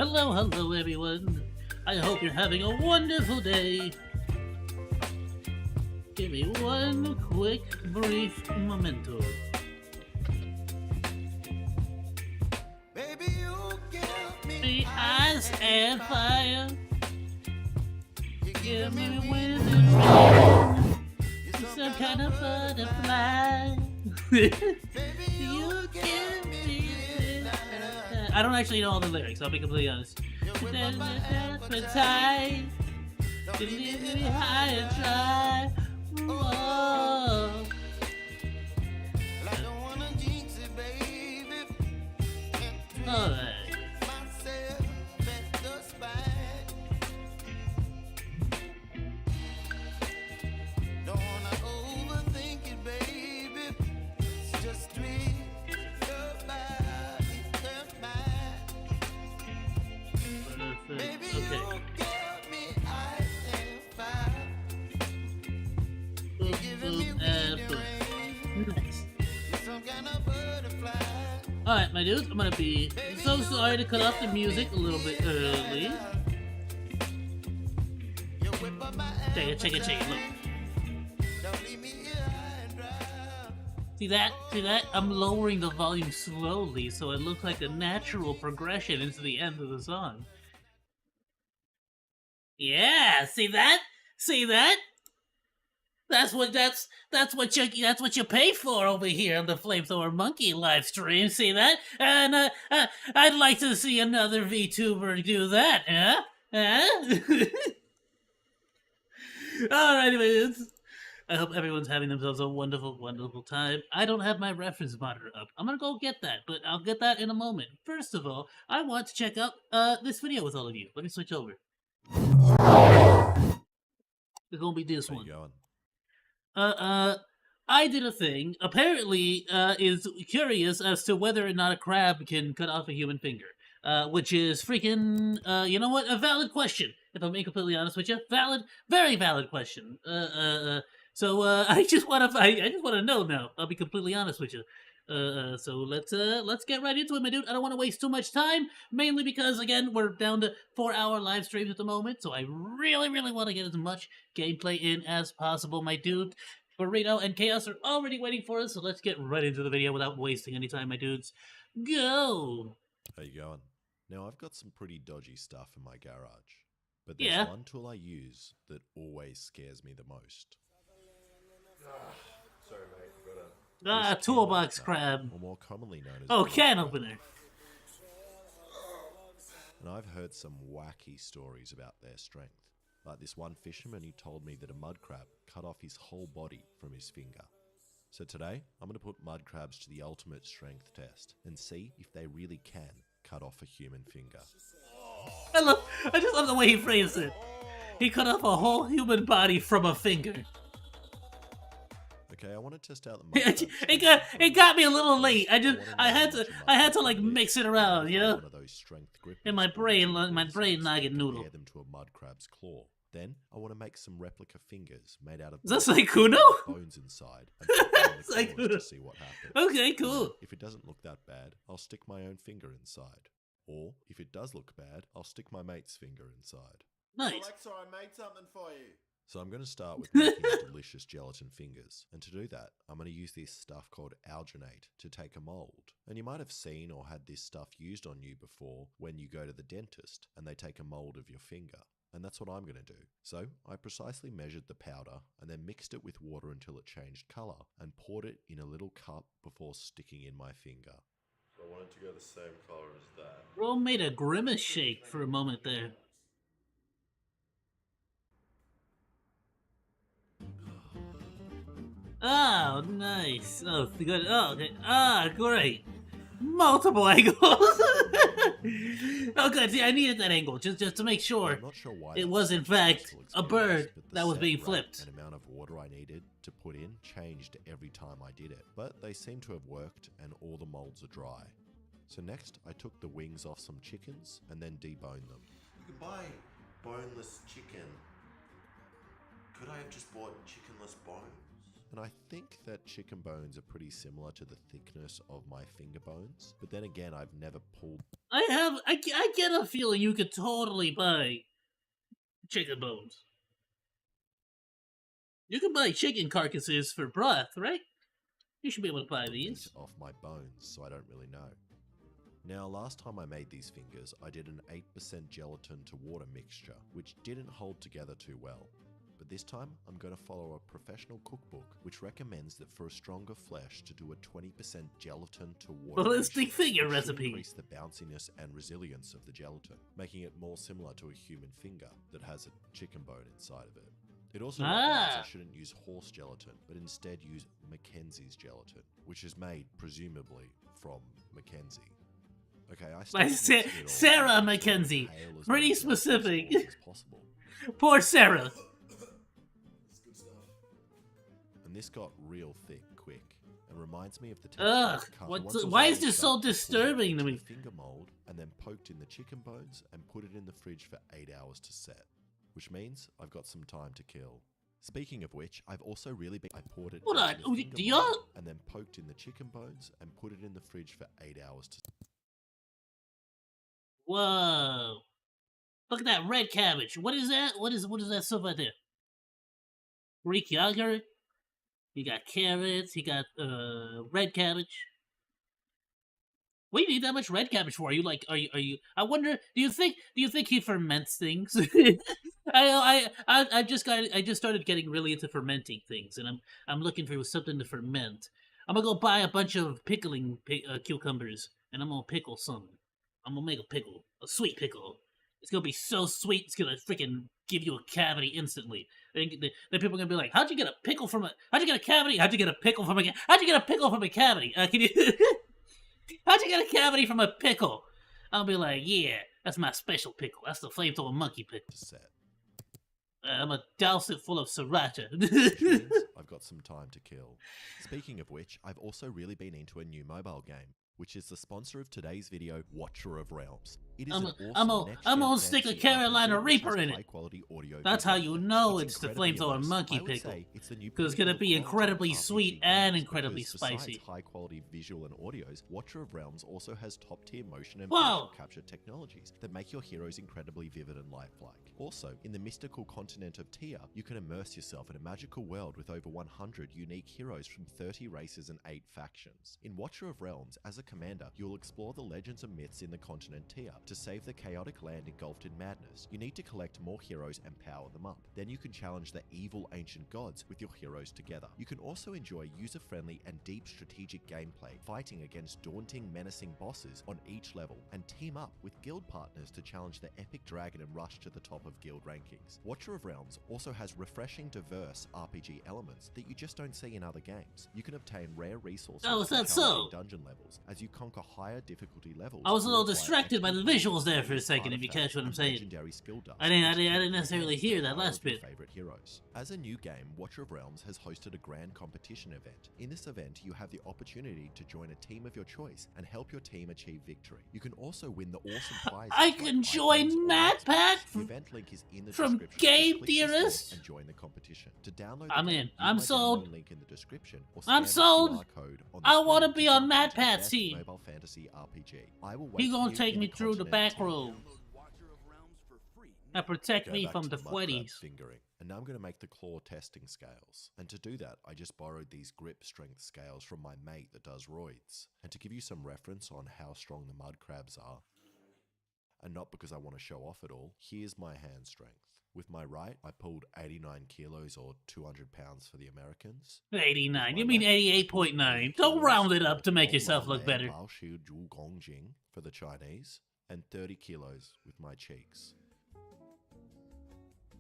Hello, hello everyone. I hope you're having a wonderful day. Give me one quick, brief memento. Baby, you give me The ice and fire. you Give me wind wind and rain. You're Some kind of butterfly. Baby, You give me this. I don't actually know all the lyrics, I'll be completely honest. There's a desperate time to leave me high and dry. Whoa. I don't wanna jinx it, baby. Alright. Myself at the spine. Don't wanna overthink it, baby. It's just treat your body and mind. Baby, Perfect. Okay. you give me ice and fire. Boom, Giving me boom, wind and and boom. rain. Nice. You're some kind of butterfly. Alright, my dudes, I'm gonna be so sorry to cut off the music a little bit early. You whip up my Check it, check it, check it, look. Don't leave me here high and dry. See that? See that? I'm lowering the volume slowly so it looks like a natural progression into the end of the song. Yeah, see that? See that? That's what you pay for over here on the Flamethrower Monkey live stream. See that? And I'd like to see another VTuber do that, huh? Huh? Alright, anyways. I hope everyone's having themselves a wonderful, wonderful time. I don't have my reference monitor up. I'm gonna go get that, but I'll get that in a moment. First of all, I want to check out this video with all of you. Let me switch over. It's gonna be this Where one. you going? I did a thing. Apparently, is curious as to whether or not a crab can cut off a human finger. Which is freaking, you know what? A valid question. If I'm being completely honest with you, valid, very valid question. So I just want to know now. I'll be completely honest with you. So let's get right into it, my dude. I don't want to waste too much time, mainly because again we're down to 4-hour live streams at the moment, so I really want to get as much gameplay in as possible, my dude. Burrito and Chaos are already waiting for us, so let's get right into the video without wasting any time, my dudes. Go! How you going? Now I've got some pretty dodgy stuff in my garage, but there's Yeah. one tool I use that always scares me the most. Sorry, mate. Ah, This toolbox can crab. opener, or more commonly known as Oh, mud can crab. opener. And I've heard some wacky stories about their strength. Like this one fisherman who told me that a mud crab cut off his whole body from his finger. So today, I'm going to put mud crabs to the ultimate strength test and see if they really can cut off a human finger. I just love the way he phrased it. He cut off a whole human body from a finger. Okay, I want to test out the mud crabs. It got me a little late. I wanna know had how to much a I mud had to crab like can lift. mix it around, you know. One of those strength grippers In my or brain, tool my brain pieces nugget to noodle. compare them to a mud crab's claw. Then I want to make some replica fingers made out of Is that bones Saikuno? with bones inside and put them in the Saikuno. corners to see what happens. Okay, And cool. then, if it doesn't look that bad, I'll stick my own finger inside. Or if it does look bad, I'll stick my mate's finger inside. Nice. Alexa, I made something for you. So I'm going to start with making delicious gelatin fingers. And to do that, I'm going to use this stuff called alginate to take a mold. And you might have seen or had this stuff used on you before when you go to the dentist and they take a mold of your finger. And that's what I'm going to do. So I precisely measured the powder and then mixed it with water until it changed colour and poured it in a little cup before sticking in my finger. So I want it to go the same colour as that. Bro made a grimace shake for a moment there. Oh, nice. Oh, good. Oh, okay. Ah, great. Multiple angles. Oh, good. See, I needed that angle just to make sure. I'm not sure why it that's was, in such a fact, stressful a bird experience, but the that was set being rate flipped. and amount of water I needed to put in changed every time I did it, but they seem to have worked and all the molds are dry. So next, I took the wings off some chickens and then deboned them. You can buy boneless chicken. Could I have just bought chickenless bones? And I think that chicken bones are pretty similar to the thickness of my finger bones. But then again, I've never pulled... I get a feeling you could totally buy chicken bones. You can buy chicken carcasses for broth, right? You should be able to buy these. Off my bones, so I don't really know. Now, last time I made these fingers, I did an 8% gelatin to water mixture, which didn't hold together too well. But this time, I'm going to follow a professional cookbook, which recommends that for a stronger flesh to do a 20% gelatin to water Ballistic mixture, figure which should recipe. increase the bounciness and resilience of the gelatin, making it more similar to a human finger that has a chicken bone inside of it. It also recommends I shouldn't use horse gelatin, but instead use Mackenzie's gelatin, which is made, presumably, from Mackenzie. Okay, I By Sarah Mackenzie. Pretty specific. Poor Sarah. And this got real thick quick, and reminds me of the Ugh, why is this so disturbing to me? Finger mold, and then poked in the chicken bones and put it in the fridge for 8 hours to set. Which means I've got some time to kill. Speaking of which, I've also really been... I poured it Hold on, into the finger do y'all... mold and then poked in the chicken bones and put it in the fridge for 8 hours to... Whoa. Look at that red cabbage. What is that? What is that stuff right there? Greek yogurt? You got carrots, you got red cabbage. What do you need that much red cabbage for? Are you I wonder, do you think he ferments things? I just started getting really into fermenting things, and I'm looking for something to ferment. I'm gonna go buy a bunch of pickling cucumbers, and I'm gonna pickle some. I'm gonna make a pickle, a sweet pickle. It's gonna be so sweet, it's gonna freaking give you a cavity instantly. Then people are gonna be like, "How'd you get a pickle from a? How'd you get a cavity? How'd you get a pickle from a? How'd you get a pickle from a cavity? Can you? How'd you get a cavity from a pickle?" I'll be like, "Yeah, that's my special pickle. That's the Flamethrower monkey pickle. I'm gonna douse it full of sriracha." I've got some time to kill. Speaking of which, I've also really been into a new mobile game, which is the sponsor of today's video, Watcher of Realms. It is I'm gonna stick a Carolina Reaper in it. That's how you know it's the Flamethrower monkey pickle. Because it's gonna be incredibly sweet and incredibly spicy. High quality visual and audios, Watcher of Realms also has top tier motion and Whoa. facial capture technologies that make your heroes incredibly vivid and lifelike. Also, in the mystical continent of Tia, you can immerse yourself in a magical world with over 100 unique heroes from 30 races and 8 factions. In Watcher of Realms, as a commander, you'll explore the legends and myths in the continent Tia. To save the chaotic land engulfed in madness, you need to collect more heroes and power them up. Then you can challenge the evil ancient gods with your heroes together. You can also enjoy user-friendly and deep strategic gameplay, fighting against daunting, menacing bosses on each level, and team up with guild partners to challenge the epic dragon and rush to the top of guild rankings. Watcher of Realms also has refreshing, diverse RPG elements that you just don't see in other games. You can obtain rare resources Oh, is that so? dungeon levels as you conquer higher difficulty levels. I was a little distracted by the visuals there for a second, if you catch what I'm saying. I didn't necessarily hear that last bit. Favorite heroes. As a new game, Watcher of Realms has hosted a grand competition event. In this event, you have the opportunity to join a team of your choice and help your team achieve victory. You can also win the awesome prizes. I can join MatPat from Game Theorist and join the competition. To download, I'm in. I'm sold. Link in the description. Or I'm scan the sold. QR code on the I screen want to to be on jump into the MatPat's best team. mobile fantasy RPG. I will wait He for gonna you take in me the through the continent back team. room and protect Go me back from to the mud crab fwetties. fingering. And now I'm going to make the claw testing scales. And to do that, I just borrowed these grip strength scales from my mate that does roids. And to give you some reference on how strong the mud crabs are, and not because I want to show off at all, here's my hand strength. With my right, I pulled 89 kilos or 200 pounds for the Americans. 89. You mean 88.9. Don't round it up to make yourself look better. For the Chinese, and 30 kilos with my cheeks.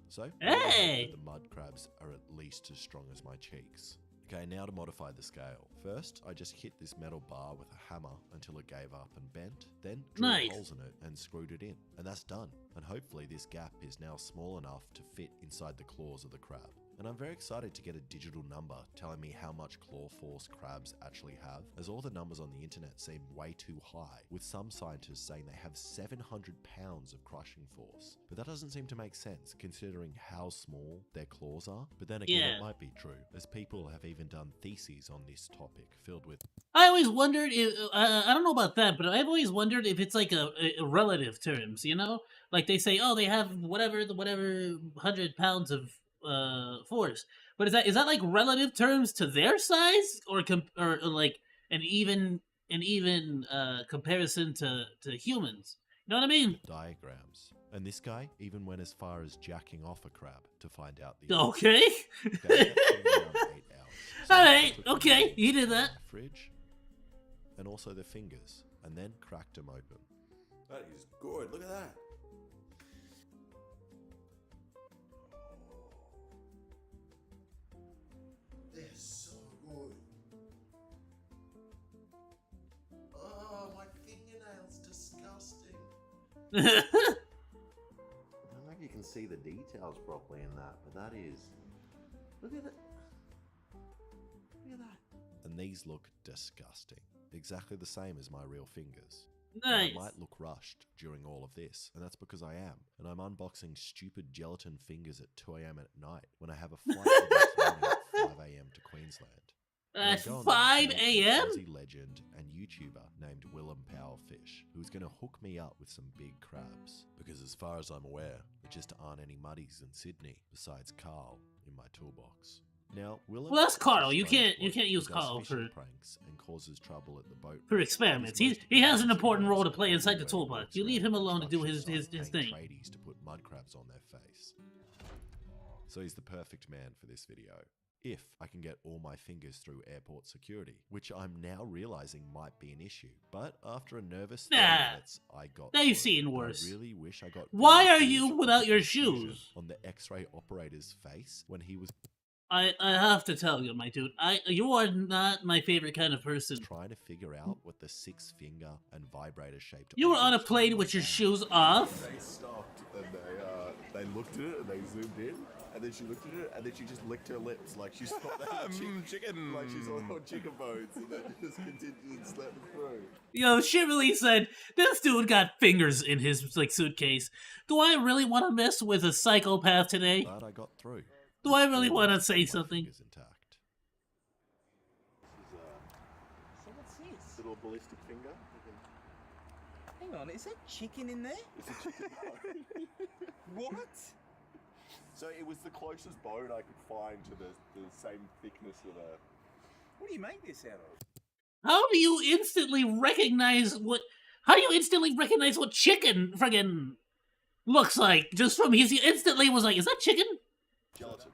So, hey! The mud crabs are at least as strong as my cheeks. Okay, now to modify the scale. First, I just hit this metal bar with a hammer until it gave up and bent, then drilled holes in it and screwed it in. And that's done. And hopefully this gap is now small enough to fit inside the claws of the crab. And I'm very excited to get a digital number telling me how much claw force crabs actually have, as all the numbers on the internet seem way too high, with some scientists saying they have 700 pounds of crushing force. But that doesn't seem to make sense considering how small their claws are. But then again, Yeah. it might be true, as people have even done theses on this topic filled with I always wondered if I don't know about that, but I've always wondered if it's like a relative terms, you know, like they say, oh, they have whatever 100 pounds of force, but is that like relative terms to their size, or or like an even comparison to humans? You know what I mean? diagrams. And this guy even went as far as jacking off a crab to find out the Okay. That took around 8 hours. All I right. took the Okay, legs you did from that. the fridge, and also the fingers, and then cracked them open. That is good. Look at that. They're so good. Oh, my fingernail's disgusting. I don't know if you can see the details properly in that, but that is. Look at it. Look at that. And these look disgusting. Exactly the same as my real fingers. Nice. I might look rushed during all of this, and that's because I am. And I'm unboxing stupid gelatin fingers at 2 a.m. at night when I have a flight the next morning at 5 a.m. to Queensland. And I At go on 5 there to meet a.m.? an Aussie legend and YouTuber named Willem Powerfish, who's going to hook me up with some big crabs. Because as far as I'm aware, there just aren't any muddies in Sydney besides Carl in my toolbox. Now, Willem Well, that's is a Carl. You strange can't bloke use who does Carl fishing for pranks and causes trouble at the boat for ramp. experiments. His He most has an famous important role to videos play are inside the where he toolbox. walks You leave around him alone to do construction his sites thing. paying tradies to put mud crabs on their face. So he's the perfect man for this video. If I can get all my fingers through airport security, which I'm now realizing might be an issue. But after a nervous 30 Nah, minutes, I got they've through. seen And worse. I really wish I got Why video are footage you of without the your confusion shoes? on the X-ray operator's face when he was I have to tell you, my dude, you are not my favorite kind of person. trying to figure out what the 6-finger and vibrator shaped. You were on a objects plane were with your like. shoes off. They stopped and they looked at it and they zoomed in, and then she looked at it and then she just licked her lips like she thought they had chicken, like she's on chicken bones, and then just continued and slept through. Yo, she really said, this dude got fingers in his like suitcase. Do I really want to mess with a psychopath today? But I got through. Do I really want to Almost all say my something? fingers intact. So what's this? Little ballistic finger. Hang on, is that chicken in there? It's a chicken bone. What? So it was the closest bone I could find to the same thickness of a. What do you make this out of? How do you instantly recognize what? How do you instantly recognize what chicken friggin' looks like? Just from he instantly was like, is that chicken? Gelatin.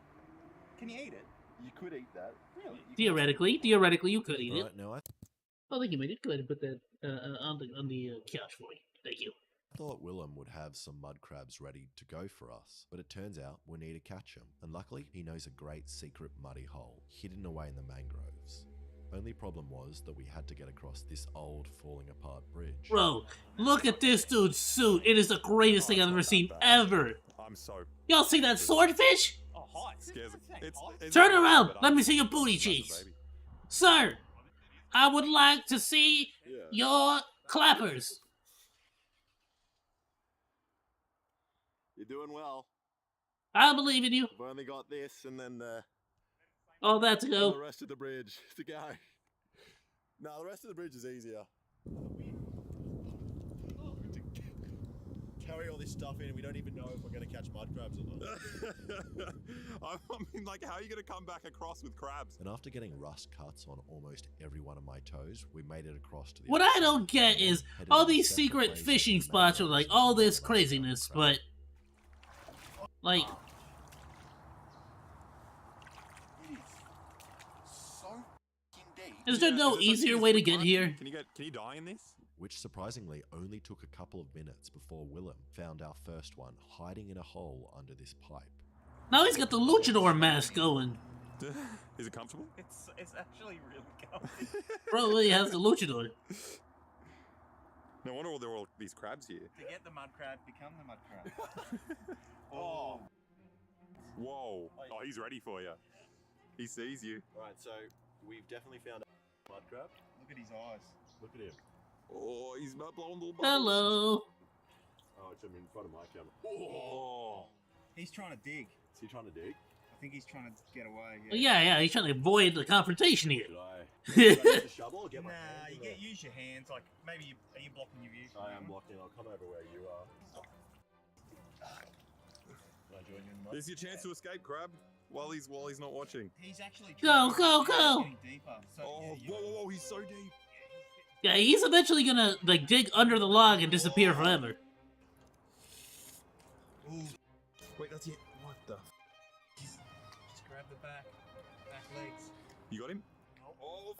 Can you eat it? You could eat that. Really? Theoretically, you could eat it. Right, now I Oh, thank you, mate. Go ahead and put that on the couch for me. Thank you. thought Willem would have some mud crabs ready to go for us, but it turns out we need to catch him. And luckily, he knows a great secret muddy hole hidden away in the mangroves. Only problem was that we had to get across this old, falling apart bridge. Bro, look at this dude's suit. It is the greatest thing I've ever seen ever. I'm so Y'all see that swordfish? Oh, hot. scared. It's Turn around. but Let I'm me see your booty just as a cheeks. baby. Sir, I would like to see Yeah. your clappers. You're doing well. I believe in you. We've only got this and then All that to the go. rest of the bridge to go. No, the rest of the bridge is easier. Carry all this stuff in and we don't even know if we're going to catch mud crabs or not. I mean, like, how are you going to come back across with crabs? And after getting rust cuts on almost every one of my toes, we made it across to the What other I side, don't get and then is headed all in these separate secret ways fishing to the spots are like mangroves all to this find the mud craziness, crab. but like It is so f***ing deep. is there no Is it such easier a way to quick get run? here? Can you die in this? Which surprisingly only took a couple of minutes before Willem found our first one hiding in a hole under this pipe. Now he's got the luchador mask going. Is it comfortable? It's actually really comfy. Bro really has the luchador. No wonder there are all these crabs here. To get the mud crab, become the mud crab. Oh. Whoa. Oh, he's ready for you. He sees you. Alright, so we've definitely found a mud crab. Look at his eyes. Look at him. Oh, he's blowing little bubbles. Hello. Oh, it's in front of my camera. Oh. He's trying to dig. Is he trying to dig? I think he's trying to get away. Yeah, he's trying to avoid the confrontation here. Should I use the shovel or get my Nah, hand you in there? use your hands. Like maybe are you blocking your view? from I that am one? locked in. I'll come over where you are. Can I join you in the mud? This is your chance to escape, Crab, while he's not watching. He's actually Go, trying to- go, go. Getting deeper. So, Oh, yeah, you- whoa, he's so deep. Yeah, he's eventually gonna like dig under the log and disappear forever. Ooh, Wait, that's it. What the? just grab the back legs. You got him? Oh,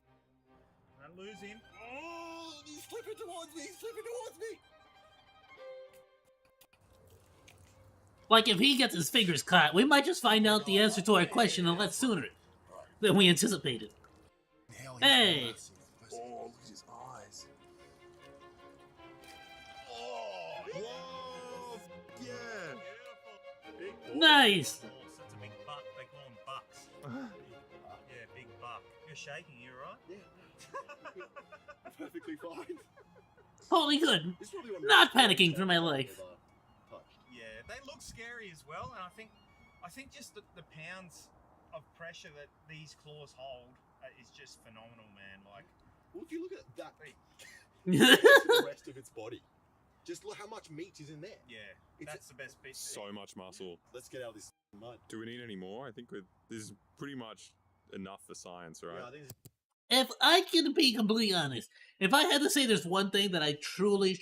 don't lose him. Oh, he's flipping towards me. Like if he gets his fingers caught, we might just find out the answer to our question a lot sooner than we anticipated. Hey! Oh, look at his eyes. Oh, whoa, yeah. Nice! It's a big buck. They call them bucks. Yeah, big buck. You're shaking. You alright? Yeah. Perfectly fine. Holy good! This is probably one of the Not scariest panicking for my animals life. I've ever touched. Yeah, they look scary as well, and I think just the pounds of pressure that these claws hold is just phenomenal, man. Like, Well, if you look at that, yeah, the rest of its body, just look how much meat is in there. yeah, It's that's the best bit. So much muscle. Let's get out of this mud. Do we need any more? I think this is pretty much enough for science, right? Yeah, I think this if I can be completely honest, if I had to say there's one thing that I truly,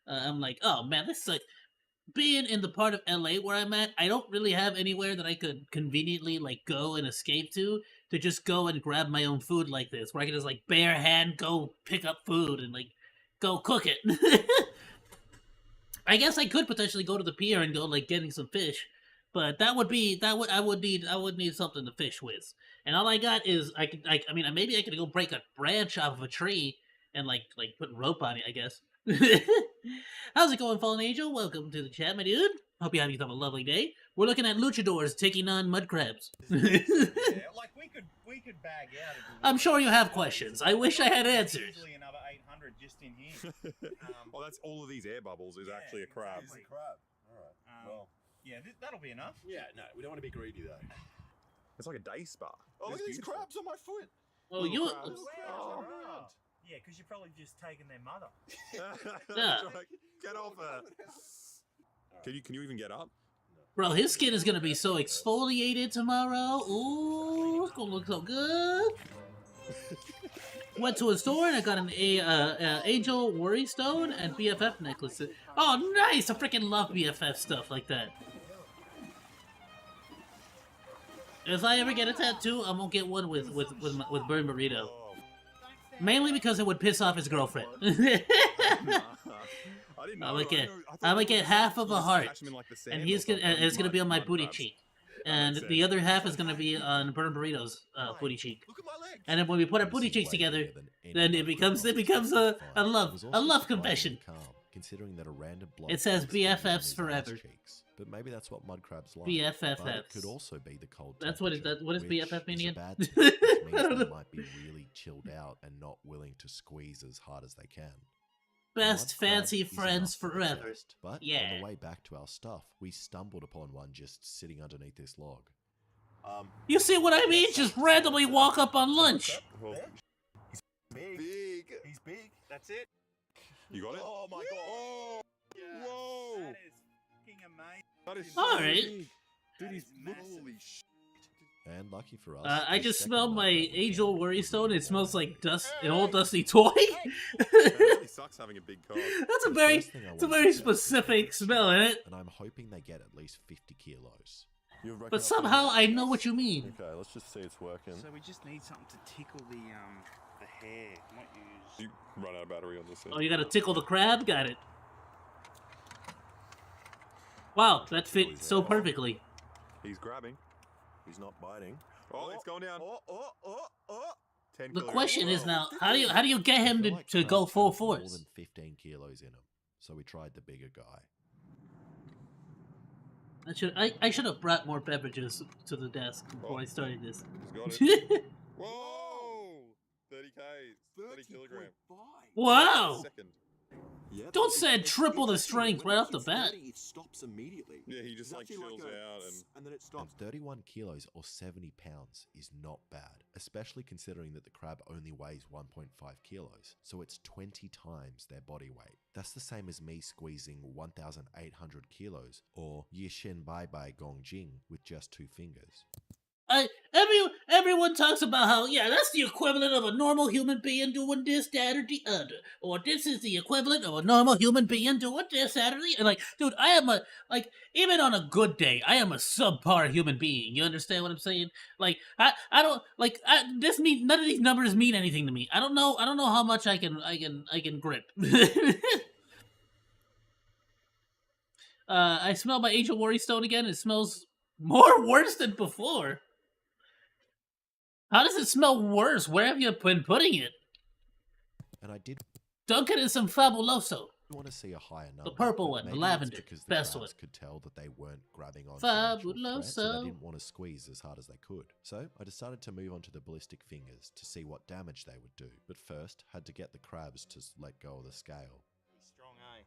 I'm like, oh man, this is like being in the part of LA where I'm at. I don't really have anywhere that I could conveniently like go and escape to just go and grab my own food like this, where I can just like bare hand go pick up food and like go cook it. I guess I could potentially go to the pier and go like getting some fish, but I would need something to fish with. And all I got is I mean maybe I could go break a branch off of a tree and like put rope on it, I guess. How's it going, Fallen Angel? Welcome to the chat, my dude. Hope you're having a lovely day. We're looking at luchadors taking on mud crabs. Yeah, like we could bag out. I'm sure you have questions. I wish I had answers. Easily another 800 just in here. Oh, that's all of these air bubbles is Yeah, actually a crab. exactly. is a crab. Alright. Well, Yeah, that'll be enough. yeah, no, we don't want to be greedy though. It's like a day spa. Oh, look It's at these beautiful. crabs on my foot. Oh, Little you. crabs. Little crabs Oh. around. Yeah, because you're probably just taking their mother. That's right. Get off her. Can you even get up? Bro, his skin is gonna be so exfoliated tomorrow. Ooh, it's gonna look so good. Went to a store and I got an Angel Worry Stone and BFF necklace. Oh, nice! I freaking love BFF stuff like that. If I ever get a tattoo, I'm gonna get one with Burn Burrito. Oh. Mainly because it would piss off his girlfriend. I didn't know. I'm like I it. know- I thought I'm like you it half of a just heart, attach them in, like, the sand and or he's gonna something. it's gonna be on my Mud booty crabs. cheek, That and makes the sense. other half is gonna be on Burn Burrito's booty cheek. Look at my legs. And then when we put our This booty is cheeks way together, bigger than any then it mud becomes crab a It was love also confession. surprisingly calm, considering that a random bloke It says was standing on BFFs his ass forever. cheeks. But maybe that's what mud crabs like. BFFs. But it could also be the cold. That's what it- temperature, what does which BFF mean is a again? bad thing, which means I don't they know. might be really chilled out and not willing to squeeze as hard as they can. Best Mud crab fancy is friends enough for the forever. test, But on Yeah. the way back to our stuff, we stumbled upon one just sitting underneath this log. You see what I mean? Just randomly walk up on lunch. Well, Big. He's big. That's it. you got it? Oh my god! Oh, whoa! That is fucking amazing. That is All so right. big. Dude, he's massive. holy sh- And lucky for us, I the just second smelled mud my crab was Angel found Worry was Stone. It warm. smells like an old dusty toy. It really sucks having a big cock. That's a The very, first thing I it's a wanted very to test is specific the smell, isn't it? And I'm hoping they get at least 50 kilos. But somehow I know what you mean. Okay, let's just see it's working. So we just need something to tickle the hair. Might use. You run out of battery on this thing. Oh, you gotta tickle the crab? Got it. Wow, that fit so perfectly. He's grabbing. He's not biting. Oh, it's going down. Oh. 10 The kilograms. question is Whoa. now, how do you get him I feel to, like to go crabs full have more force? than 15 kilos in them, so we tried the bigger guy. I should have brought more beverages to the desk before I started this. He's got it. Whoa! 30 Ks. 30 kilograms. Wow! Second. Yeah, Don't say triple the strength right off the bat. It stops immediately. Yeah, he just It's like actually chills like out and then it And stops. 31 kilos or 70 pounds is not bad, especially considering that the crab only weighs 1.5 kilos, so it's 20 times their body weight. That's the same as me squeezing 1,800 kilos or Yishin Bai Bai Gong Jing with just 2 fingers. Everyone talks about how, yeah, that's the equivalent of a normal human being doing this, that, or the other. Or this is the equivalent of a normal human being doing this, that, or the other. Like, dude, I am even on a good day, I am a subpar human being. You understand what I'm saying? Like, I don't, like, none of these numbers mean anything to me. I don't know how much I can grip. I smell my Angel Worry Stone again. It smells more worse than before. How does it smell worse? Where have you been putting it? And I did Dunk it in some Fabuloso. want to see a higher number. purple but one, the maybe it's lavender, because the best crabs one. could tell that they weren't grabbing on to an actual threat, so Fabuloso. they didn't want to squeeze as hard as they could. So I decided to move on to the ballistic fingers to see what damage they would do. But first, had to get the crabs to let go of the scale. He's strong, eh?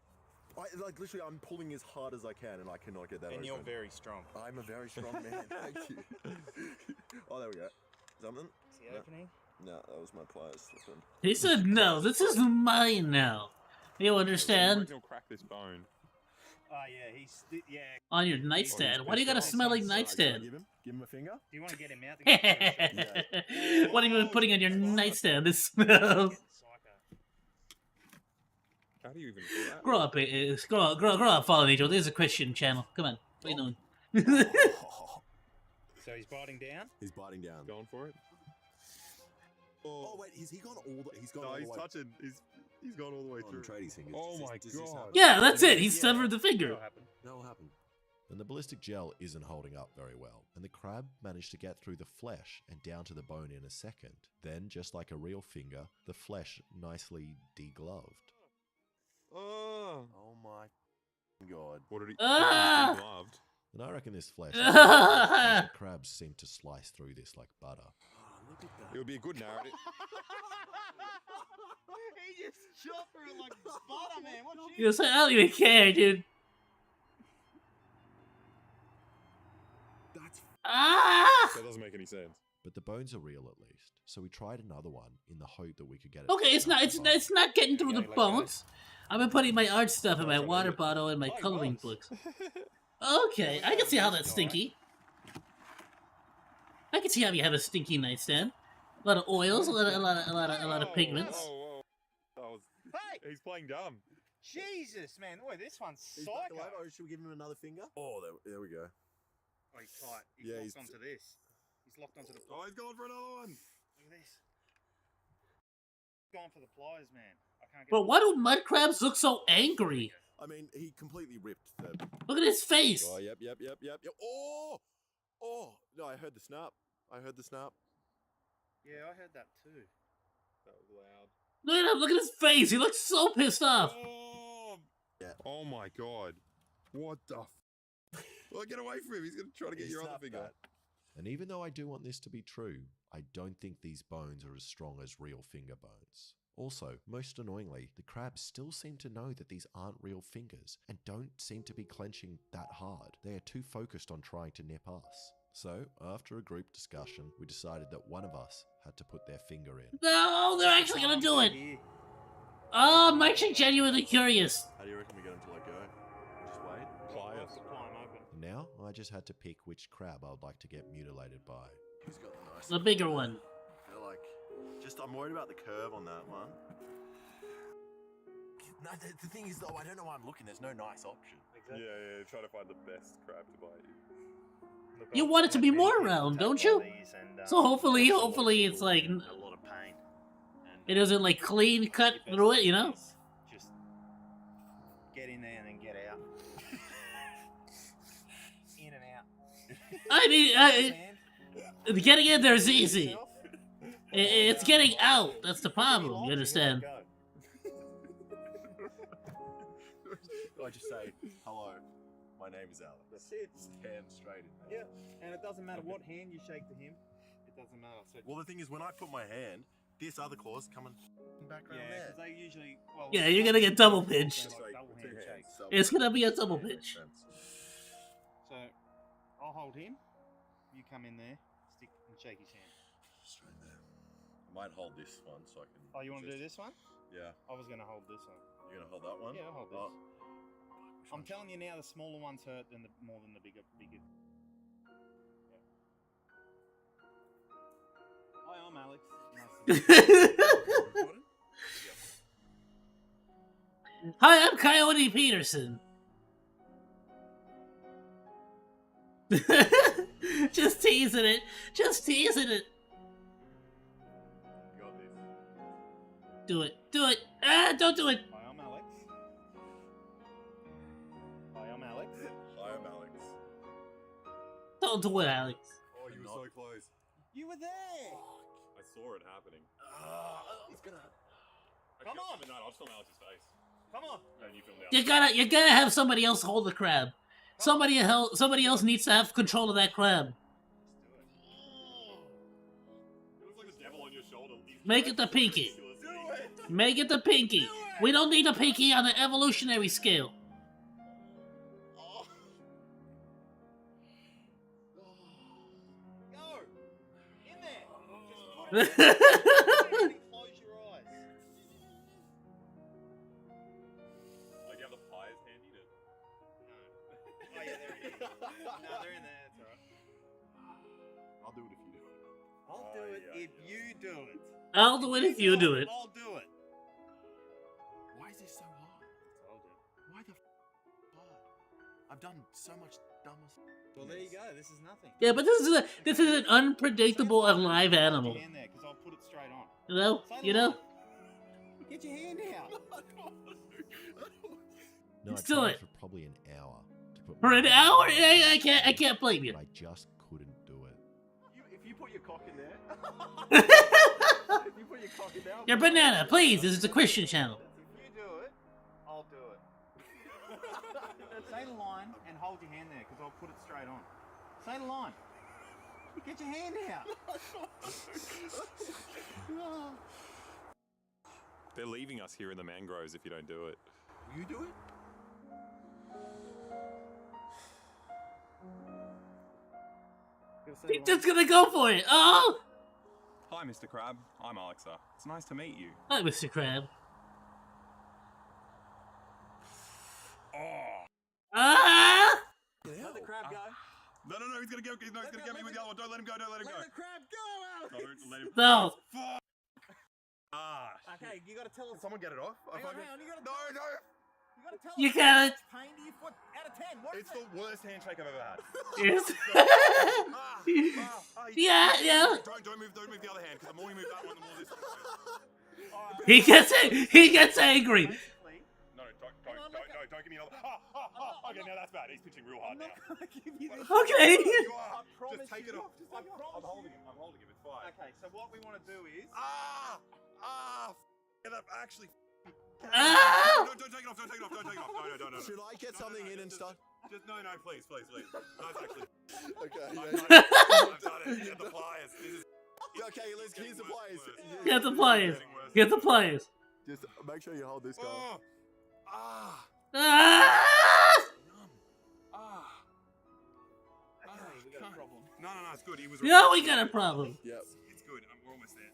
Like literally, I'm pulling as hard as I can, and I cannot get that. And open. you're very strong. I'm a very strong man. Thank you. Oh, there we go. Something? See the opening? No, that was my pliers slipping. He said, no, this is mine now. You understand? He'll crack this bone. Oh, yeah, yeah. On your nightstand. Why do you got a smelling nightstand? Give him a finger. Do you want to get him out? To get What are you putting on your nightstand? This smells. How do you even do that? Grow up, grow up, Fallen Angel. This is a Christian channel. Come on. What are you doing? So he's biting down? He's biting down. Going for it? Oh wait, has he gone all the? He's gone No, all he's the way. touching. He's gone all the way on through. Tradies fingers. Oh my Does this God. happen? Yeah, that's it. He Yeah. severed the finger. That'll happen. That will happen. And the ballistic gel isn't holding up very well, and the crab managed to get through the flesh and down to the bone in a second. Then, just like a real finger, the flesh nicely degloved. Oh. Oh my God. What did he? Ah! Gloved. And I reckon this flesh, as the crabs seem to slice through this like butter. Oh, look at It that. would be a good narrative. He just shot through it like butter, man. What You know, so I don't even care, dude. That's Ah! That doesn't make any sense. But the bones are real at least, so we tried another one in the hope that we could get it. Okay, it's not. It's not getting through the Okay, let go. bones. I've been putting my art stuff in my water bottle and my Oh, he coloring was. books. Okay, I can see how that's stinky. I can see how you have a stinky nightstand. A lot of oils, a lot of pigments. Whoa. That was, Hey! he's playing dumb. Jesus, man. Boy, this one's He's back psycho. alive, or should we give him another finger? Oh, there we go. Oh, he's tight. He's Yeah, locked he's- onto this. He's locked onto the Oh, pliers. he's going for another one. Look at this. Going for the pliers, man. I can't get But why do mud crabs look so angry? I mean, he completely ripped the. Look at his face. Oh, yep. Oh, no, I heard the snap. Yeah, I heard that too. That was loud. Look at him. Look at his face. He looks so pissed off. Oh. Yeah. Oh my God. What the? Well, get away from him. He's gonna try to get He your other snapped finger. that. And even though I do want this to be true, I don't think these bones are as strong as real finger bones. Also, most annoyingly, the crabs still seem to know that these aren't real fingers and don't seem to be clenching that hard. They are too focused on trying to nip us. So, after a group discussion, we decided that one of us had to put their finger in. No, they're actually gonna do it. Oh, I'm actually genuinely curious. How do you reckon we get him to let go? Just wait. Pliers. Pry him open. And now, I just had to pick which crab I would like to get mutilated by. Who's got the nice? The bigger one. I feel like I'm worried about the curve on that one. No, the thing is though, I don't know why I'm looking. There's no nice option. Exactly. Yeah. Try to find the best crab to bite you. Look, You I've want it to had be many more people round, take don't one you? of these and, So hopefully a lot of it's people like in a lot of pain. And, it doesn't like clean cut the best through it, thing you know? is just get in there and then get out. In and out. I mean, Man, getting in there is easy. yourself. It's getting out. That's the problem. You understand? I just say hello. My name is Alex. That's it. Stand straight in there. Yeah, and it doesn't matter what hand you shake to him. It doesn't matter. So Well, the thing is, when I put my hand, this other claw's coming back around yeah, there. because they usually. Well, Yeah, you're gonna get double pinch. Just like double hand shakes. It's gonna be a double pinch. So I'll hold him. You come in there, stick and shake his hand. Straight there. I might hold this one so I can. Oh, you want to do this one? Yeah. I was gonna hold this one. You're gonna hold that one? Yeah, I'll hold this. Oh. I'm telling you now, the smaller ones hurt than more than the bigger. Yeah. Hi, I'm Alex. Nice to meet you. Hi, I'm Coyote Peterson. Just teasing it. Just teasing it. You got this. Do it. Do it. Ah, don't do it. Hi, I'm Alex. Hi, I'm Alex. Hi, I'm Alex. Don't do it, Alex. Oh, you were so close. You were there. I saw it happening. It's gonna. Come on. No, I'll just film Alex's face. Come on. And you film the You gotta have somebody else hold the crab. Somebody else needs to have control of that crab. It looks like the devil on your shoulder. Make it the pinky. Do it. Make it the pinky. We don't need a pinky on the evolutionary scale. Go. In there. Just put it in. Close your eyes. Like you have the pliers handy to. No. Oh yeah, there it is. No, they're in there. That's alright. I'll do it if you do it. I'll do it if you do it. I'll do it if you do it. I'll do it. Why is this so hard? Told you. Why the hard? I've done so much dumber stuff. Well, there you go. This is nothing. Yeah, but this is an unpredictable and live animal. Put your hand there, because I'll put it straight on. You know? You know? Get your hand out. No, I Let's do tried it. for probably an hour to put For my an hand hour? in. I can't blame you. But I just couldn't do it. If you put your cock in there. If you put your cock in there. Your banana, please. This is a Christian channel. If you do it, I'll do it. Say the line and hold your hand there, because I'll put it straight on. Say the line. Get your hand out. They're leaving us here in the mangroves if you don't do it. You do it? He's just gonna go for it. Oh! Hi, Mr. Crab. I'm Alexa. It's nice to meet you. Hi, Mr. Crab. Oh. Ah! Let the crab go. No, he's gonna get me with the other one. Don't let him go. Don't let him go. Let the crab go, Alex. Don't let him. No. Fuck. Ah. Okay, you gotta tell us. Someone get it off? Hang on, you gotta No, tell us. no. You gotta tell You us. got it. How much pain do you put out of 10? What is It's it? the worst handshake I've ever had. Yes. Yeah. Yeah. Don't move the other hand, because the more you move that one, the more this one moves. He gets angry. Basically, No, don't give me another. Okay, now that's bad. He's pitching real hard I'm now. not gonna give you this. Okay. You are. I promise Just take you. it off. Just I take it off. promise I'm holding you. him. It's fine. Okay, so what we want to do is. Get up, actually. Ah! Don't take it off. No. Should I get something in and start? Just no, please. No, it's actually. Okay, I've yeah. done it. Get the pliers. This is. Okay, let's here's the pliers. Get the pliers. Get the pliers. Just make sure you hold this guy. Oh. Ah! Okay, we got a problem. No, it's good. He was. No, we got a problem. Yep. It's good. We're almost there.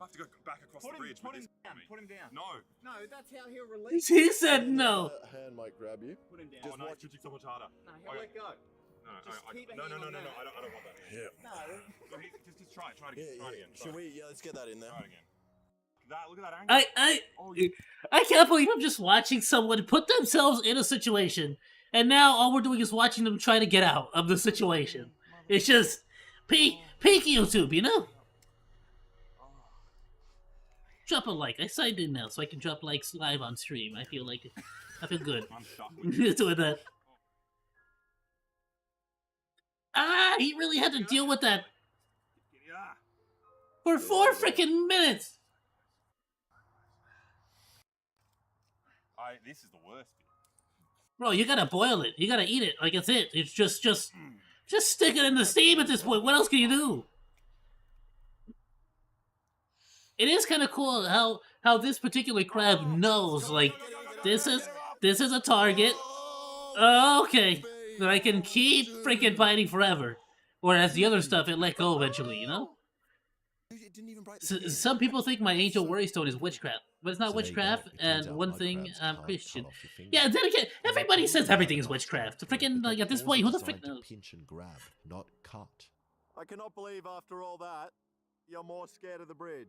I have to go back across Put the him, bridge. put with him this down. on me. Put him down. No. No, that's how he'll release. He said no. Hand might grab you. Put him down. Just watch it so much harder. No, he'll let go. Just keep a No. hand on I that. don't want that. Yeah. No. Just try it. Try it again. Should we? Yeah, let's get that in there. Try it again. Look at that angle. I can't believe I'm just watching someone put themselves in a situation, and now all we're doing is watching them try to get out of the situation. It's just peak YouTube, you know? Drop a like. I signed in now, so I can drop likes live on stream. I feel good. I'm stuck with you. Doing that. Ah, he really had to deal with that Yeah. for 4 freaking minutes. This is the worst bit. Bro, you gotta boil it. You gotta eat it. Like, it's it. It's just stick it in the steam at this point. What else can you do? It is kind of cool how this particular crab knows, like, this is a target. Okay, that I can keep freaking fighting forever. Whereas the other stuff, it let go eventually, you know? It didn't even break the skin. Some people think my angel worry stone is witchcraft, but it's not So there you go. witchcraft. It turns And out one mud thing, crabs I'm can't Christian. cut off your finger. Yeah, then again, And everybody they're says also everything is not witchcraft. constructive, Freaking, but like, their at this claws point, are who the designed frick knows? to pinch and grab, not cut. I cannot believe after all that, you're more scared of the bridge.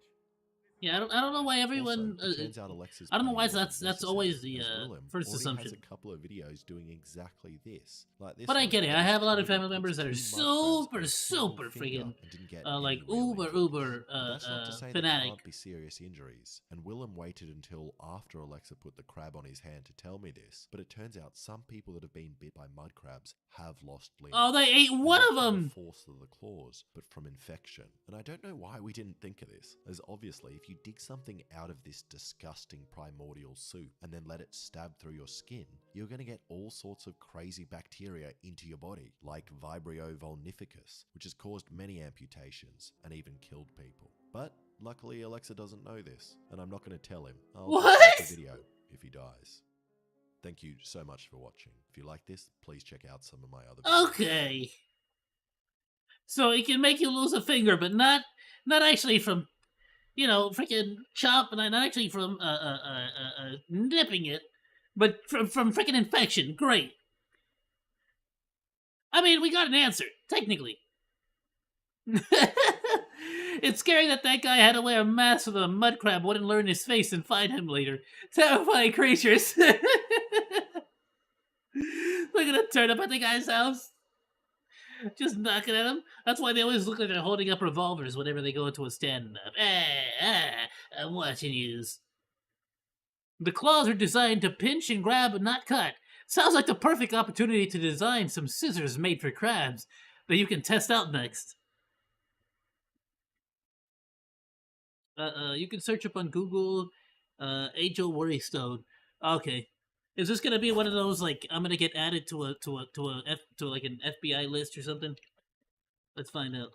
Yeah, I don't know why everyone. Also, it turns out Alexa's I don't know pain why wasn't that's necessary, always the as Willem first already assumption. has a couple of videos doing exactly this. Like this But I one, get it. where I this have a lot of cobra family members that are puts 2 mud crabs on a super single finger friggin' and didn't get like any real uber injuries. But that's not to say there fanatic. can't be serious injuries. And Willem waited until after Alexa put the crab on his hand to tell me this. But it turns out some people that have been bit by mud crabs have lost limbs. Oh, they ate And one not of from them. the force of the claws, but from infection. And I don't know why we didn't think of this, as obviously if you dig something out of this disgusting primordial soup and then let it stab through your skin, you're going to get all sorts of crazy bacteria into your body, like Vibrio vulnificus, which has caused many amputations and even killed people. But luckily Alexa doesn't know this, and I'm not going to tell him. I'll just What? make the video if he dies. Thank you so much for watching. If you like this, please check out some of my other videos. Okay. So it can make you lose a finger, but not actually from, you know, freaking chop, and not actually from nipping it, but from freaking infection. Great. I mean, we got an answer, technically. It's scary that guy had to wear a mask so the mud crab wouldn't learn his face and find him later. Terrifying creatures. They're gonna turn up at the guy's house. Just knocking at him. That's why they always look like they're holding up revolvers whenever they go into a stand-up. I'm watching yous. The claws are designed to pinch and grab and not cut. Sounds like the perfect opportunity to design some scissors made for crabs that you can test out next. You can search up on Google, Angel Worry Stone. Okay. Is this gonna be one of those, like, I'm gonna get added to like an FBI list or something? Let's find out.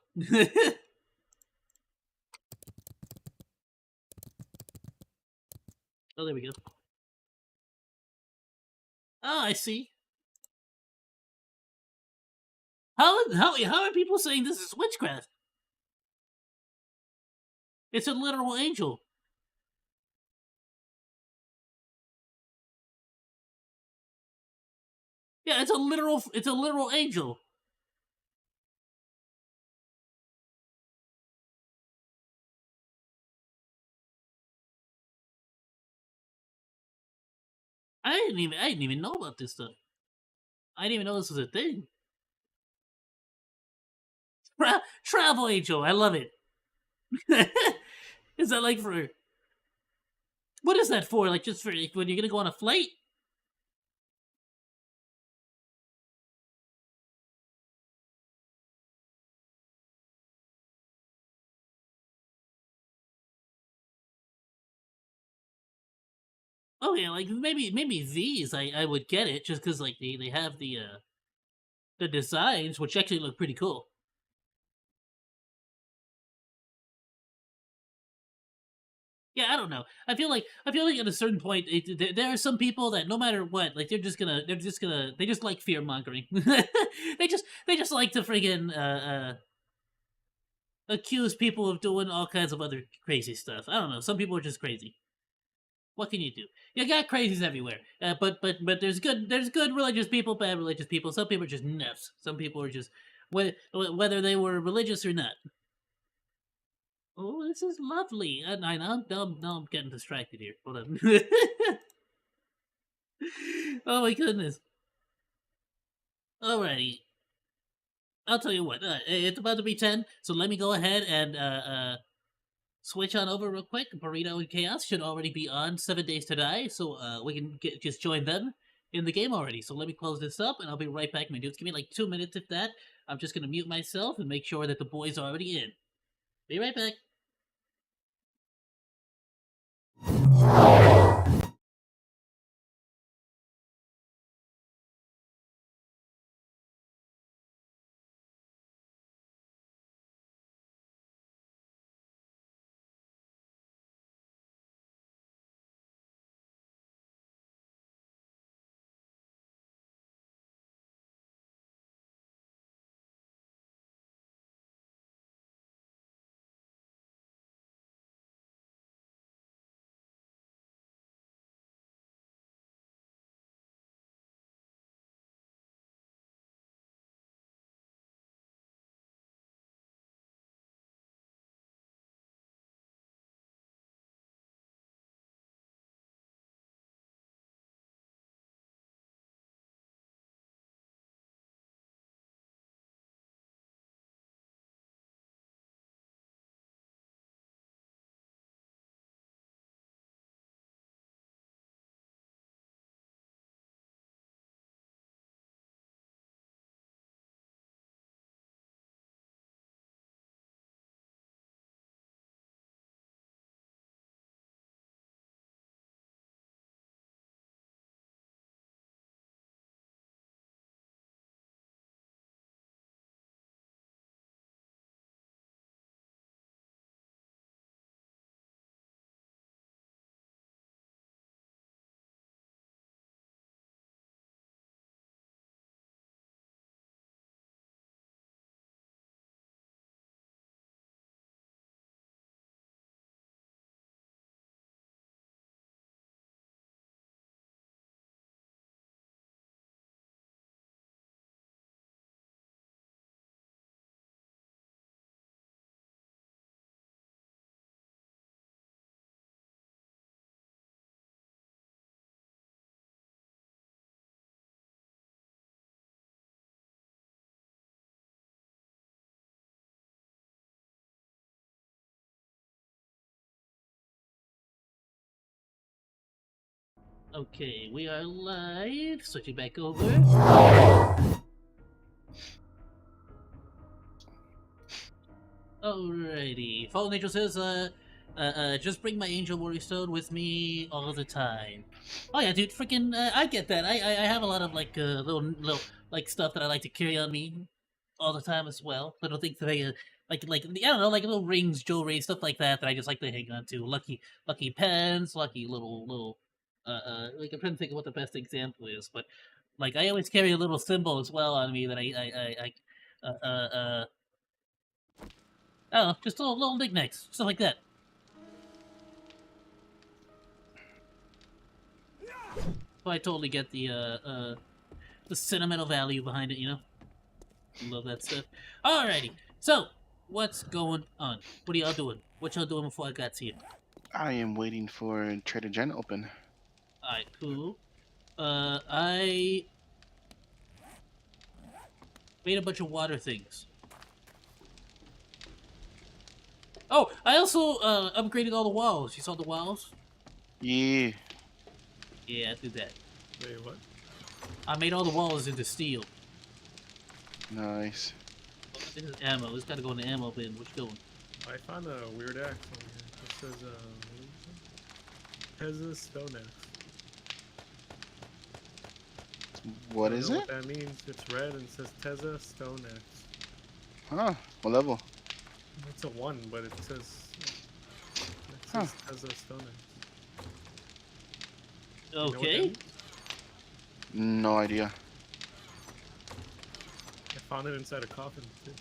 Oh, there we go. Oh, I see. How are people saying this is witchcraft? It's a literal angel. Yeah, it's a literal angel. I didn't even know about this stuff. I didn't even know this was a thing. Travel angel, I love it. Is that like for... What is that for? Like, just for like, when you're gonna go on a flight? Oh yeah, like maybe these I would get it just because like they have the designs, which actually look pretty cool. Yeah, I don't know. I feel like at a certain point there are some people that no matter what, like they just like fear mongering. they just like to friggin' accuse people of doing all kinds of other crazy stuff. I don't know. Some people are just crazy. What can you do? You got crazies everywhere. But there's good religious people, bad religious people. Some people are just nuts. Some people are just whether they were religious or not. Oh, this is lovely. Now I'm getting distracted here. Hold on. Oh my goodness. Alrighty. I'll tell you what. It's about to be 10, so let me go ahead and switch on over real quick. Burrito and Chaos should already be on 7 Days to Die, so we can just join them in the game already. So let me close this up, and I'll be right back, my dudes. Give me like 2 minutes, if that. I'm just gonna mute myself and make sure that the boys are already in. Be right back. Okay, we are live. Switching back over. Alrighty. Fallen Angel says, just bring my Angel Warrior Stone with me all the time. Oh yeah, dude, freaking, I get that. I have a lot of like little like stuff that I like to carry on me all the time as well. Little things that I like I don't know, like little rings, jewelry, stuff like that that I just like to hang on to. Lucky pens, lucky little like I'm trying to think of what the best example is, but like I always carry a little symbol as well on me that I don't know, just little knickknacks, stuff like that. So I totally get the sentimental value behind it, you know? Love that stuff. Alrighty, so, what's going on? What are y'all doing? What y'all doing before I got to you? I am waiting for Trader Jen to open. Alright, cool. I made a bunch of water things. Oh, I also upgraded all the walls. You saw the walls? Yeah. Yeah, I did that. Wait, what? I made all the walls into steel. Nice. This is ammo. This gotta go in the ammo bin. What you going? I found a weird axe over here. It says, Peasant Stone Axe. What I don't is know it? What that means? It's red and it says Teza Stone Axe. Huh? What level? It's a 1, but it says Huh. Teza Stone Axe. You know what that Okay. means? No idea. I found it inside a coffin too.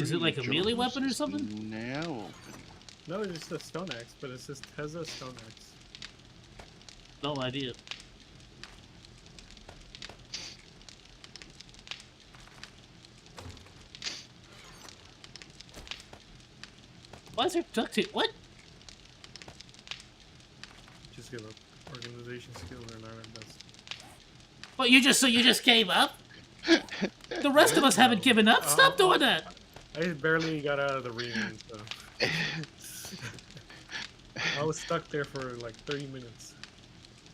Is it like a melee Jones weapon or is something? Now open. No, it's just a stone axe, but it says Teza Stone Axe. No idea. Why is there duct tape? What? Just give up. Organization skills are not our best. What, you just gave up? The rest of us haven't given up. Stop doing that. I barely got out of the ravine, so I was stuck there for like 30 minutes.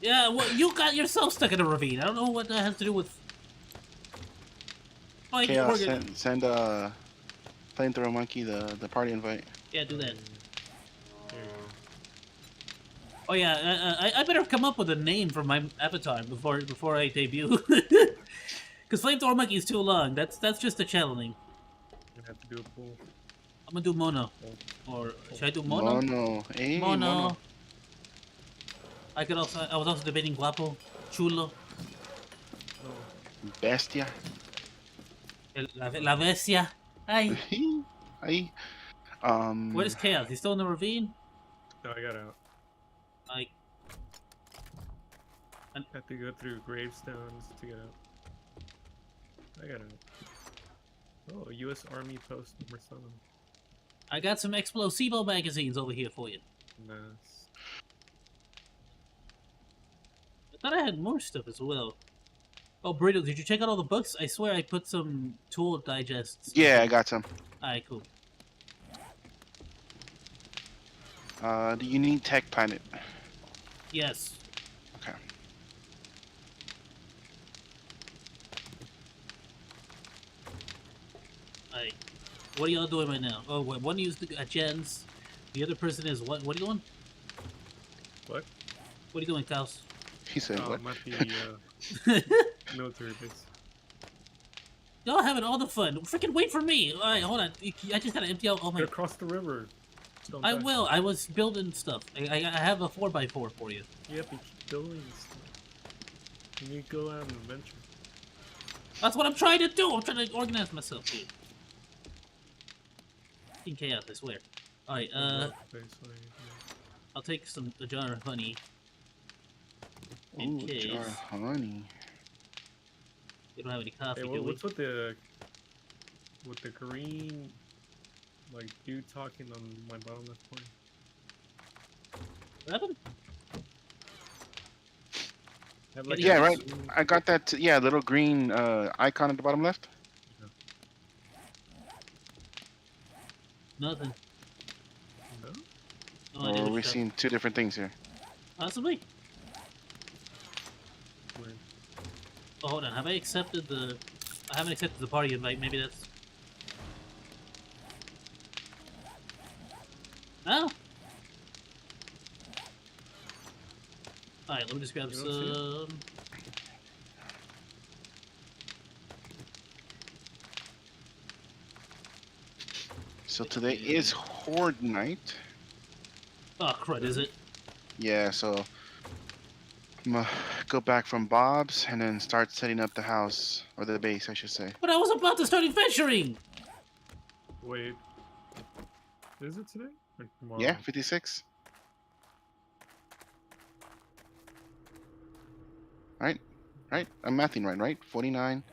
Yeah, well, you got yourself stuck in a ravine. I don't know what that has to do with. Like, Chaos, send Flamethrower Monkey the party invite. Yeah, do that. There you go. Oh yeah, I better come up with a name for my avatar before I debut. Because Flamethrower Monkey is too long. That's just a channel name. You have to do a pool. I'm gonna do Mono. Or should I do Mono? Mono. Hey, Mono. Mono. I was also debating Guapo, Chulo, Bestia. La Bestia. Hi. Hi. Where's Chaos? He's still in the ravine? No, I got out. Like, I have to go through gravestones to get out. I got out. Oh, U.S. Army Post number 7. I got some Explosivo magazines over here for you. Nice. I thought I had more stuff as well. Oh, Burrito, did you check out all the books? I swear I put some tool digests. Yeah, I got some. Alright, cool. Do you need Tech Planet? Yes. Okay. Alright. What are y'all doing right now? Oh, wait, one used Jen's. The other person is what? What are you doing? What? What are you doing, Klaus? He said Oh, what? I'm at the military base. Y'all having all the fun. Freaking wait for me. Alright, hold on. I just gotta empty out all my... Get across the river. Don't I die. will. I was building stuff. I have a 4x4 for you. Yep, you keep building stuff. You need to go on an adventure. That's what I'm trying to do. I'm trying to organize myself here. In chaos, I swear. Alright, I'll take a jar of honey. In Ooh, case jar of honey. we don't have any coffee, Hey, do we? what's with the green like dude talking on my bottom left corner? What happened? Have, like, Yeah, a right. green- I got that. Yeah, little green icon at the bottom left. Nothing. No? No idea Or what we're you're seeing two different things here. Possibly. Weird. Oh, hold on. Have I accepted the? I haven't accepted the party invite. Maybe that's. Oh. All right. Let me just grab You don't see it? some. So today is Horde night. Oh crud! Is it? Yeah, so I'm gonna go back from Bob's and then start setting up the house, or the base, I should say. But I was about to start adventuring. Wait. Is it today? Or tomorrow? Yeah, 56. Right? I'm mathing right? 49,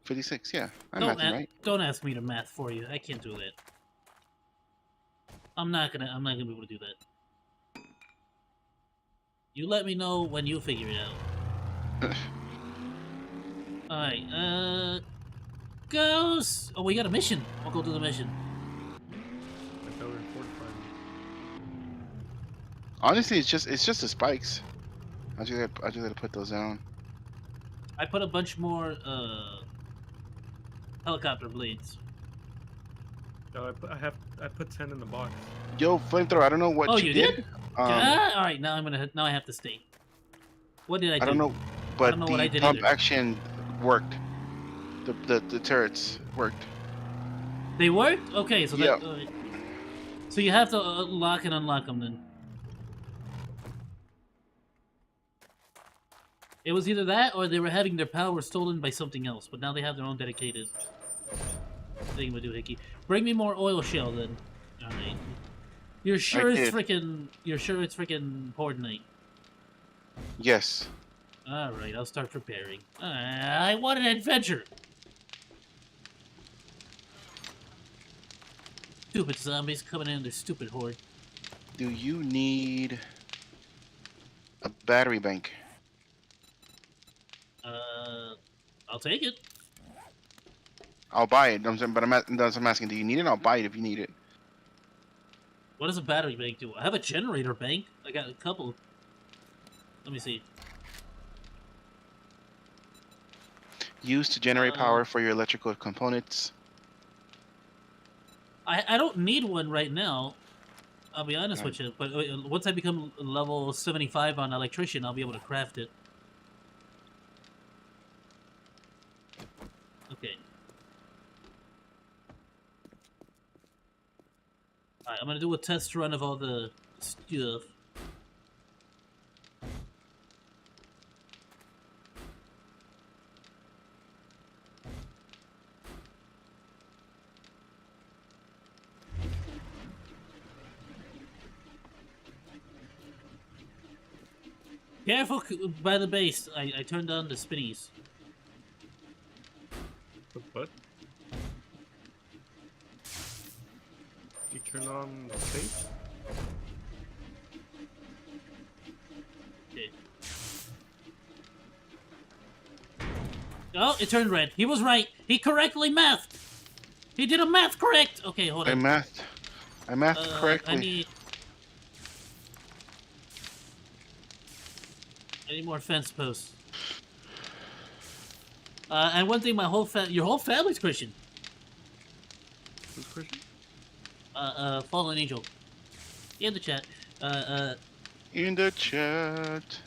56. Yeah, I'm mathing right. Don't ask me to math for you. I can't do that. I'm not gonna be able to do that. You let me know when you figure it out. Alright, goes. Oh, we got a mission. I'll go do the mission. I thought we were fortifying. Honestly, it's just the spikes. I just gotta put those down. I put a bunch more helicopter blades. No, I put 10 in the box. Yo, Flamethrower, I don't know what Oh, you you did. did? All right, now I have to stay. What did I do? I don't know, but know what I the did pump either. action worked. The turrets worked. They worked? Okay, so Yeah. that. So you have to lock and unlock them then. It was either that or they were having their power stolen by something else, but now they have their own dedicated thing to do, Hickey. Bring me more oil shell then. Alright. You're sure it's freaking Horde night? Yes. Alright, I'll start preparing. I want an adventure! Stupid zombies coming in their stupid horde. Do you need a battery bank? I'll take it. I'll buy it. I'm asking, do you need it? I'll buy it if you need it. What does a battery bank do? I have a generator bank. I got a couple. Let me see. Used to generate power for your electrical components. I don't need one right now. I'll be honest Okay. with you. But once I become level 75 on electrician, I'll be able to craft it. Okay. Alright, I'm gonna do a test run of all the stuff. Careful by the base. I turned on the spinnies. The what? You turn on the safe? Okay. Oh, it turned red. He was right. He correctly mathed. He did a math correct. Okay, hold I on. mathed correctly. I need more fence posts. And one thing, your whole family's Christian. Who's Christian? Fallen Angel. In the chat. In the chat.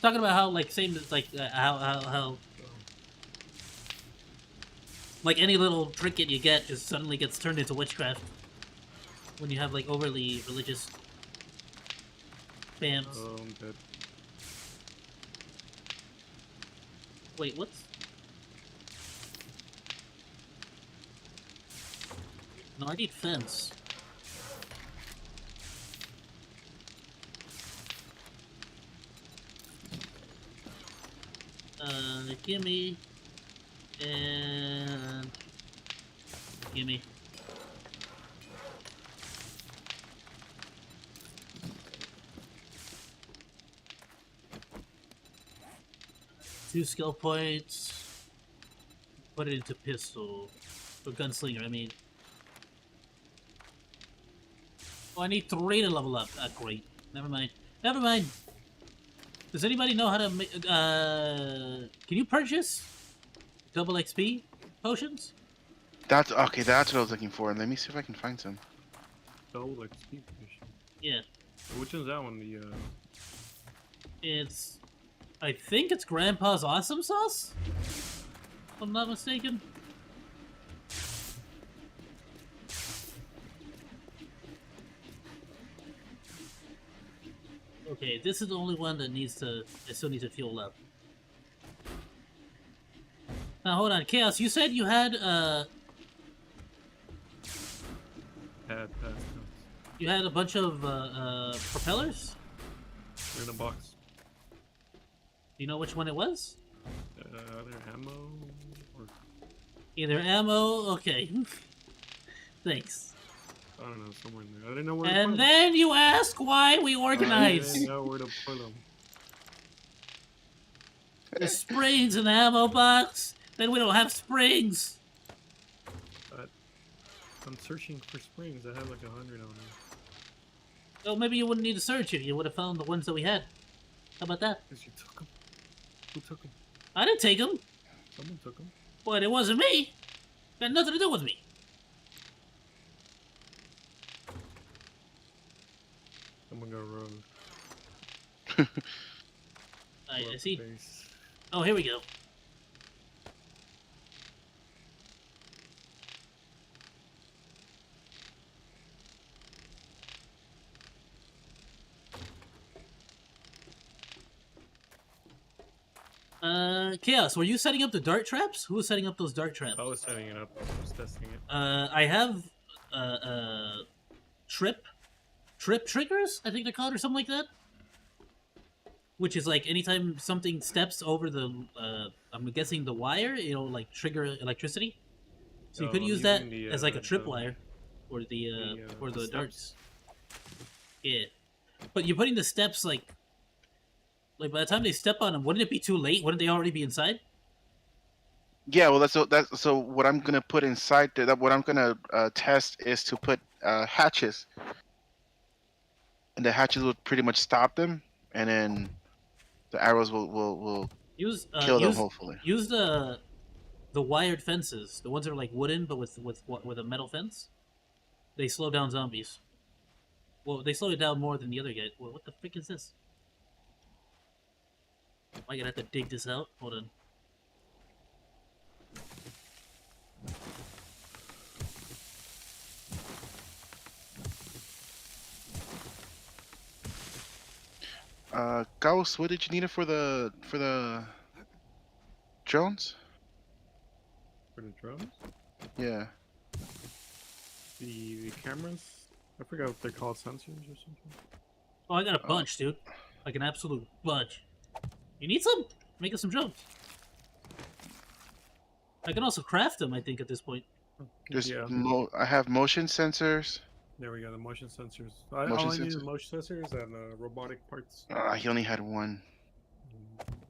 Talking about how, like, same as, like, how like, any little trinket you get just suddenly gets turned into witchcraft. When you have, like, overly religious fans. Oh, I'm dead. Wait, what's... No, I need fence. Gimme. And... Gimme. Two skill points. Put it into pistol. Or gunslinger, I mean. Oh, I need 3 to level up. Ah, great. Never mind. Never mind. Does anybody know how to make? Can you purchase double XP potions? That's okay. That's what I was looking for. Let me see if I can find some. Double XP position. Yeah. Which one's that one? The It's, I think it's Grandpa's awesome sauce. If I'm not mistaken. Okay, this is the only one that needs to. I still need to fuel up. Now hold on, Chaos. You said you had pad pass notes. you had a bunch of propellers. They're in a box. Do you know which one it was? Either ammo or Either ammo. Okay. Thanks. I don't know, somewhere in there. I didn't know where to And put then you ask why we them. I organize. didn't know where to put them. The springs in the ammo box. Then we don't have springs. I'm searching for springs. I have like 100 on me. So maybe you wouldn't need to search if you would have found the ones that we had. How about that? Because you took them. Who took them? I didn't take them, Someone took them. but it wasn't me. Got nothing to do with me. Someone got rogue. I see. Base. Oh, here we go. Chaos, were you setting up the dart traps? Who was setting up those dart traps? I was setting it up. I was testing it. I have, trip triggers, I think they're called, or something like that. Which is like anytime something steps over the, I'm guessing the wire, it'll like trigger electricity. So you Oh, could I'm use that using the, as like a the- tripwire, or the steps. darts. Yeah, but you're putting the steps like by the time they step on them, wouldn't it be too late? Wouldn't they already be inside? Yeah, well, that's so. What I'm gonna put inside there, what I'm gonna test is to put hatches, and the hatches will pretty much stop them, and then the arrows will Use kill them. Hopefully, use the wired fences, the ones that are like wooden but with a metal fence. They slow down zombies. Well, they slow it down more than the other guy. Well, what the frick is this? Am I gonna have to dig this out? Hold on. Gauss, what did you need it for the drones? For the drones? Yeah. The cameras? I forgot what they're called, sensors or something. Oh, I got a bunch, dude. Like an absolute bunch. You need some? Make us some drones. I can also craft them, I think, at this point. There's Yeah. I have motion sensors. There we go, the motion sensors. Motion all I need is sensors. motion sensors and robotic parts. He only had one.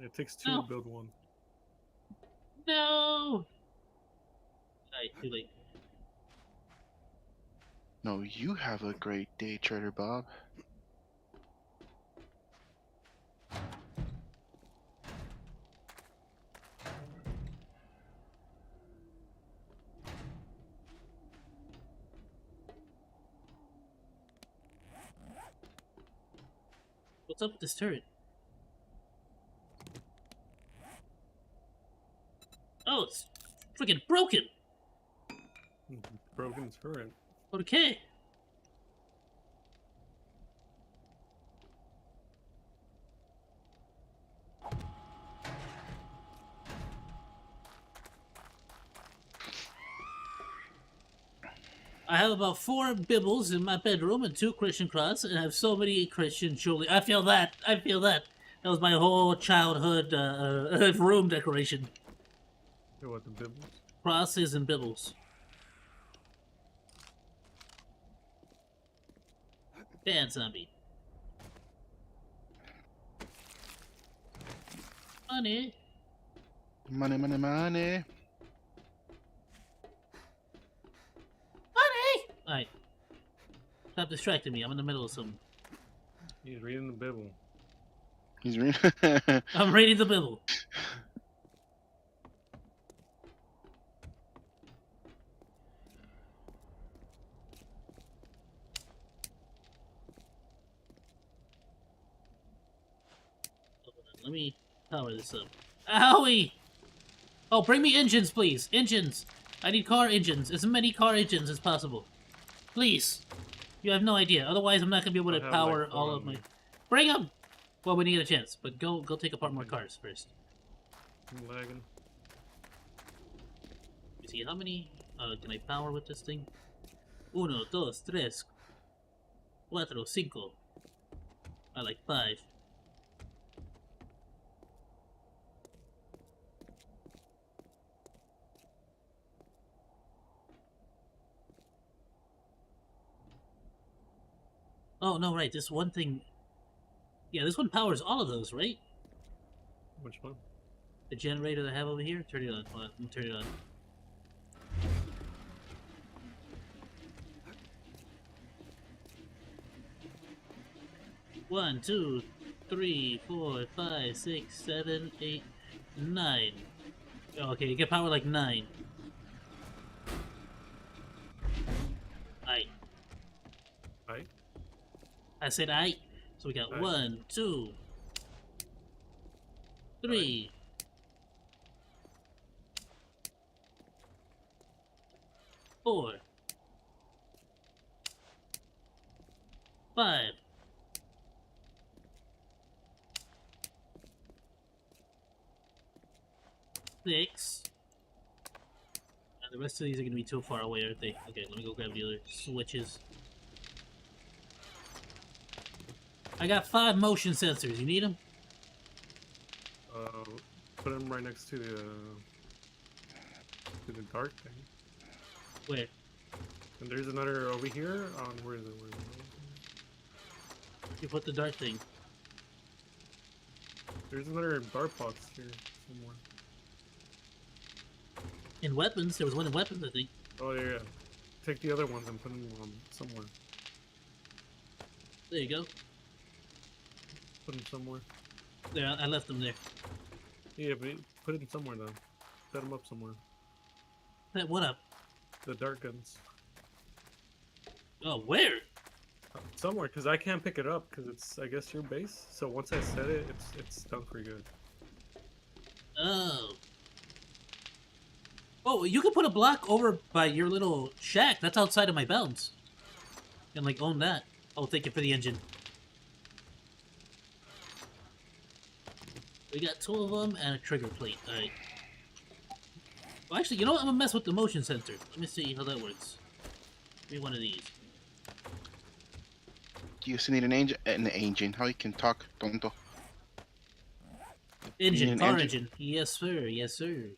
It takes 2 No. to build one. No! Alright, too late. No, you have a great day, Trader Bob. What's up with this turret? Oh, it's freaking broken! Broken turret. Okay. I have about 4 bibbles in my bedroom and 2 Christian crosses, and I have so many Christian jewelry. I feel that. I feel that. That was my whole childhood room decoration. You what, the bibbles? Crosses and bibbles. Bad zombie. Money. Money, money, money. Money! Alright. Stop distracting me. I'm in the middle of some He's reading the Bible. He's really. I'm reading the Bible. Let me power this up. Owie! Oh, bring me engines, please. Engines. I need car engines. As many car engines as possible. Please. You have no idea. Otherwise, I'm not going to be able I to have, power like, four all on of my... me. Bring them! Well, when you get a chance. But go take apart more cars first. I'm lagging. Let me see, how many can I power with this thing? 1, 2, 3, 4, 5. I like 5. Oh, no, right, this one thing... Yeah, this one powers all of those, right? Which one? The generator that I have over here? Turn it on. Hold on, let me turn it on. One, 2, 3, 4, 5, 6, 7, 8, 9. Okay, you get power like 9. Aight. Right? I said aight. So we got Aight. 1, 2, 3, 4, 5, 6. And the rest of these are going to be too far away, aren't they? Okay, let me go grab the other switches. I got 5 motion sensors. You need them? Put him right next to the dark thing. Where? And there's another over here. Where is it? Where is it? You put the dart thing. There's another dart box here somewhere. In weapons? There was one in weapons, I think. Oh yeah. Take the other ones and put them somewhere. There you go. Put them somewhere. There, I left them there. Yeah, but put them somewhere though. Set them up somewhere. Hey, what up? The dart guns. Oh, where? Somewhere, because I can't pick it up, because it's, I guess, your base. So once I set it, it's done for good. Oh. Oh, you could put a block over by your little shack. That's outside of my bounds. And, like, own that. Oh, thank you for the engine. We got 2 of them and a trigger plate. Alright. Well, actually, you know what? I'm gonna mess with the motion sensor. Let me see how that works. Give me one of these. Do you still need an engine? An engine. How you can talk, tonto? Engine, an car engine? engine. Yes, sir. Yes, sir.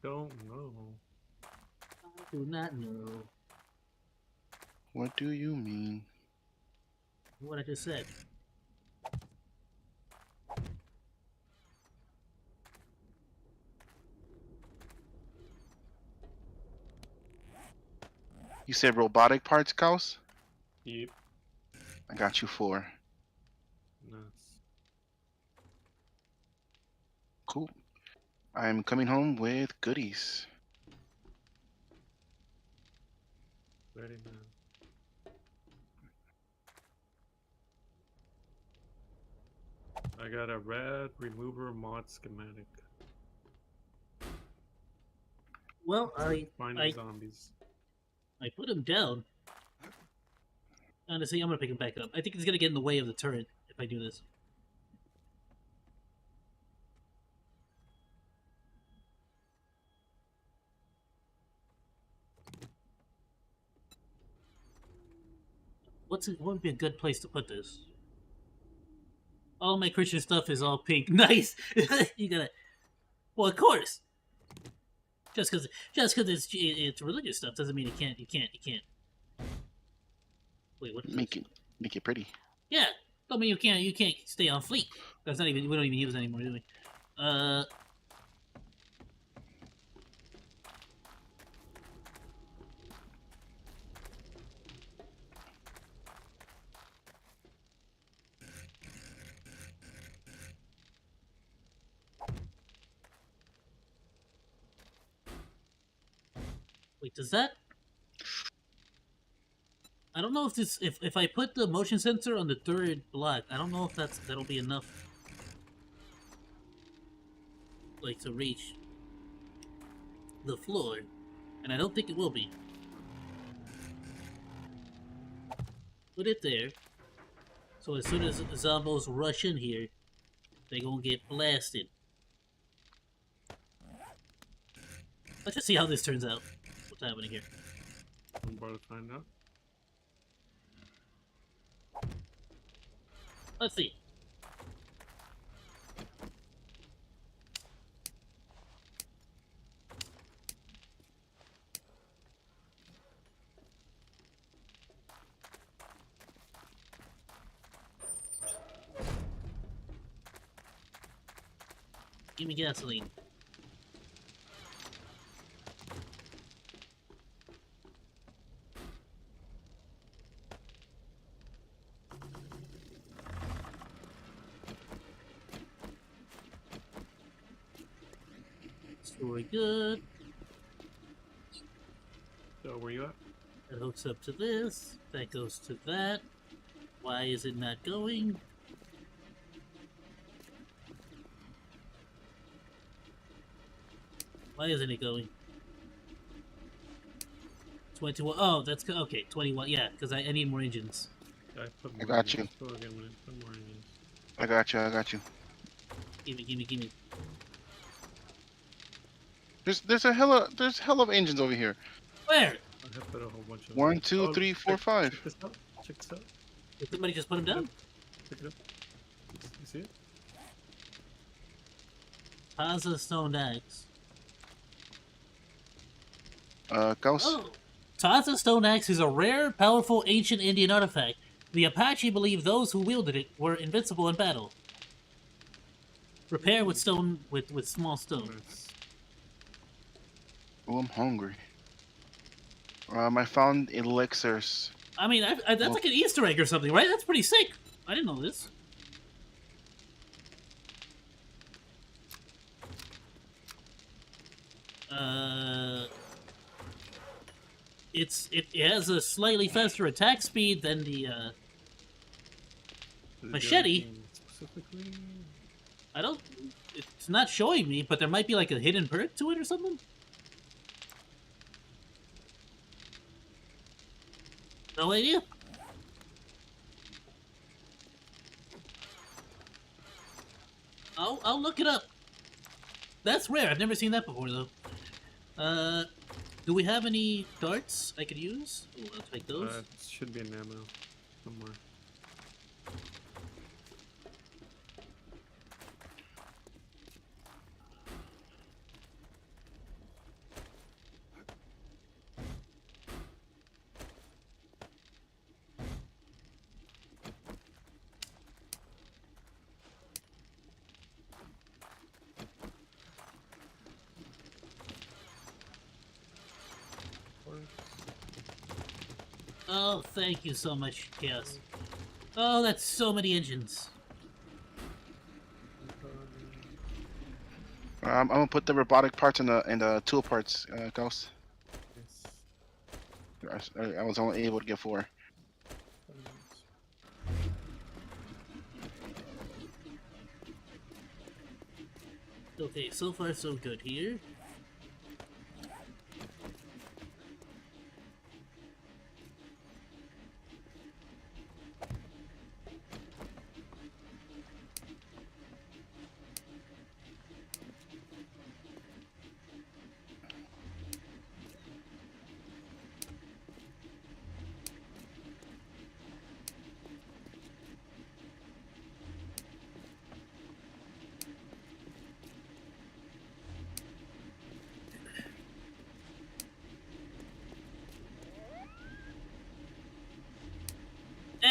Don't know. I do not know What do you mean? what I just said. You said robotic parts, Kaus? Yep. I got you 4. Nice. Cool. I'm coming home with goodies. Ready, man. I got a red remover mod schematic. Well, Find I the zombies. put him down. Honestly, I'm gonna pick him back up. I think he's gonna get in the way of the turret if I do this. what would be a good place to put this? All my Christian stuff is all pink. Nice. You gotta. Well, of course. Just because it's religious stuff doesn't mean you can't. Wait, what? Make it pretty. Yeah, don't mean you can't stay on fleek. That's not even we don't even use it anymore, do we? Wait, does that? I don't know if this if I put the motion sensor on the third block, I don't know if that'll be enough, like, to reach the floor, and I don't think it will be. Put it there, so as soon as the zombos rush in here, they gonna get blasted. Let's just see how this turns out. What's happening here? I'm about to find out. Let's see. Give me gasoline. Very good. So where you at? That hooks up to this. That goes to that. Why is it not going? Why isn't it going? 21. Oh, that's okay. 21. Yeah, because I need more engines. I got you. Put more engines. I got you. Gimme. There's hell of engines over here. Where? I have put a whole bunch of 1, 2, 3, 4, 5. Check this out. Did somebody just put them down? Check it out. You see it? Taza Stone Axe. Gauss. Oh. Taza Stone Axe is a rare, powerful, ancient Indian artifact. The Apache believed those who wielded it were invincible in battle. Repair with stone with small stone. Nice. Oh, I'm hungry. I found elixirs. I mean, that's like an Easter egg or something, right? That's pretty sick. I didn't know this. It has a slightly faster attack speed than the Does it do machete. anything specifically? I don't. It's not showing me, but there might be like a hidden perk to it or something. No idea. I'll look it up. That's rare. I've never seen that before though. Do we have any darts I could use? Oh, I'll take those. Should be an ammo somewhere. Oh, thank you so much, Chaos. Oh, that's so many engines. I'm gonna put the robotic parts in the tool parts, Gauss. Yes. I was only able to get 4. Okay, so far so good here.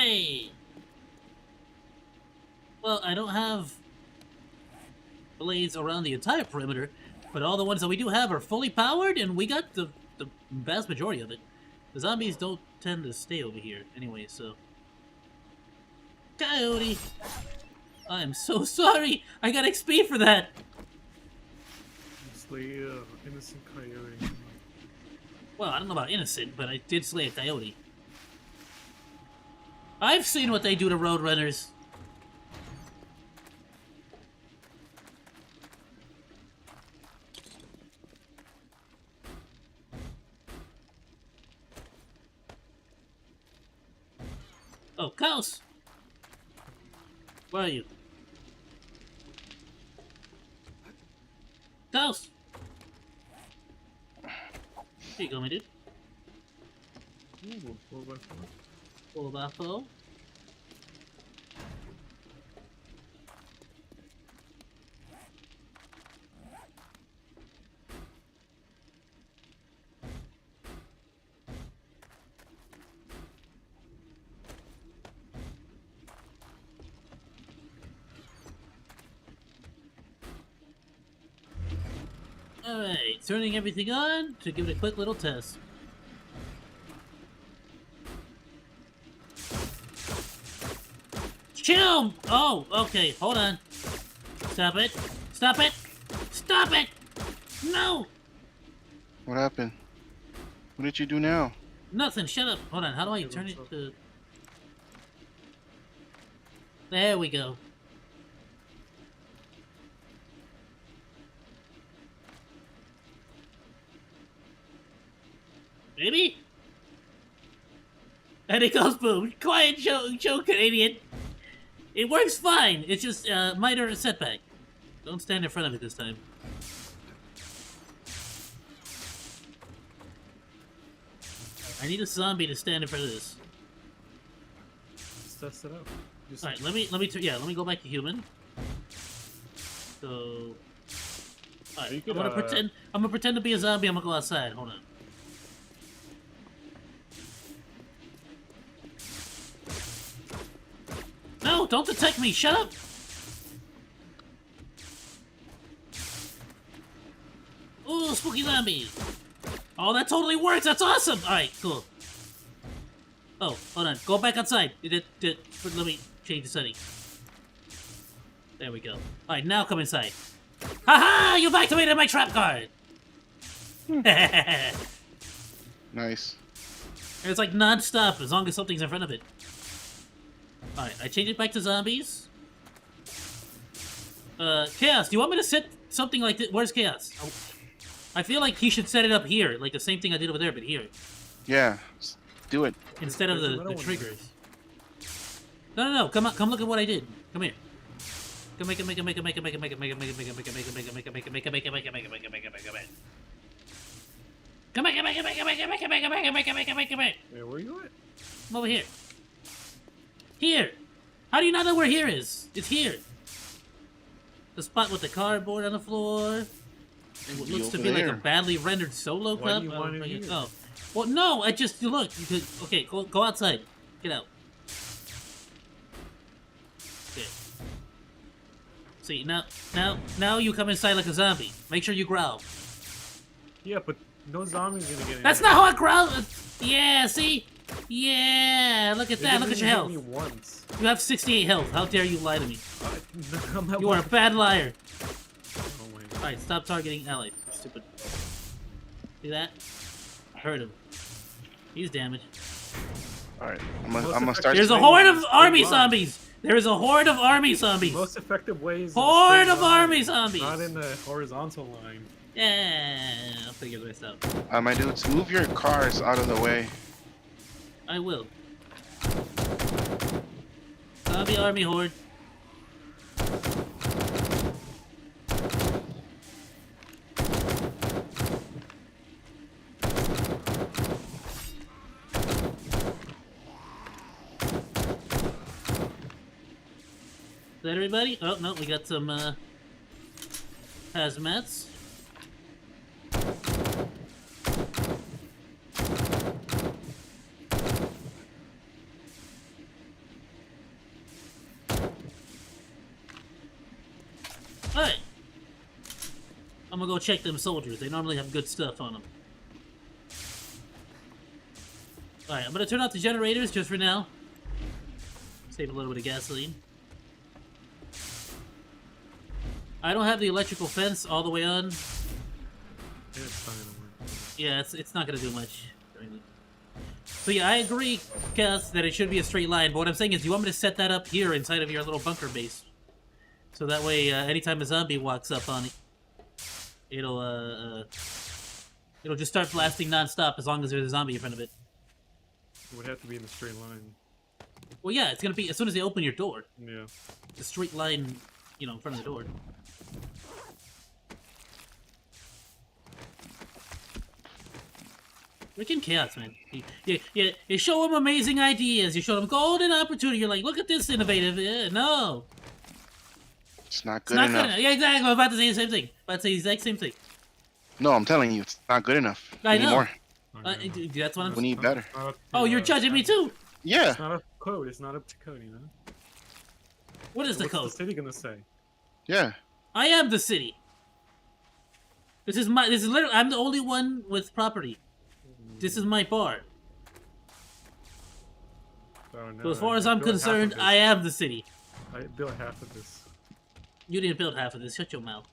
Hey! Well, I don't have blades around the entire perimeter, but all the ones that we do have are fully powered, and we got the vast majority of it. The zombies don't tend to stay over here anyway, so... Coyote! I am so sorry! I got XP for that! Slay innocent coyote. Well, I don't know about innocent, but I did slay a coyote. I've seen what they do to roadrunners. Oh, Klaus! Where are you? Klaus! Here you go, my dude. Ooh, 4x4. 4x4. Alright, turning everything on to give it a quick little test. Chill! Oh, okay, hold on. Stop it. Stop it! Stop it! No! What happened? What did you do now? Nothing, shut up. Hold on, how do I turn it to... There we go. Maybe? And it goes boom. Quiet, Joe Canadian. It works fine. It's just minor setback. Don't stand in front of it this time. I need a zombie to stand in front of this. Let's test it out. Just All right, let me go back to human. So, all right, You could, I'm gonna pretend to be a zombie. I'm gonna go outside. Hold on. No, don't detect me. Shut up. Ooh, spooky zombies. Oh, that totally works. That's awesome. All right, cool. Oh, hold on. Go back outside. Let me change the setting. There we go. All right, now come inside. Haha! You've activated my trap card. Nice. It's like non-stop as long as something's in front of it. All right, I changed it back to zombies. Chaos. Do you want me to set something like this? Where's Chaos? Oh. I feel like he should set it up here, like the same thing I did over there, but here. Yeah, do it. Instead of the triggers. No. Come on, come look at what I did. Come here. Come make it. Where were you at? I'm over here. Here. How do you not know where here is? It's here. The spot with the cardboard on the floor. And what looks to be like a badly rendered solo Why cup. do you want it here? Oh. Well, no, I just look. Okay, go outside. Get out. Okay. See now you come inside like a zombie. Make sure you growl. Yeah, but no zombies gonna get in. That's not how I growl. Yeah, see? Yeah, look at that. Look at your health. Me once. You have 68 health. How dare you lie to me? I'm not You are a bad liar. Oh my God. Alright, stop targeting allies. Stupid. See that? I heard him. He's damaged. All right, I'm gonna start. There's a horde of army zombies! There is a horde of army zombies! Most effective ways. Horde of army zombies! Not in the horizontal line. Yeah, I'll figure this out. My dudes, move your cars out of the way. I will. Zombie army horde. Is that everybody? Oh, no, we got some, hazmats. gonna go check them soldiers. They normally have good stuff on them. Alright, I'm gonna turn off the generators just for now. Save a little bit of gasoline. I don't have the electrical fence all the way on. It's not gonna work. Yeah, it's not gonna do much. So yeah, I agree, Cass, that it should be a straight line. But what I'm saying is, you want me to set that up here inside of your little bunker base, so that way, anytime a zombie walks up on it, it'll just start blasting non-stop as long as there's a zombie in front of it. It would have to be in a straight line. Well, yeah, it's gonna be as soon as they open your door. Yeah. The straight line, in front of the door. Freaking chaos, man. You show them amazing ideas. You show them golden opportunity. You're like, look at this innovative. No. It's not It's good not enough. good enough. Yeah, exactly. I'm about to say the same thing. About to say the exact same thing. No, I'm telling you, it's not good enough. I We need know. more. That's what I'm We need better. Oh, you're judging me too? Yeah. It's not up to code. It's not up to code, you know? What is the What's code? the city gonna say? Yeah. I am the city. This is literally, I'm the only one with property. This is my bar. Oh, no, So as far as I I'm built half of concerned, this. I am the city. I built half of this. You didn't build half of this. Shut your mouth.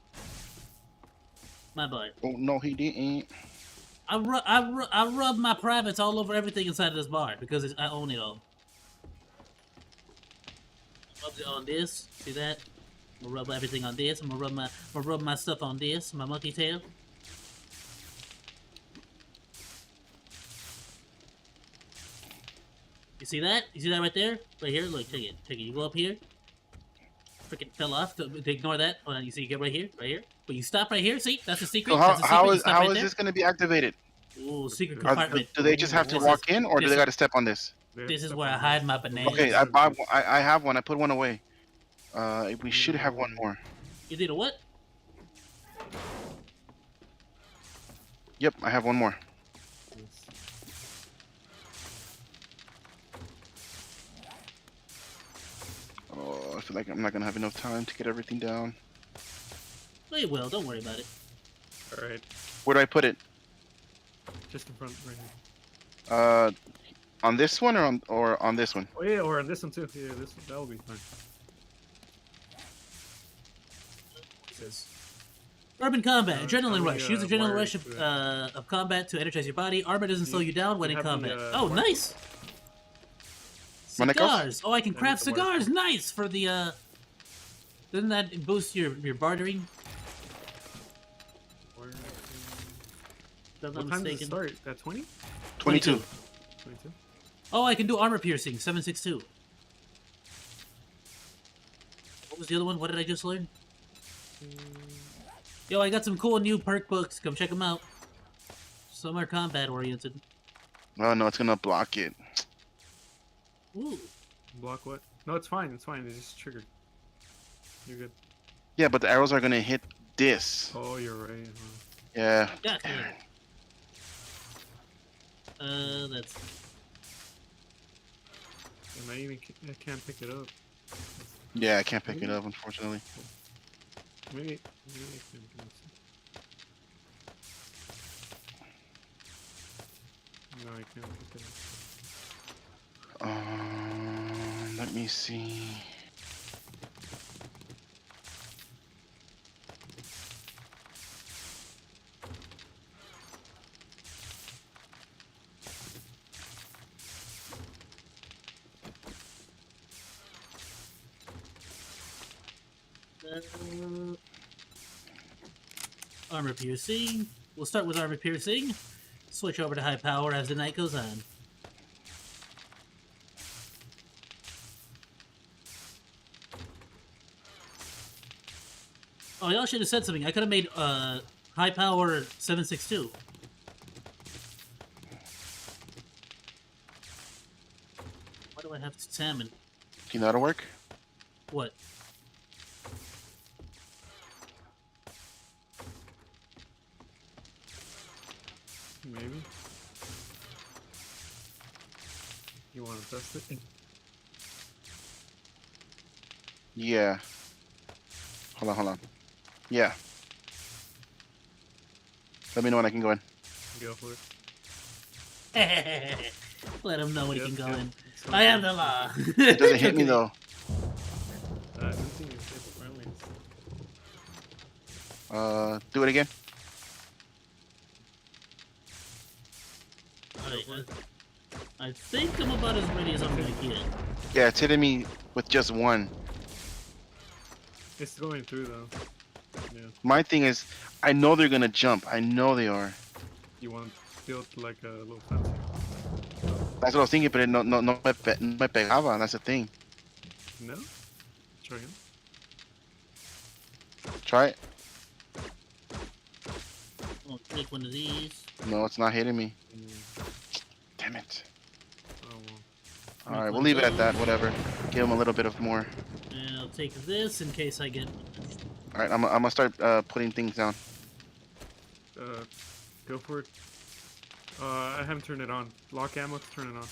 My boy. Oh no, he didn't. I rub my privates all over everything inside of this bar because I own it all. Rub it on this. See that? I'm gonna rub everything on this. I'm gonna rub my stuff on this. My monkey tail. You see that? You see that right there? Right here? Look, take it. Take it. You go up here. Freaking fell off. Ignore that. Hold on. You see, you get right here. Right here. But you stop right here. See? That's a secret. So That's a secret. how You is stop right there. this going to be activated? Ooh, secret Are, compartment. do they just have to This walk is- in, or do this they is- got to step on this? This is where I hide my bananas. Okay, I have one. I put one away. We should have one more. You did a what? Yep, I have one more. Oh, I feel like I'm not gonna have enough time to get everything down. Well, you will. Don't worry about it. Alright. Where do I put it? Just in front right here. On this one or on this one? Oh yeah, or on this one too. Yeah, this one. That will be fine. Urban combat, Uh, adrenaline how rush. many, Use adrenaline wires rush do of combat to energize your body. Armor doesn't slow you down when you in have the, combat. uh, Oh, wire? nice. Manecos? Cigars. Oh, I can I craft need the wire. cigars. Nice for the. Doesn't that boost your bartering? Where- If I'm What not time does it mistaken. start? At 20? 22. 22? Oh, I can do armor piercing. 762. What was the other one? What did I just learn? Yo, I got some cool new perk books. Come check them out. Some are combat oriented. Oh no, it's gonna block it. Ooh. Block what? No, it's fine. It's fine. It's just triggered. You're good. Yeah, but the arrows are gonna hit this. Oh, you're right. Huh. Yeah. Gotcha. That's. And I can't pick it up. Yeah, I can't pick it up, unfortunately. Maybe I can pick it up. No, I can't pick it up. Let me see. Armor piercing. We'll start with armor piercing. Switch over to high power as the night goes on. Oh, y'all should have said something. I could have made high power 762. Why do I have salmon? Do you know how to work? What? Maybe. You want to test it? Yeah. Hold on. Yeah. Let me know when I can go in. Go for it. Let him know when he can go Yep. in. Sounds I am good. the law. It doesn't hit me though. I don't think it's table friendly. Do it again. I think I'm about as ready as I'm gonna get. Yeah, it's hitting me with just one. It's going through though. Yeah. My thing is, I know they're gonna jump. I know they are. You want to build like a little fence? That's what I was thinking, but no me pegaba. That's the thing. No? Try again. Try it. I'll take one of these. No, it's not hitting me. Mm. Damn it. Oh well. All right, we'll leave it at that. Whatever. Give him a little bit of more. And I'll take this in case I get. All right, I'm gonna start putting things down. Go for it. I haven't turned it on. Lock ammo, turn it on.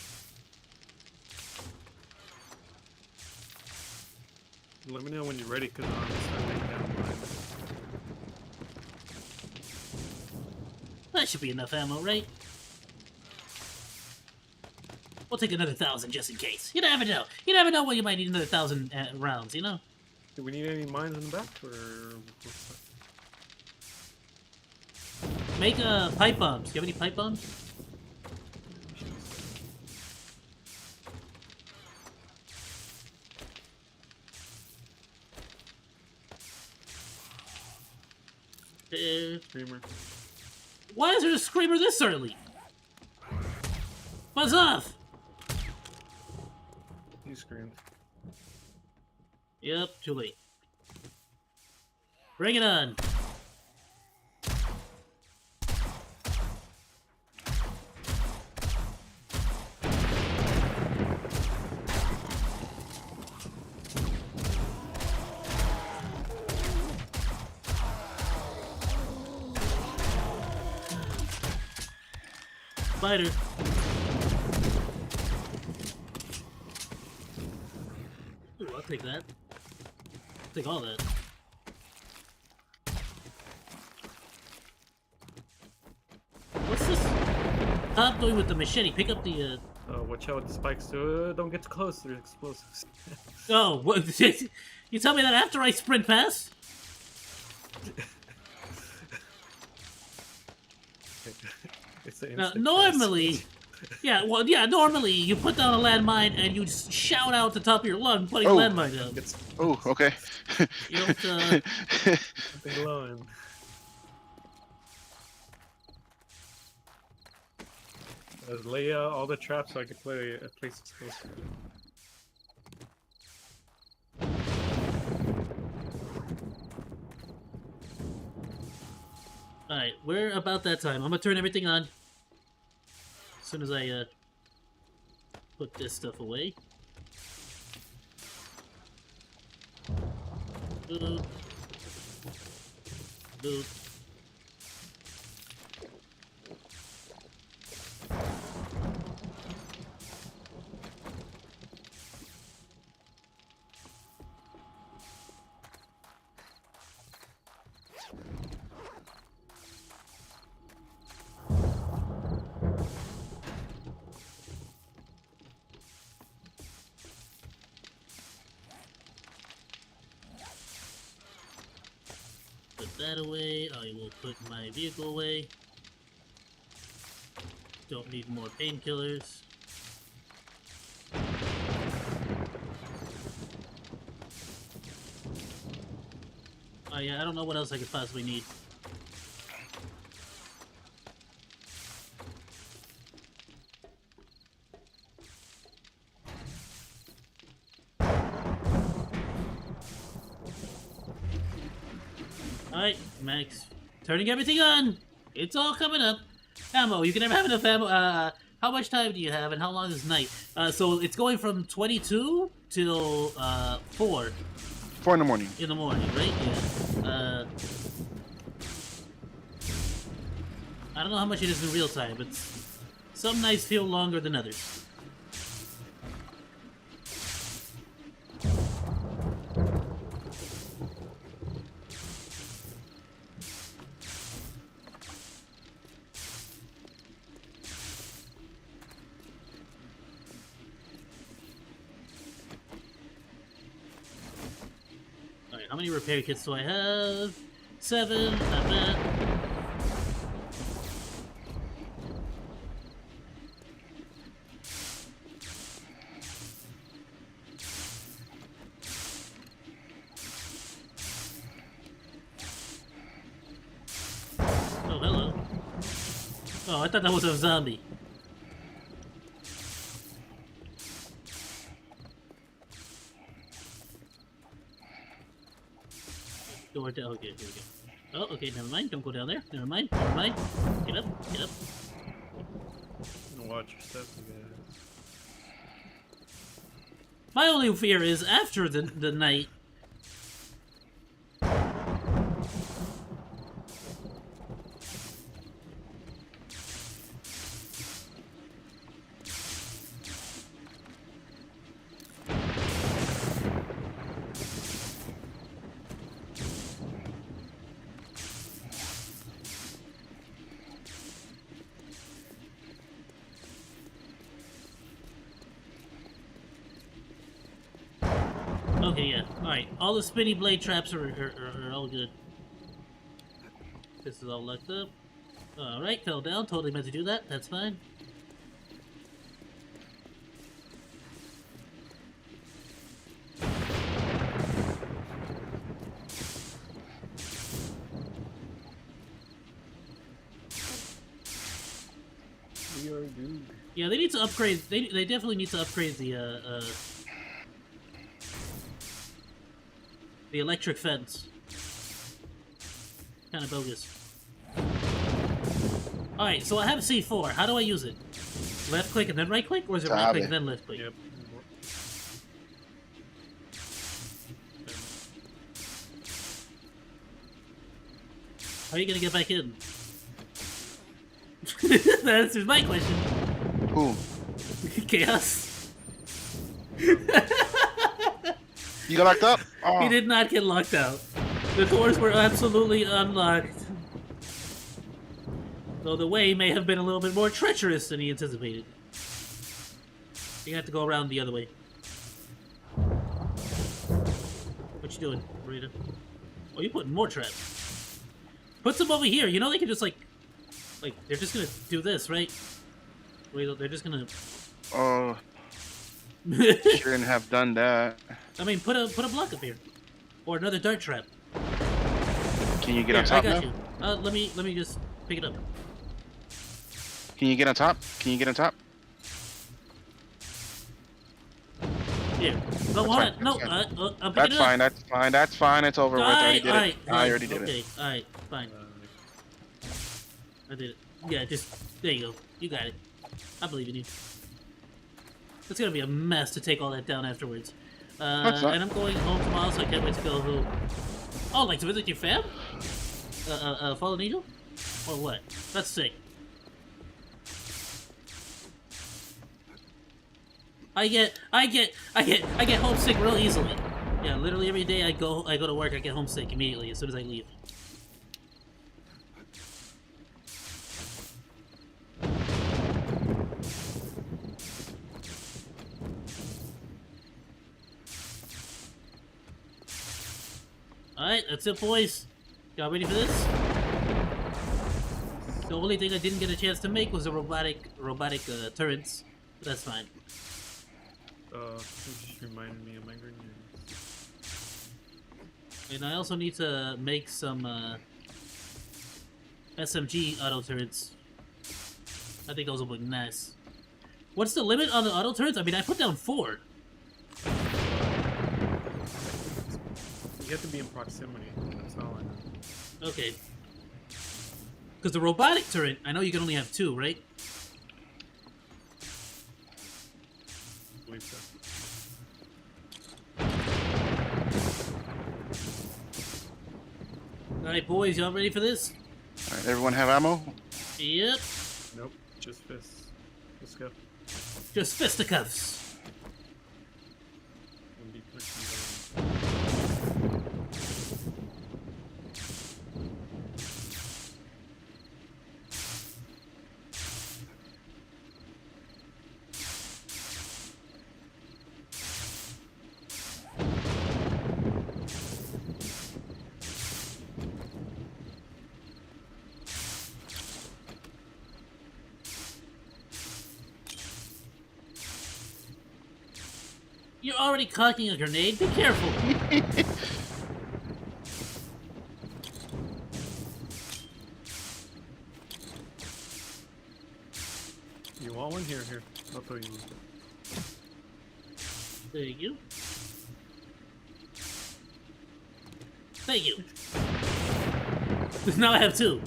Let me know when you're ready, cause I'm gonna start taking down mine. That should be enough ammo, right? We'll take another 1,000 just in case. You never know. You never know when you might need another 1,000 rounds. You know. Do we need any mines in the back, or what's that? Make pipe bombs. Do you have any pipe bombs? Screamer. Why is there a screamer this early? Buzz off! You screamed. Yep, too late. Bring it on. Spider. Ooh, I'll take that. I'll take all that. What's this top doing with the machete? Pick up the, Watch out with the spikes, too. Don't get too close, they're explosives. Oh, what? You tell me that after I sprint past? It's an Now, instant normally, normally you put down a landmine and you just shout out the top of your lung putting Oh. a landmine down. It's Oh, okay. You don't, something glowing. Lay all the traps so I can place explosives. Alright, we're about that time. I'm gonna turn everything on. As soon as I, put this stuff away. Boop. Boop. Put that away. I will put my vehicle away. Don't need more painkillers. Oh yeah, I don't know what else I could possibly need. Alright, Max. Turning everything on! It's all coming up. Ammo, you can never have enough ammo. How much time do you have and how long is night? So it's going from 22 till 4 4 in the morning. in the morning, right? Yeah. I don't know how much it is in real time, but some nights feel longer than others. Alright, how many repair kits do I have? 7, not bad. Oh, hello. Oh, I thought that was a zombie. Door down. Okay, here we go. Oh, okay, never mind. Don't go down there. Never mind. Never mind. Get up. Get up. Watch your steps, guys. My only fear is after the night. Okay, yeah. Alright, all the spinny blade traps are all good. This is all locked up. Alright, fell down. Totally meant to do that. That's fine. We are doomed. Yeah, they need to upgrade. They definitely need to upgrade the electric fence. Kind of bogus. Alright, so I have C4. How do I use it? Left click and then right click? Or is it right click and then left click? Yep. How are you gonna get back in? That answers my question. Who? Chaos. You got locked up? Oh. He did not get locked out. The doors were absolutely unlocked. Though the way may have been a little bit more treacherous than he anticipated. You have to go around the other way. What you doing, Rita? Oh, you putting more traps. Put some over here. You know they can just like they're just gonna do this, right? Wait, they're just gonna. Oh. Shouldn't have done that. I mean, put a block up here, or another dart trap. Can you get Here, on top I got now? you. Let me just pick it up. Can you get on top? Can you get on top? Here. No, hold on. No, I'm picking That's it up. fine. That's fine. That's fine. It's over with. I already did it. I already did okay, it. alright, fine. I did it. Yeah, just there you go. You got it. I believe in you. It's gonna be a mess to take all that down afterwards. That's not. And I'm going home tomorrow, so I can't wait to go home. Oh, like to visit your fam? Fallen Angel? Or what? That's sick. I get homesick real easily. Yeah, literally every day I go to work, I get homesick immediately as soon as I leave. Alright, that's it, boys. Y'all ready for this? The only thing I didn't get a chance to make was the robotic turrets. But that's fine. It just reminded me of my grenades. And I also need to make some SMG auto turrets. I think those will look nice. What's the limit on the auto turrets? I mean, I put down 4. You have to be in proximity. That's all I know. Okay. Because the robotic turret, I know you can only have 2, right? I believe so. Alright, boys, y'all ready for this? Alright, everyone have ammo? Yep. Nope, just fists. Let's go. Just fisticuffs. And be pushing down. You're already cocking a grenade. Be careful. You want one? Here. I'll throw you one. Thank you. Thank you. Now I have 2. I'll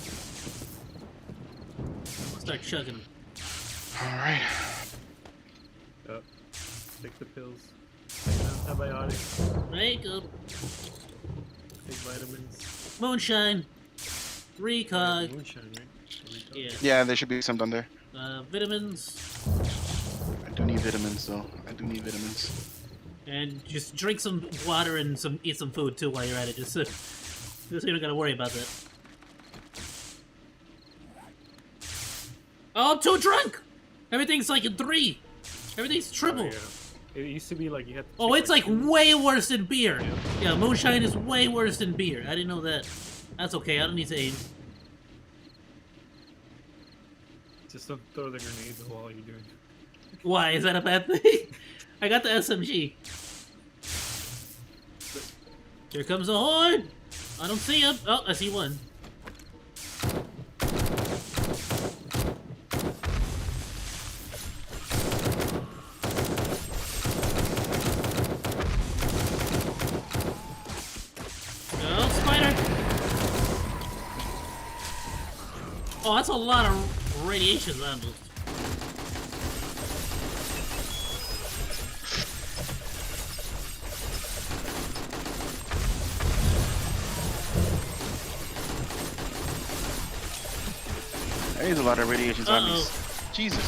start chugging them. Alright. Take the pills. Take antibiotics. Wake up. Take vitamins. Moonshine. Recog. Moonshine, right? Recog. Yeah. Yeah, there should be some down there. Vitamins. I do need vitamins, though. I do need vitamins. And just drink some water and eat some food too while you're at it. Just so you don't gotta worry about that. Oh, I'm too drunk! Everything's like in 3. Everything's triple. Oh, yeah. It used to be like you had to Oh, take, it's like two- way worse than beer. Yeah. Yeah, moonshine is way worse than beer. I didn't know that. That's okay. I don't need to aim. Just don't throw the grenades while you're doing it. Why? Is that a bad thing? I got the SMG. Here comes a horde! I don't see him. Oh, I see one. Oh, spider! Oh, that's a lot of radiation levels. There is a lot of radiation zombies. Jesus.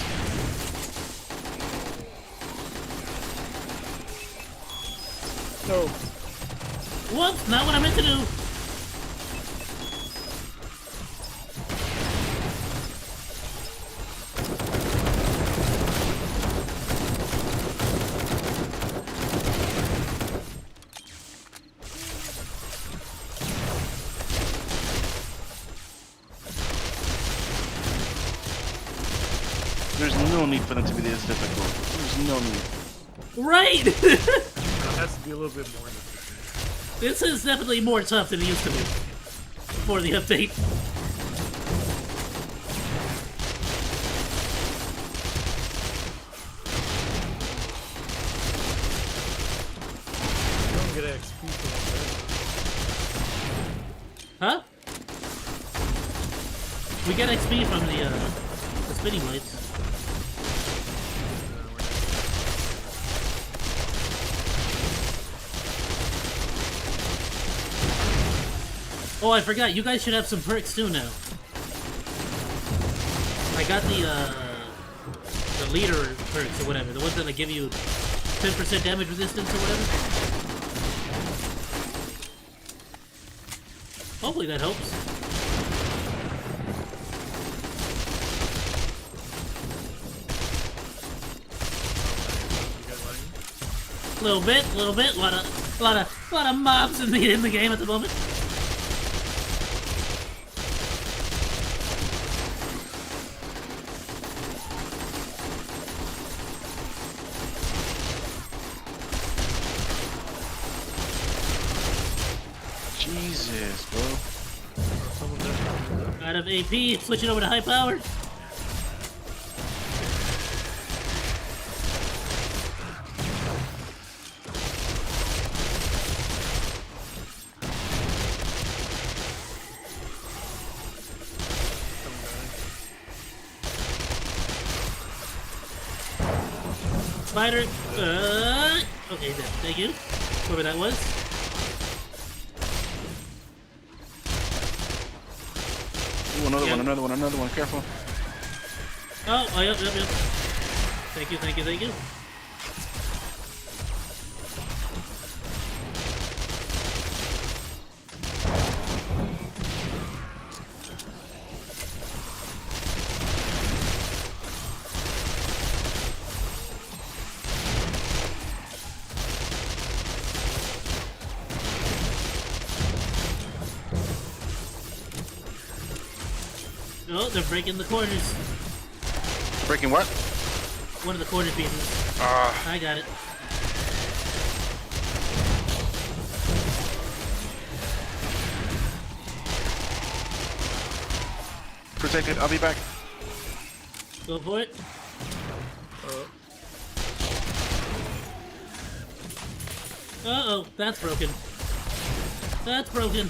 No. Whoops, not what I meant to do. There's no need for them to be this difficult. There's no need. Right! It has to be a little bit more difficult. This is definitely more tough than it used to be before the update. You don't get XP for Huh? We get XP from the spinning blades. Oh, I forgot. You guys should have some perks too now. I got the leader perks or whatever. The ones that like give you 10% damage resistance or whatever. Hopefully that helps. Little bit. A lot of mobs in the game at the moment. Jesus, bro. Out of AP, switching over to high power. Spider. Okay, then. Thank you. Whoever that was. Ooh, another Yeah. one, another one. Careful. Oh, yep. Thank you. Oh, they're breaking the corners. Breaking what? One of the corner pieces. Ah, I got it. second. I'll be back. Go for it. Uh-oh, that's broken. That's broken.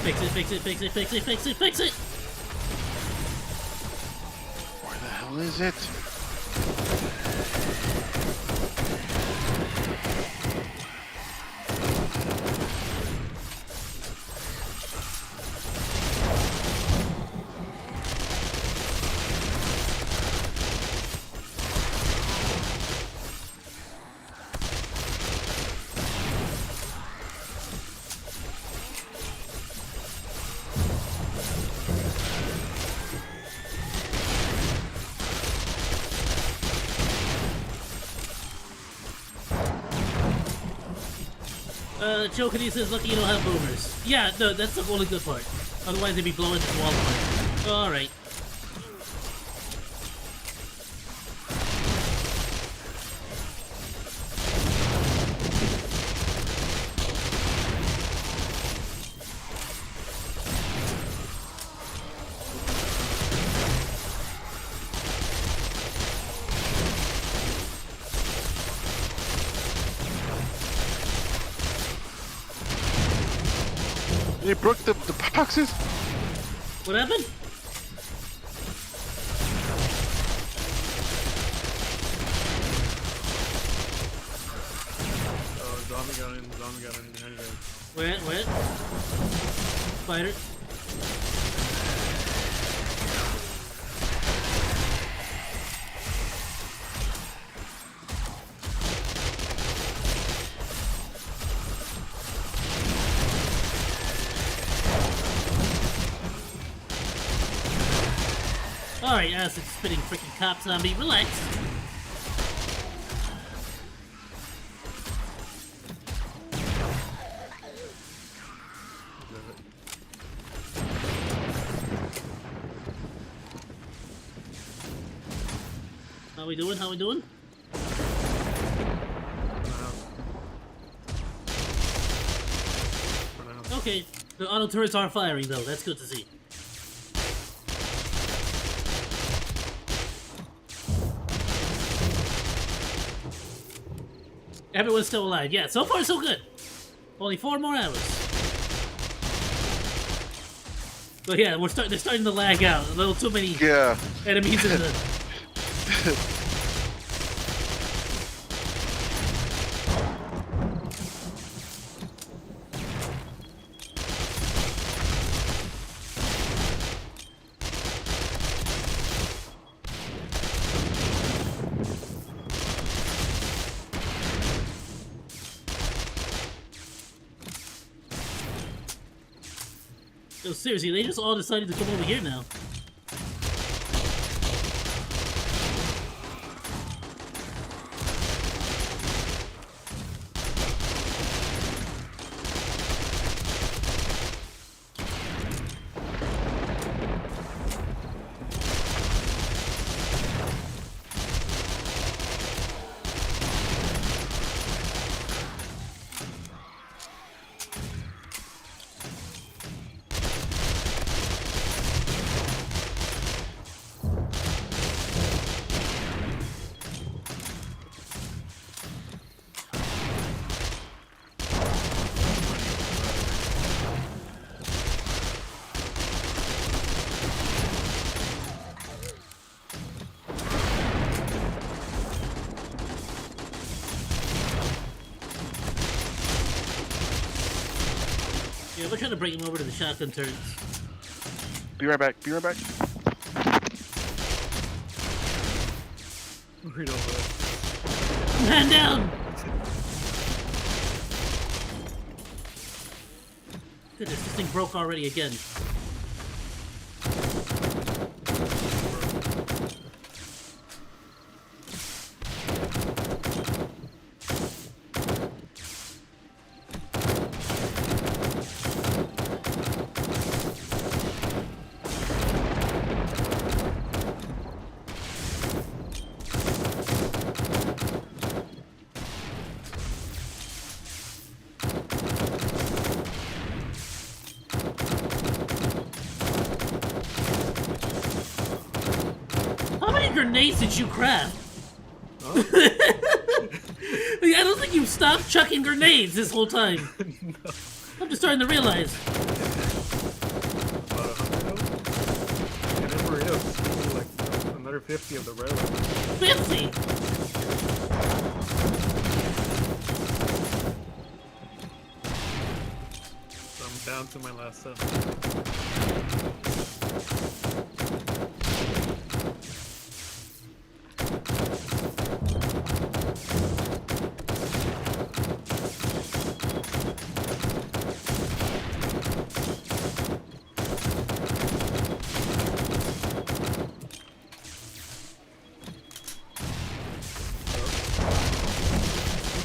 Fix it, fix it, fix it, fix it, fix it, fix it! Where the hell is it? Chokity says, lucky you don't have boomers. Yeah, no, that's the only good part. Otherwise they'd be blowing this wall apart. Alright. They broke the boxes? What happened? Oh, zombie got in behind you guys. Where? Spider. Alright, acid spitting freaking cop zombie, relax. How we doing? How we doing? Okay, the auto turrets are firing though, that's good to see. Everyone's still alive. Yeah, so far so good. Only 4 more hours. But yeah, they're starting to lag out. A little too many enemies in the... Yo, seriously, they just all decided to come over here now. Yeah, we're trying to bring him over to the shotgun turrets. Be right back. Be right back. Right over. Man down! Goodness, this thing broke already again. grenades did you craft? Huh? I don't think you've stopped chucking grenades this whole time. No. I'm just starting to realize. And then we're like another 50 of the railroad. 50! So I'm down to my last stuff.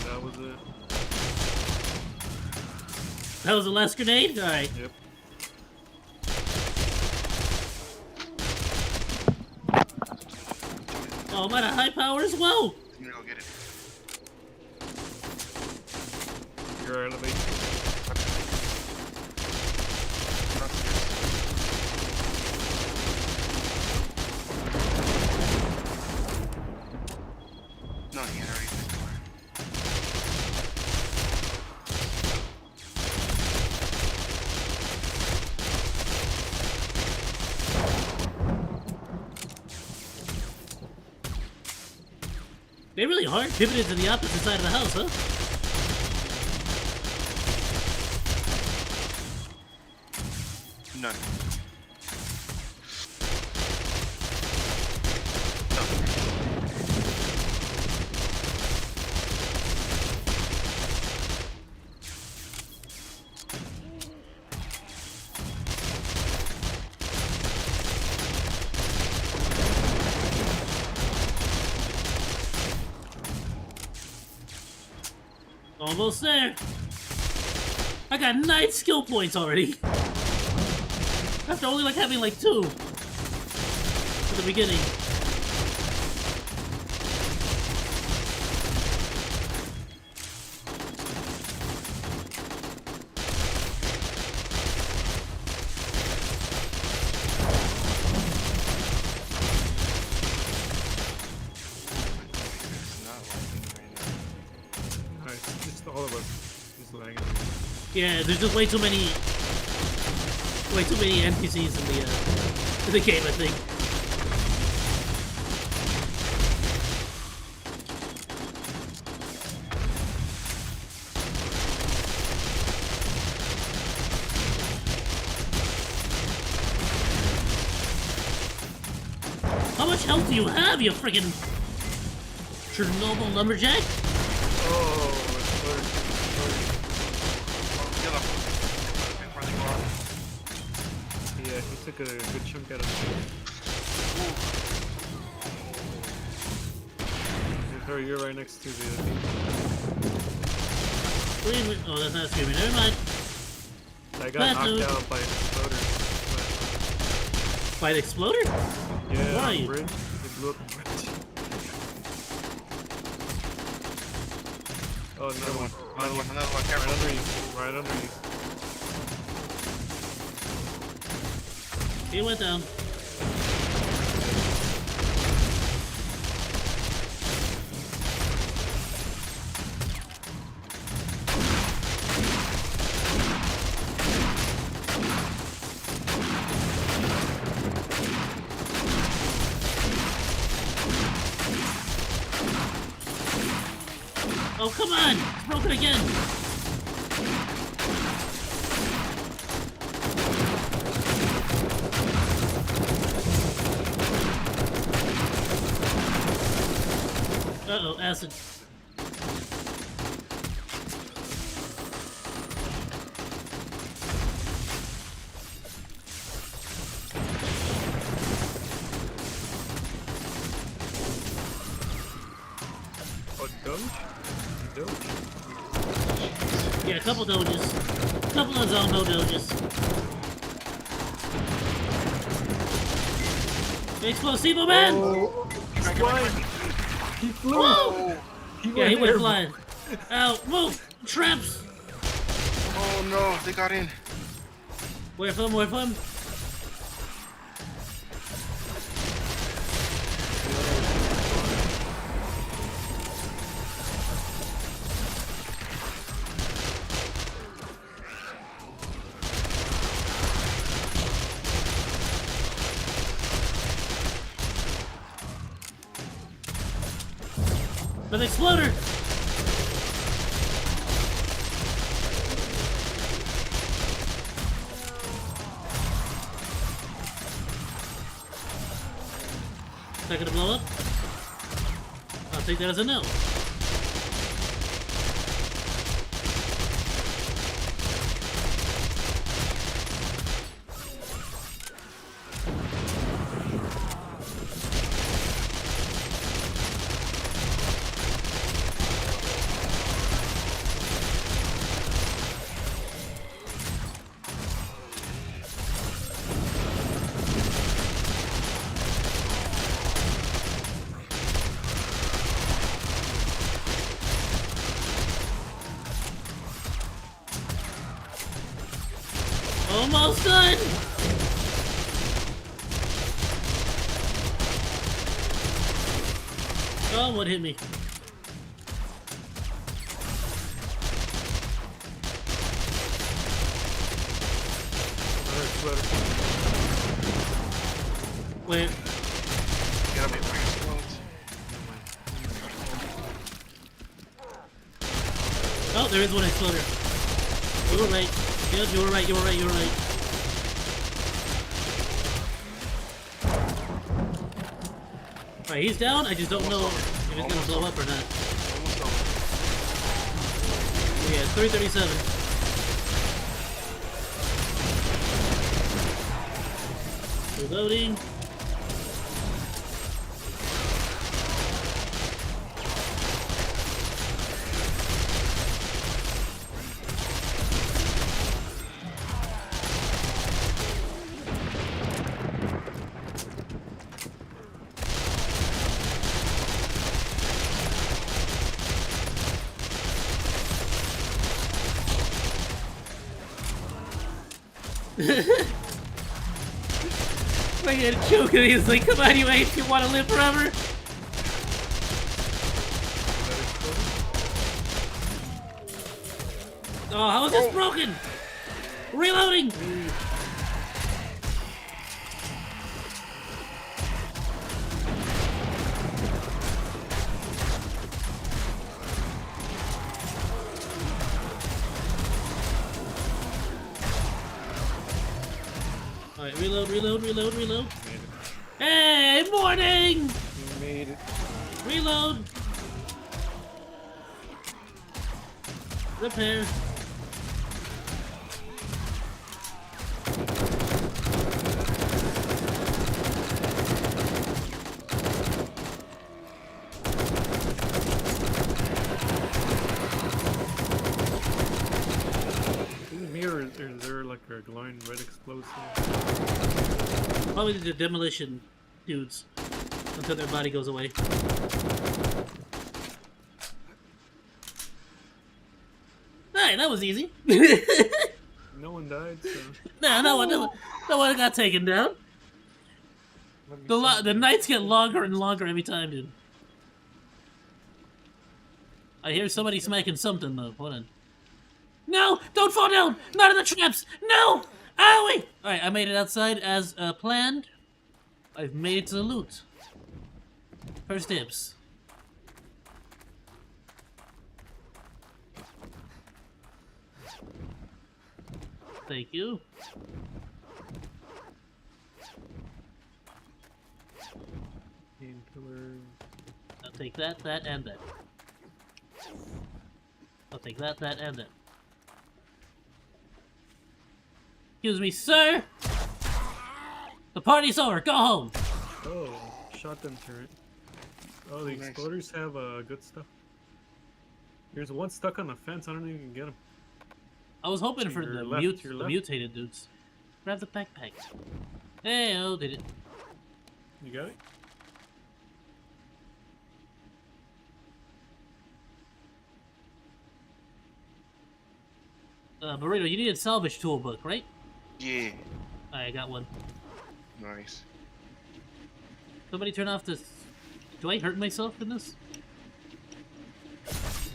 That was it. That was the last grenade? Alright. Yep. Oh, I'm at a high power as well! I'm gonna go get it. Your elevation. No, he had already been to her. They really hard pivoted to the opposite side of the house, huh? None. Almost there. I got 9 skill points already. After only like having like 2 at the beginning. It's not working right now. Alright, just all of us is lagging. Yeah, there's just way too many NPCs in the game, I think. How much health do you have, you freaking Chernobyl lumberjack? Oh, it's Yellow. Before they go off. yeah, he took a good chunk out of the Harry, you're right next to the Oh, that's not screaming. Never mind. I got knocked Bathroom. out by an exploder. By the exploder? Yeah, Where are on the you? bridge. It blew up the bridge. Oh, another one. Another one, Right careful. under you. Right under you. He went down. Oh, come on! It's broken again! Uh-oh, acid. Oh, Doge? Doge. Yeah, a couple doges. A couple of Zombo doges. Explosivo man! Oh, he's flying! He flew! Whoa! He Yeah, he went airborne. flying. Ow, move! Traps! Oh no, they got in. Where from, where from? With exploder! Is that gonna blow up? I'll take that as a no. Almost done! Oh, what hit me? Where? Gotta make my explodes. Oh, there is one exploder. You were right. Yep, you were right, you were right, you were right. Alright, he's down. I just don't know if it's gonna blow up or not. Almost over. Yeah, it's 337. Reloading. I get a joke and he's like, come on, you ain't, you want to live forever? Oh, how is this broken? Reloading! Alright, reload, reload, reload, reload. Hey, morning! You made it. Reload! Repair. In the mirror, is there like a glowing red explosive? Probably the demolition dudes until their body goes away. Hey, that was easy. No one died, so. No one got taken down. let me The see. nights get longer and longer every time, dude. I hear somebody smacking something though. Hold on. No! Don't fall down! Not in the traps! No! Owie! Alright, I made it outside as planned. I've made it to the loot. First dibs. Thank you. Painkillers. I'll take that, and that. I'll take that, and that. Excuse me, sir! The party's over, go home! Oh, shotgun turret. Oh, the Nice. exploders have good stuff. There's one stuck on the fence. I don't even get him. I was hoping To for your the left, mute, to your the left. mutated dudes. Grab the backpack. Hey, oh, did it. You got it? Burrito, you need a salvage toolbook, right? Yeah. I got one. Nice. Somebody turn off this. Do I hurt myself in this?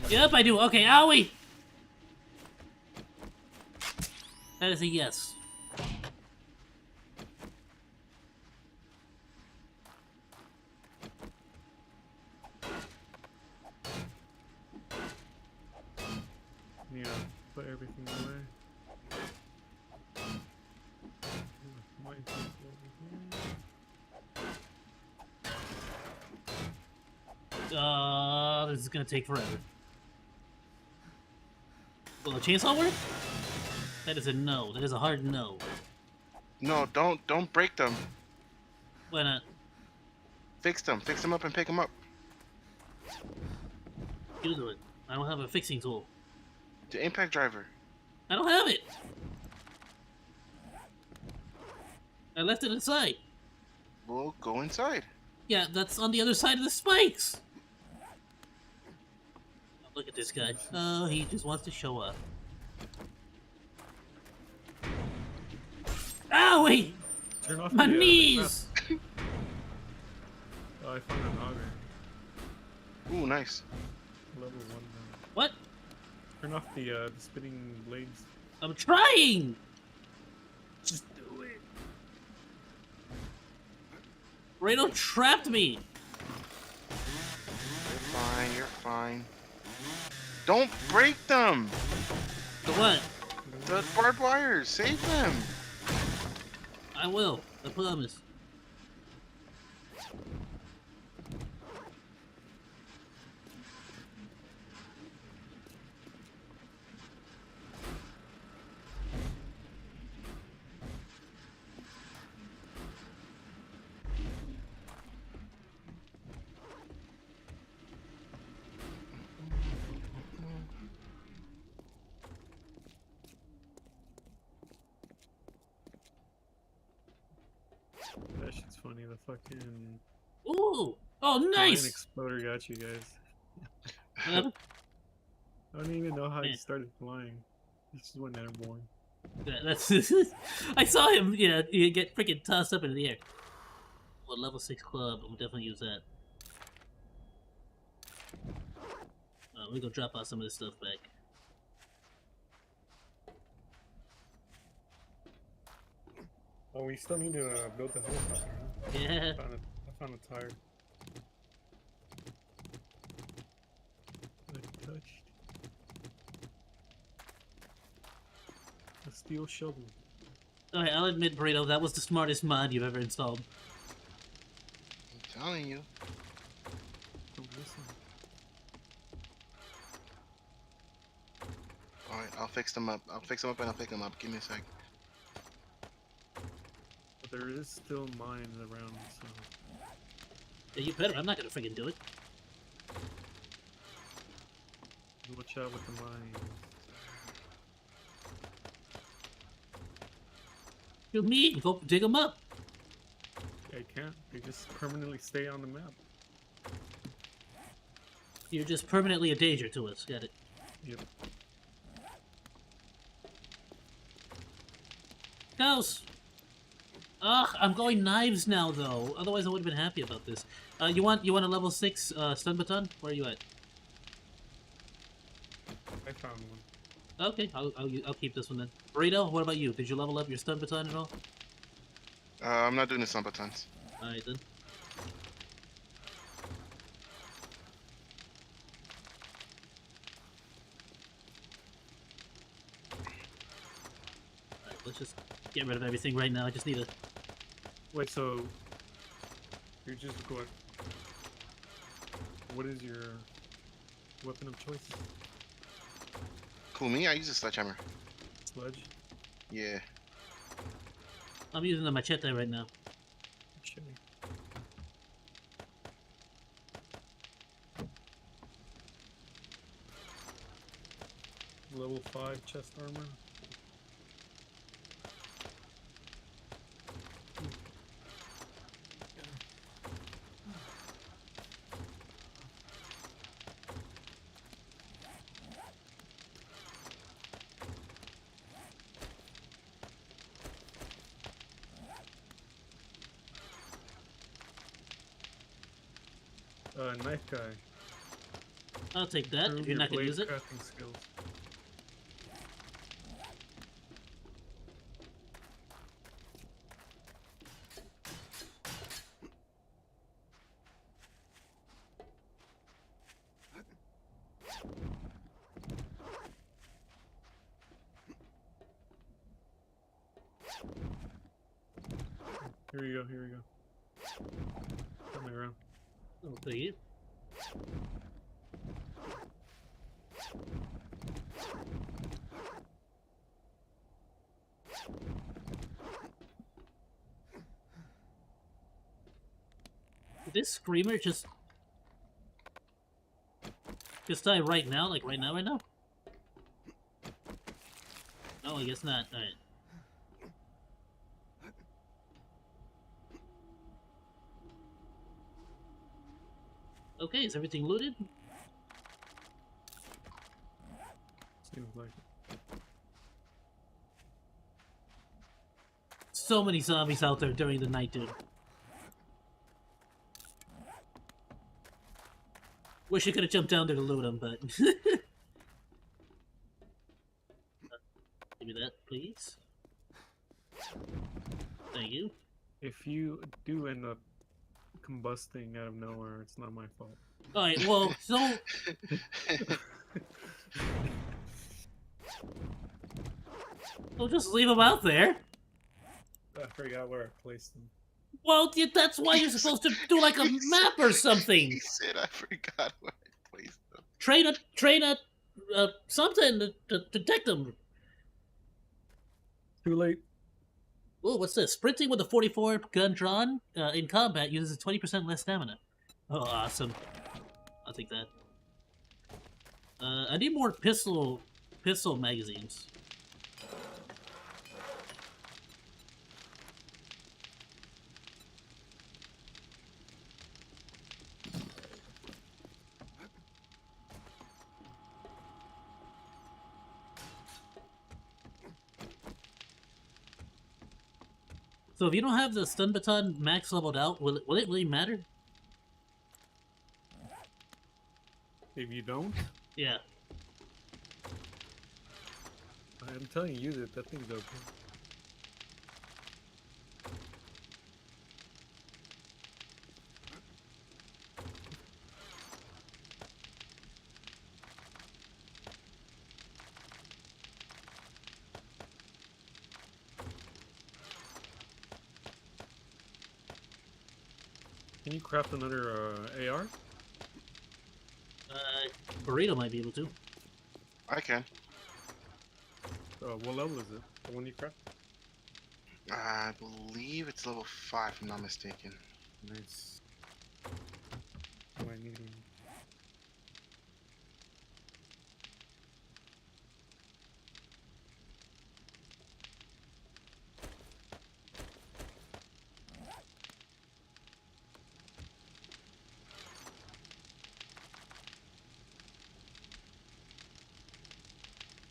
Yep, I do. Okay, owie! That is a yes. need to put everything away. Might be over here. This is gonna take forever. Will the chainsaw work? That is a no. That is a hard no. No, don't break them. Why not? Fix them up and pick them up. You do it. I don't have a fixing tool. The impact driver. I don't have it. I left it inside. Well, go inside. Yeah, that's on the other side of the spikes. Oh, look at this guy. Oh, he just wants to show up. Ow, wait! Turn off My the, knees! Oh, I found an auger. Ooh, nice. Level 1 now. What? Turn off the spinning blades. I'm trying! Just do it. Rado trapped me! You're fine. Don't break them! The what? The barbed wires, save them! I will. I promise. That shit's funny. The fucking Ooh! Oh, flying nice! exploder got you guys. Uh, I don't even know how he Man. started flying. He just went airborne. yeah, that's. I saw him, you get freaking tossed up into the air. Well, level 6 club, I'm definitely use that. We go drop out some of this stuff back. Oh, we still need to build the helicopter. Huh? Yeah. I found a tire. I touched a steel shovel. Alright, I'll admit, Burrito, that was the smartest mod you've ever installed. I'm telling you. Don't listen. Alright, I'll fix them up. I'll fix them up and I'll pick them up. Give me a sec. But there is still mines around, so Yeah, you better. I'm not gonna freaking do it. watch out with the mines. You mean? Go dig them up. I can't. They just permanently stay on the map. You're just permanently a danger to us. Got it. Yep. Ghost! Ugh, I'm going knives now though. Otherwise I would have been happy about this. You want a level 6 stun baton? Where are you at? I found one. Okay, I'll keep this one then. Burrito, what about you? Did you level up your stun baton at all? I'm not doing the Sumpatons. Alright then. Alright, let's just get rid of everything right now. I just need to... Wait, so you're just going. What is your weapon of choice? Cool, me? I use a sledgehammer. Sledge? Yeah. I'm using the machete right now. Shit. Level 5 chest armor. Knife guy. I'll take that if Improve you're your not gonna blade use it. crafting skills. Here we go. Here we go. Coming around. I'll take it. Did this screamer just die right now? Like right now? No, I guess not. Alright. Okay, is everything looted? Seems like it. So many zombies out there during the night, dude. Wish I could have jumped down there to loot them, but... Give me that, please. Thank you. If you do end up combusting out of nowhere, it's not my fault. Alright, well, so... Well, just leave them out there. I forgot where I placed them. Well, that's why you're supposed to do like a map or something. He said I forgot where I placed them. Train a something to detect them. Too late. Oh, what's this? Sprinting with a 44 gun drawn in combat uses 20% less stamina. Oh, awesome. I'll take that. I need more pistol magazines. So if you don't have the stun baton max leveled out, will it really matter? If you don't, Yeah. I'm telling you that thing's okay. Can you craft another AR? Burrito might be able to. I can. What level is it? The one you craft? I believe it's level 5, if I'm not mistaken. Nice. Oh, I need...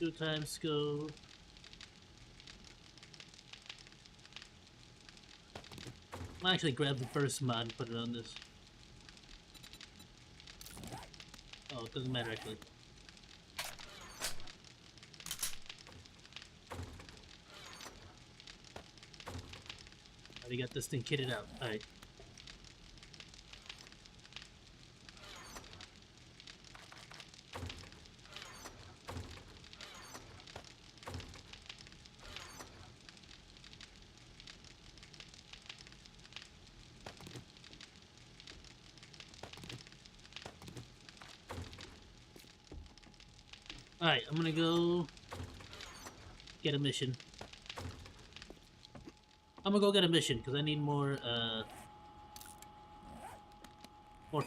Two times scope. I'll actually grab the first mod and put it on this. Oh, it doesn't matter actually. Already got this thing kitted out. Alright. Alright, I'm gonna go get a mission. I'm gonna go get a mission because I need more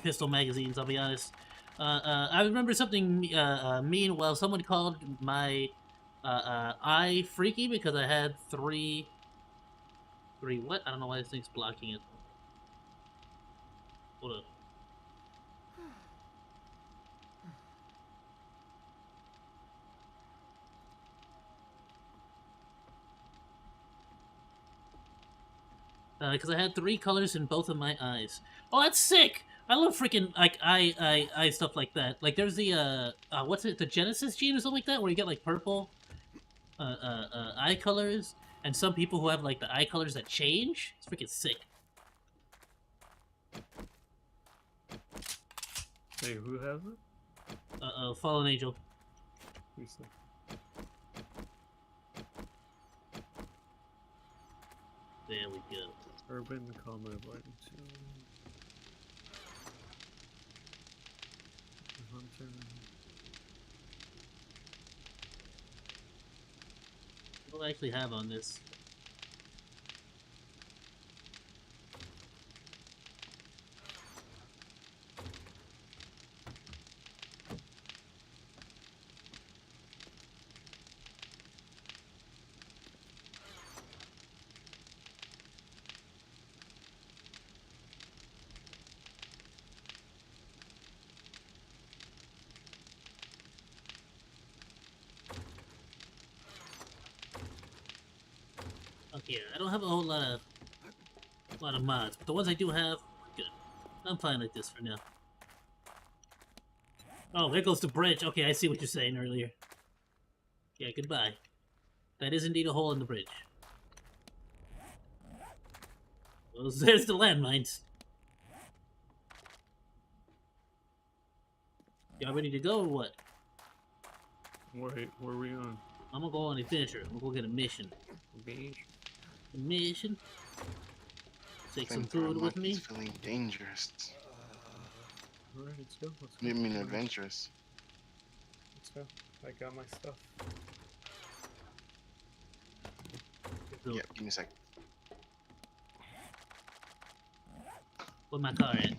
pistol magazines, I'll be honest. I remember something mean. Well, someone called my eye freaky because I had three what? I don't know why this thing's blocking it. Hold on. Because I had 3 colors in both of my eyes. Oh, that's sick! I love freaking like eye stuff like that. Like there's the what's it, the Genesis gene or something like that, where you get like purple eye colors, and some people who have like the eye colors that change. It's freaking sick. Hey, who has it? Fallen Angel. Who's that? There we go. Urban, comma, avoidance. Hunter. What do I actually have on this? Okay, I don't have a whole lot of mods, but the ones I do have, good. I'm fine like this for now. Oh, there goes the bridge. Okay, I see what you're saying earlier. Yeah, goodbye. That is indeed a hole in the bridge. Well, there's the landmines. Y'all ready to go or what? Wait, where are we on? I'm gonna go on an adventure. I'm gonna go get a mission. Beach? A mission? Take some Flamethrower food with me. monkey's feeling dangerous. Alright, let's go. Let's go. You mean adventurous? Let's go. I got my stuff. So, Yeah, give me a sec. where my car at?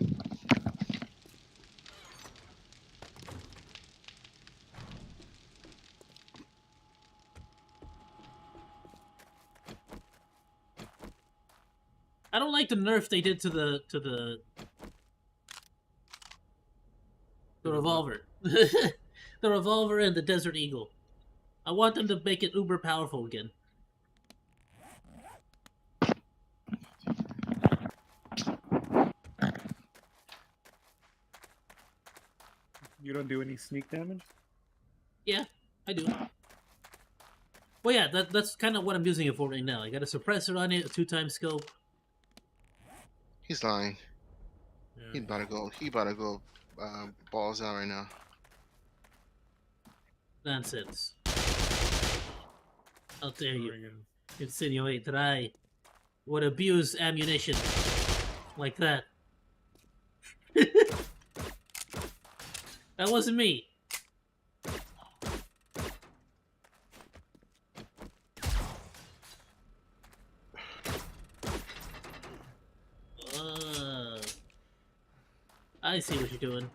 I don't like the nerf they did to the revolver. The revolver and the Desert Eagle. I want them to make it uber powerful again. You don't do any sneak damage? Yeah, I do. Well, yeah, that's kind of what I'm using it for right now. I got a suppressor on it, a 2x scope. He's lying. Yeah. He about to go. He about to go. Balls out right now. Nonsense. How dare you Very good. insinuate that I would abuse ammunition like that? That wasn't me. I see what you're doing.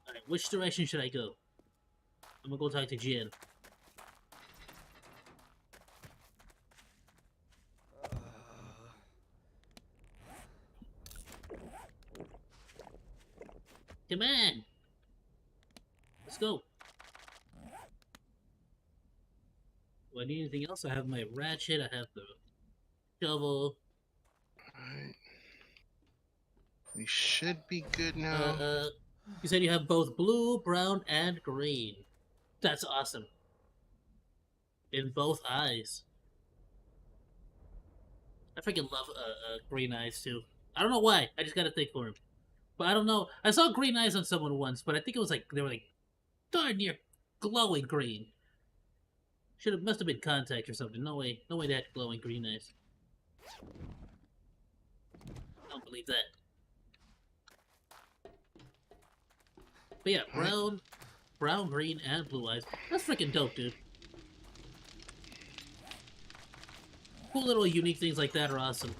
Alright, which direction should I go? I'm gonna go talk to Jen. Come on! Let's go. Do I need anything else? I have my ratchet, I have the shovel. Alright. We should be good now. You said you have both blue, brown, and green. That's awesome. In both eyes. I freaking love green eyes too. I don't know why. I just got a thing for him. But I don't know. I saw green eyes on someone once, but I think it was like they were like darn near glowing green. Must have been contact or something. No way they had glowing green eyes. I don't believe that. But yeah, brown, green, and blue eyes. That's freaking dope, dude. Cool little unique things like that are awesome.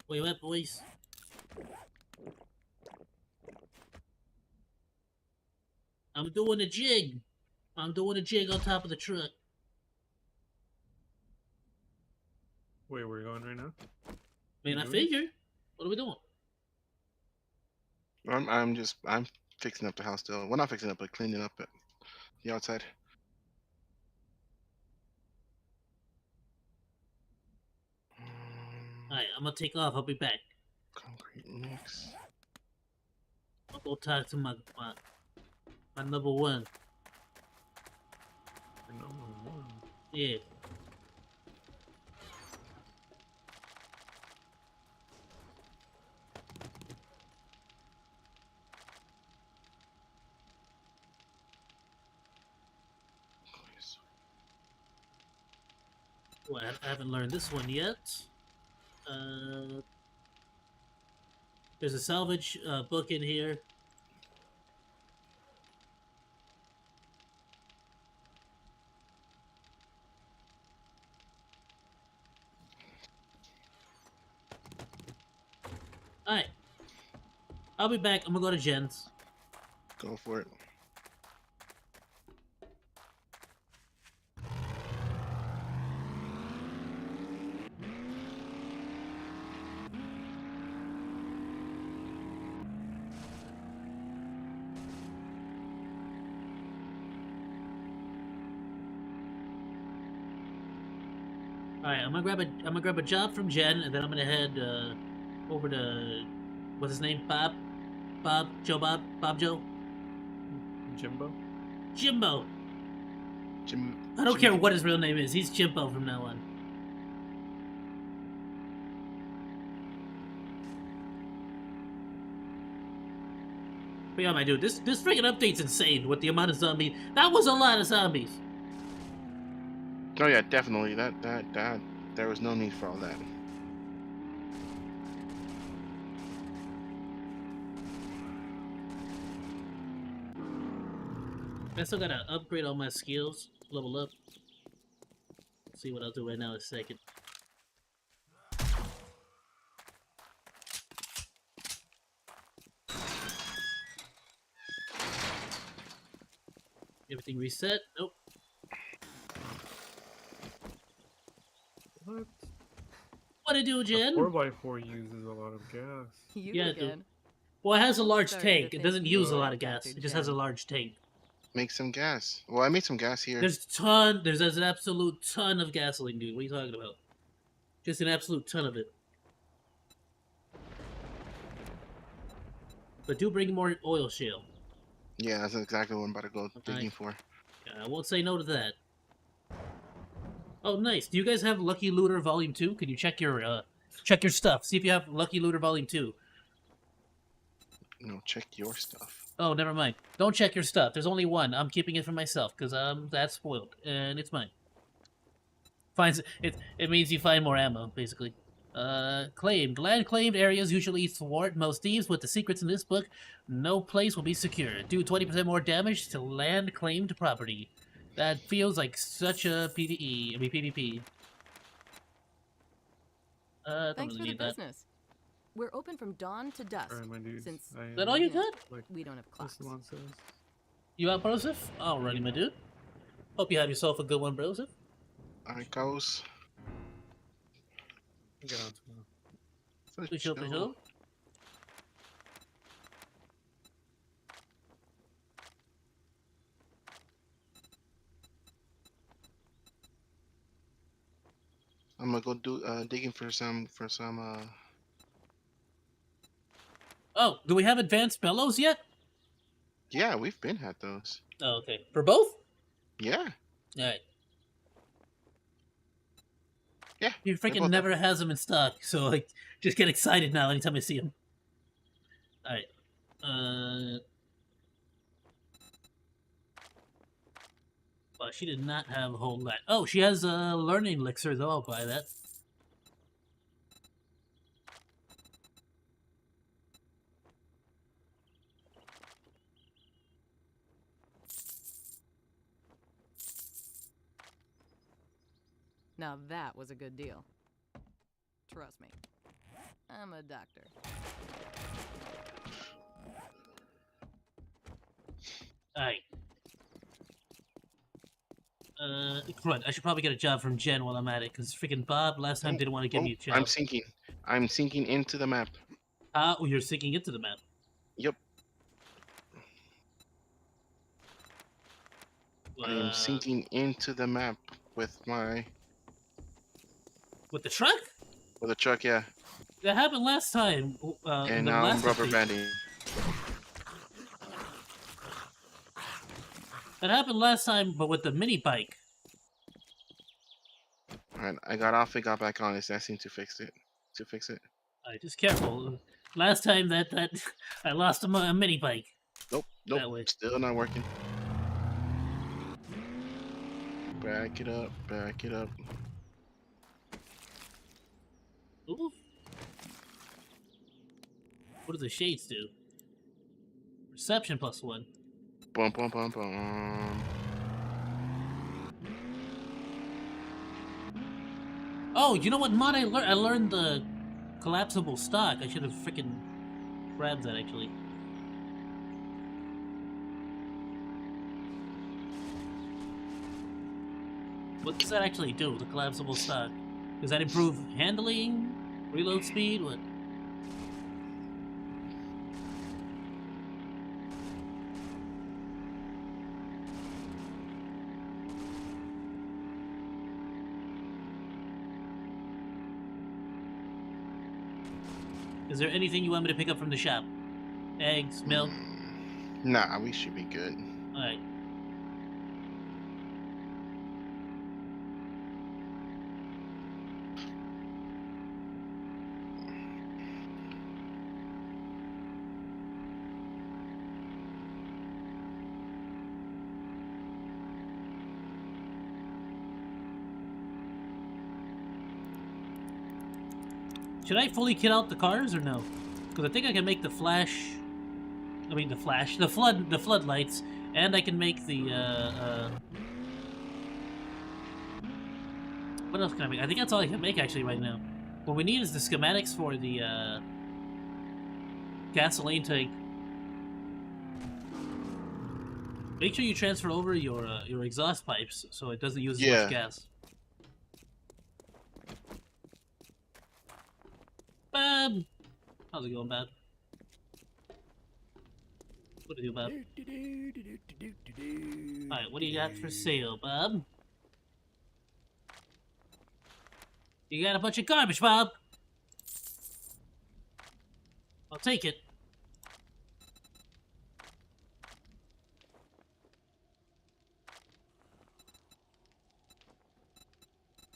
Wait, what, boys? I'm doing a jig. I'm doing a jig on top of the truck. Wait, we're going right now? I mean, I Doing figured. What are we doing? I'm fixing up the house still. Well, not fixing up, but cleaning up it. The outside. Alright, I'm gonna take off. I'll be back. Concrete mix. I'll go talk to my number one. Number one. Yeah. Well, I haven't learned this one yet. There's a salvage book in here. Alright. I'll be back. I'm gonna go to Jen's. Go for it. Alright, I'm gonna grab a job from Jen, and then I'm gonna head over to what's his name? Bob Joe. Jimbo? Jimbo. Jim. I don't care what his real name is. He's Jimbo from now on. But yeah, my dude, this freaking update's insane with the amount of zombies. That was a lot of zombies. Oh yeah, definitely. That there was no need for all that. I still gotta upgrade all my skills, level up. See what I'll do right now in a second. Everything reset? Nope. What? What it do, Jen? 4x4 uses a lot of gas. You Yeah, dude. again. Well, it has a large Starting to tank. It think doesn't you use a are lot of gas. affected, It just has a Jen. large tank. Make some gas. Well, I made some gas here. There's an absolute ton of gasoline, dude. What are you talking about? Just an absolute ton of it. But do bring more oil shale. Yeah, that's exactly what I'm about to go digging Alright. for. I won't say no to that. Oh, nice. Do you guys have Lucky Looter Volume 2? Can you check your stuff? See if you have Lucky Looter Volume 2. No, check your stuff. Oh, never mind. Don't check your stuff. There's only one. I'm keeping it for myself because that's spoiled and it's mine. Finds it means you find more ammo, basically. Claimed. Land claimed areas usually thwart most thieves. With the secrets in this book, no place will be secure. Do 20% more damage to land claimed property. That feels like such a PvE. I mean PvP. Don't Thanks really for the need that. business. We're open from dawn to dusk. Alright, my dude. Since Is that all you got? Like we don't have clocks. this one says. You out, Broseph? Alrighty, my dude. Hope you have yourself a good one, Broseph. Alright, goes. Get on tomorrow. For sure, for sure. I'm gonna go do digging for some Oh, do we have advanced bellows yet? Yeah, we've been had those. Oh, okay. For both? Yeah. Alright. Yeah. He both freaking have never has them in stock, so like, just get excited now anytime I see him. Alright. Well, she did not have a whole lot. Oh, she has a learning elixir, though. I'll buy that. Now that was a good deal. Trust me. I'm a doctor. Alright. Crud, I should probably get a job from Jen while I'm at it, because freaking Bob last time didn't want to give me a job. I'm sinking. I'm sinking into the map. Oh, you're sinking into the map. Yep. I am sinking into the map with my With the truck? truck, yeah. That happened last time. In And the now I'm last rubber update. banding. That happened last time, but with the mini bike. Alright, I got off, it got back on. It's asking to fix it. Alright, just careful. Last time that I lost a mini bike. Nope, That way. still not working. Back it up, back it up. Ooh. What do the shades do? Perception +1. Bum bum bum bum. Oh, you know what mod I learned? I learned the collapsible stock. I should have freaking grabbed that actually. What does that actually do, the collapsible stock? Does that improve handling? Reload speed? What? Is there anything you want me to pick up from the shop? Eggs, milk? Nah, we should be good. Alright. Should I fully kit out the cars or no? Because I think I can make the the floodlights, and I can make the, what else can I make? I think that's all I can make actually right now. What we need is the schematics for the, gasoline tank. Make sure you transfer over your exhaust pipes so it doesn't use as much gas. Bab! How's it going, Bab? What do you do, Bab? Alright, what do you got for sale, Bob? You got a bunch of garbage, Bob! I'll take it.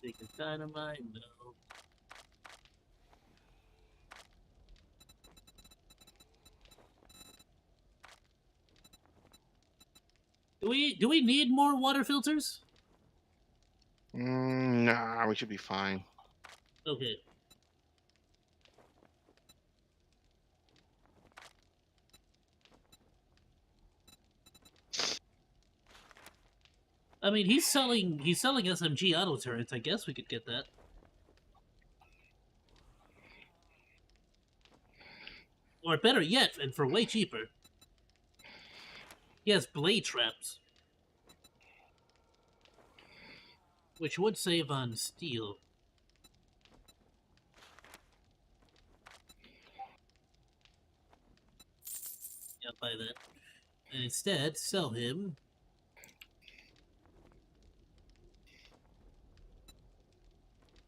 Take the dynamite, no. Do we need more water filters? Nah, we should be fine. Okay. I mean, he's selling SMG auto turrets. I guess we could get that. Or better yet, and for way cheaper. He has blade traps, which would save on steel. Yeah, buy that. And instead, sell him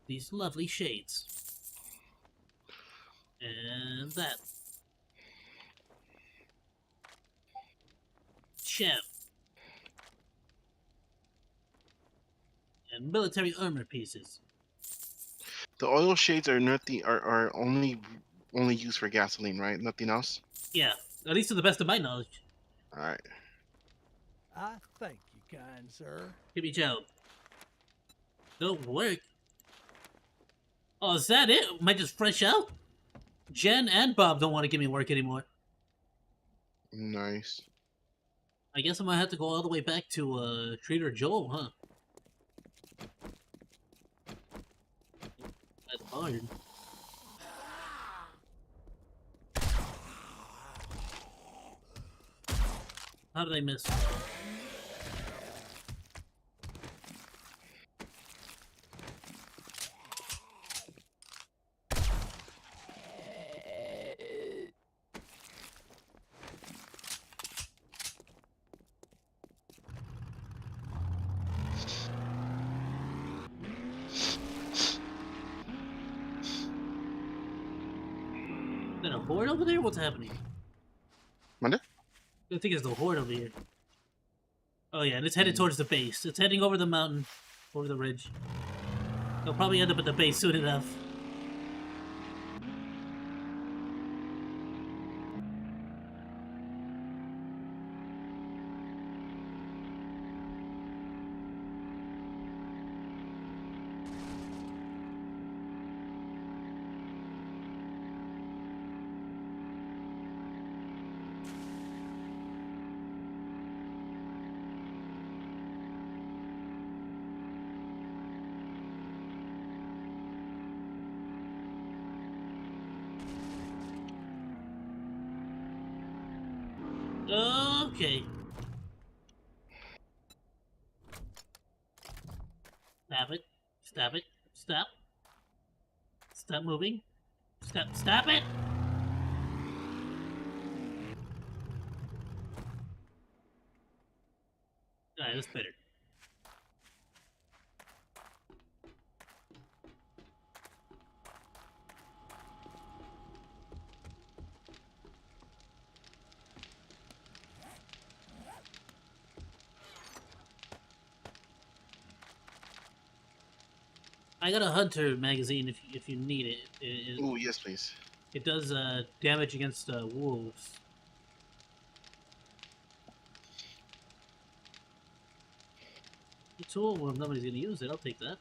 these lovely shades. And that. Chev. And military armor pieces. The oil shades are nothing. Are only used for gasoline, right? Nothing else. Yeah, at least to the best of my knowledge. All right. I thank you, kind sir. Give me job. Don't work. Oh, is that it? Am I just fresh out? Jen and Bob don't want to give me work anymore. Nice. I guess I might have to go all the way back to Trader Joel, huh? That's hard. How did I miss? horde over there? What's happening? Monday? I think it's the horde over here. Oh yeah, and it's headed towards the base. It's heading over the mountain, over the ridge. They'll probably end up at the base soon enough. Okay. Stop it. Stop it. Stop. Stop moving. Stop it! Alright, that's better. I got a Hunter magazine if you need it. Oh, yes, please. It does damage against wolves. A tool, well, if nobody's gonna use it, I'll take that.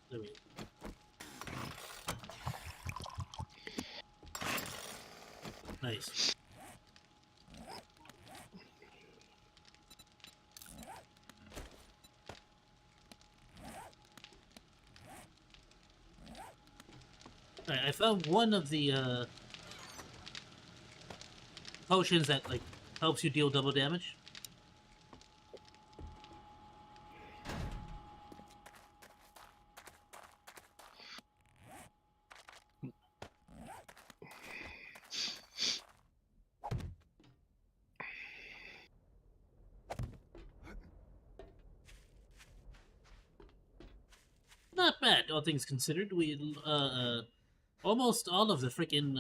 There we go. Nice. Alright, I found one of the potions that like helps you deal double damage. Not bad, all things considered. We almost all of the freaking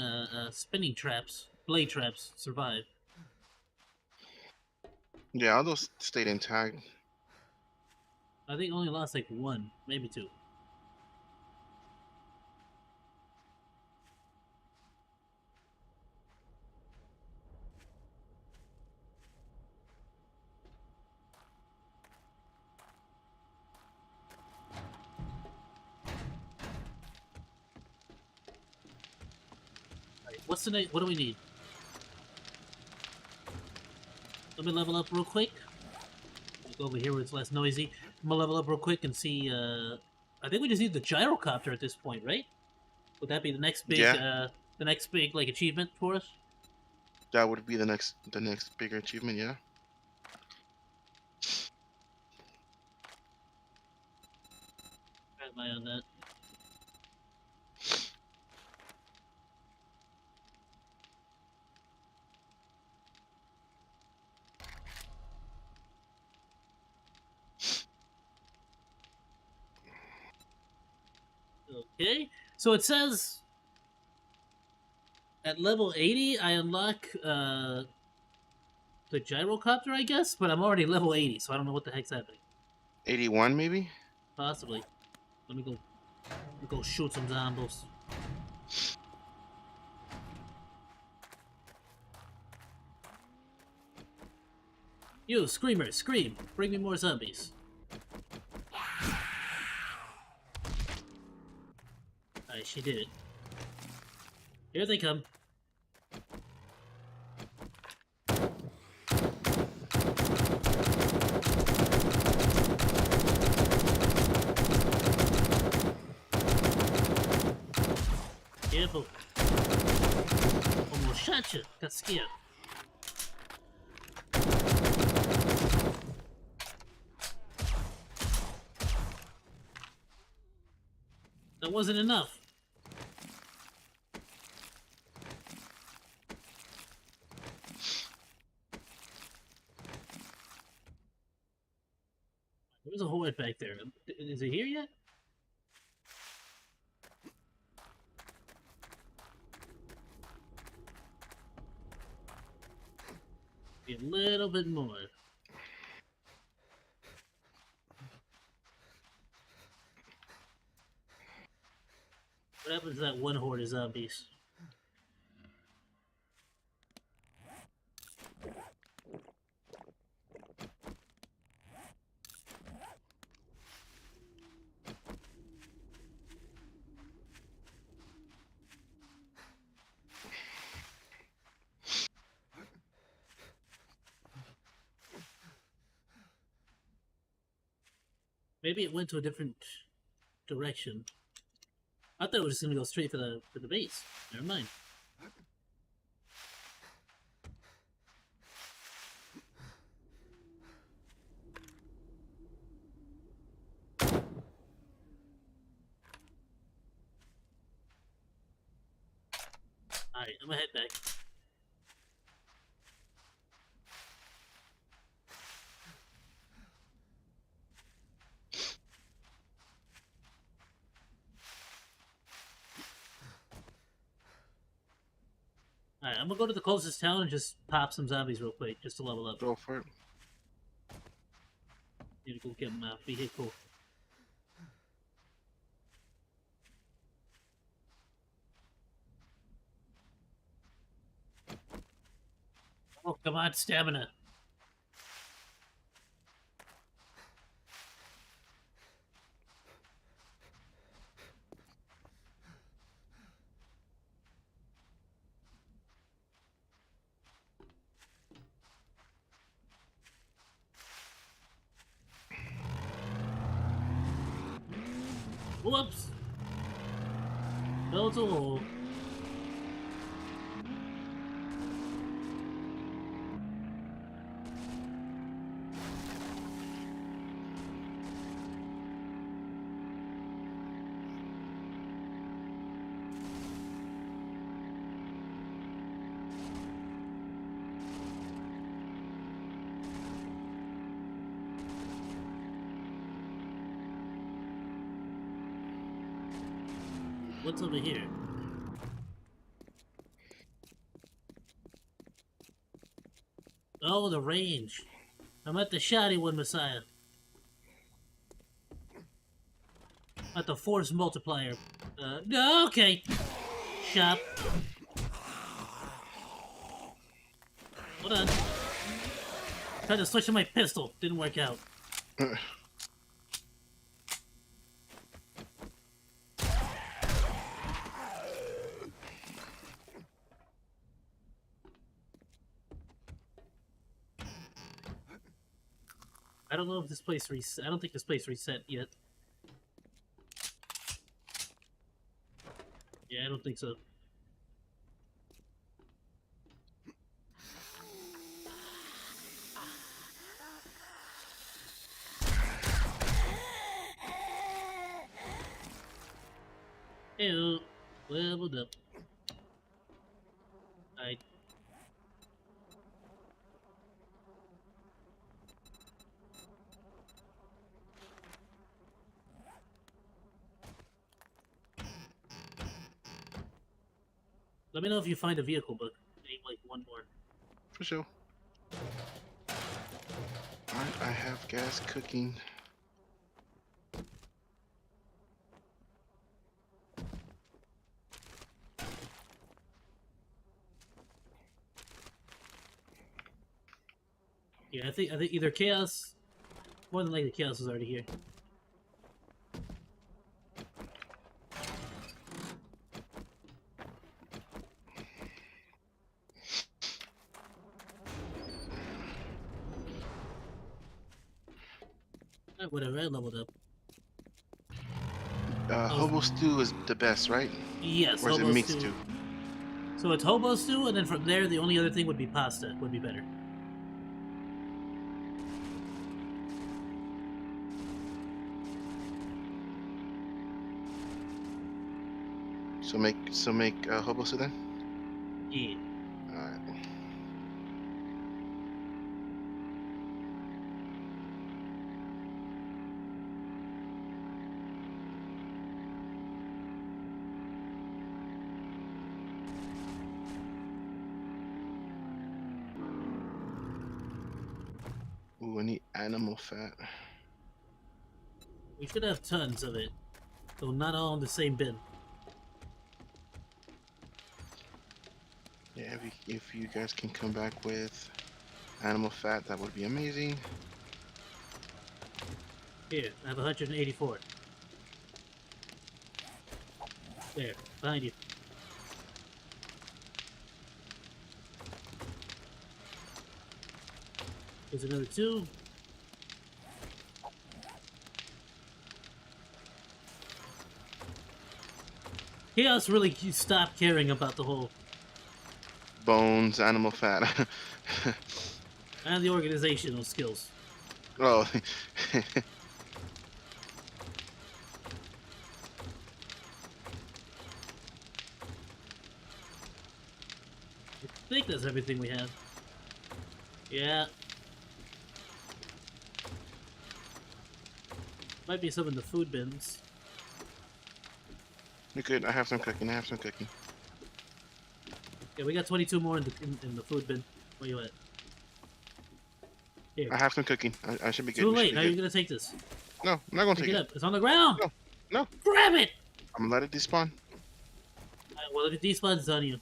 spinning traps, blade traps, survived. Yeah, all those stayed intact. I think only lost like one, maybe two. Alright, what's the what do we need? Let me level up real quick. I'll go over here where it's less noisy. I'm gonna level up real quick and see. I think we just need the gyrocopter at this point, right? Would that be the next big, the next big like achievement for us? That would be the next bigger achievement, yeah. Got my eye on that. Okay, so it says at level 80 I unlock the gyrocopter, I guess, but I'm already level 80, so I don't know what the heck's happening. 81 maybe? Possibly. Let me go shoot some zombies. You, screamer, scream! Bring me more zombies. Alright, she did it. Here they come. Careful. Almost shot you. Got scared. That wasn't enough. There's a horde back there. Is it here yet? Be a little bit more. What happens to that one horde of zombies? Maybe it went to a different direction. I thought it was just gonna go straight for the base. Never mind. Alright, I'm gonna head back. Alright, I'm gonna go to the closest town and just pop some zombies real quick, just to level up. Go for it. Need to go get my vehicle. Oh, come on, stamina. Whoops! Fell into a hole. What's over here? Oh, the range. I'm at the shoddy one, Messiah. At the force multiplier. Okay. Shop. Hold on. Tried to switch to my pistol. Didn't work out. I don't know if this place reset. I don't think this place reset yet. Yeah, I don't think so. Ew, leveled up. I. Let me know if you find a vehicle book. I need like one more. For sure. Alright, I have gas cooking. Yeah, I think either Chaos, more than likely Chaos is already here. Whatever, I leveled up. Hobo stew is the best, right? Yes, Or is it hobo meat stew. stew? So it's hobo stew, and then from there, the only other thing would be pasta. Would be better. So make hobo stew then? Yeah. Alright. Ooh, I need animal fat. We should have tons of it, though not all in the same bin. Yeah, if you guys can come back with animal fat, that would be amazing. Here, I have 184. There, behind you. There's another 2. Chaos really stopped caring about the whole Bones, animal fat. and the organizational skills. Oh. I think that's everything we have. Yeah. Might be some in the food bins. You're good. I have some cooking. I have some cooking. Yeah, we got 22 more in the food bin. Where you at? Here. I have some cooking. I should be good. Too We should late. be How are you good. gonna take this? No, I'm not gonna Pick take it it. up. It's on the ground. No, no. Grab it. I'm gonna let it despawn. Alright, well, if it despawns, it's on you.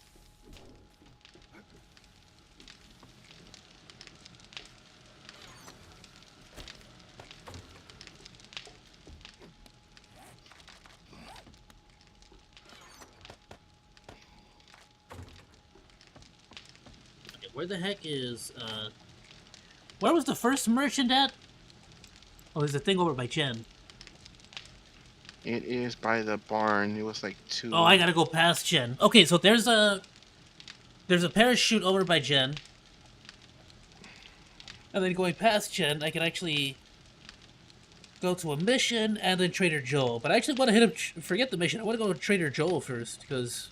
Okay, where the heck is where was the first merchant at? Oh, there's a thing over by Jen. It is by the barn. It was like 2. Oh, I gotta go past Jen. Okay, so there's a parachute over by Jen. And then going past Jen, I can actually go to a mission and then Trader Joel. But I actually want to hit him. Forget the mission. I want to go to Trader Joel first because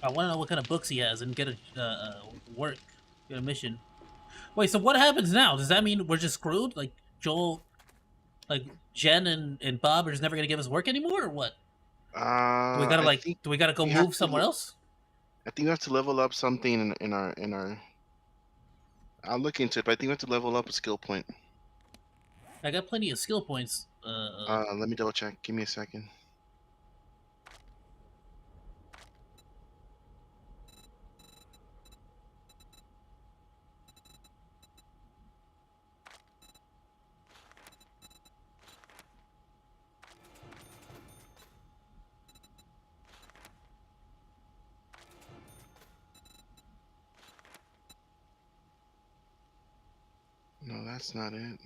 I want to know what kind of books he has and get a work, get a mission. Wait, so what happens now? Does that mean we're just screwed? Like Joel, like Jen and Bob are just never gonna give us work anymore, or what? Do we gotta do we gotta go move somewhere else? I think we have to level up something in our. I'll look into it, but I think we have to level up a skill point. I got plenty of skill points. Let me double check. Give me a second. No, that's not it.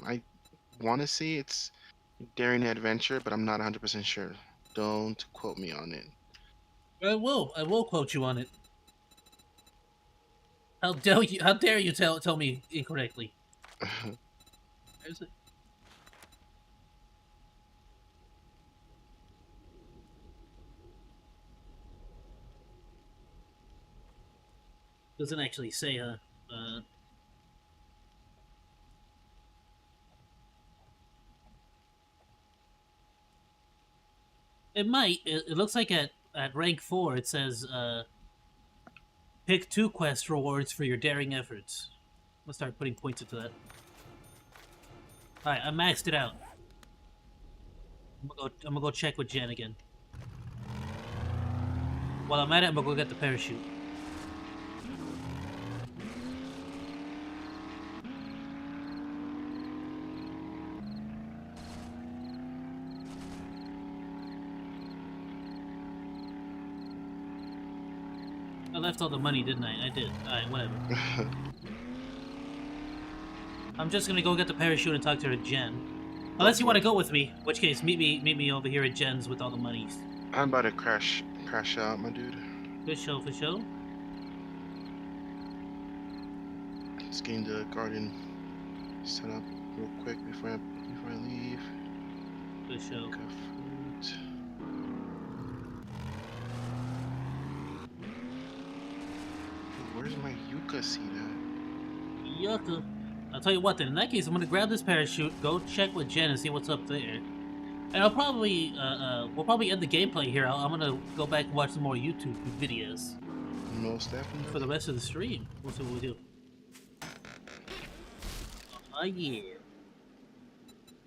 I want to say it's Daring Adventure, but I'm not 100% sure. Don't quote me on it. I will quote you on it. How dare you tell me incorrectly? There's it. Doesn't actually say, huh? It might. It looks like at rank 4 it says, pick 2 quest rewards for your daring efforts. I'm gonna start putting points into that. Alright, I maxed it out. I'm gonna go check with Jen again. While I'm at it, I'm gonna go get the parachute. I left all the money, didn't I? I did. Alright, whatever. I'm just gonna go get the parachute and talk to her Jen. Unless you want to go with me, in which case meet me over here at Jen's with all the monies. I'm about to crash out, my dude. For show. Just getting the garden set up real quick before I leave. For show. Got fruit. Where's my yucca seed at? Yucca. I'll tell you what then, in that case, I'm gonna grab this parachute, go check with Jen and see what's up there. And I'll probably, we'll probably end the gameplay here. I'm gonna go back and watch some more YouTube videos Most definitely. for the rest of the stream. We'll see what we do. Oh yeah.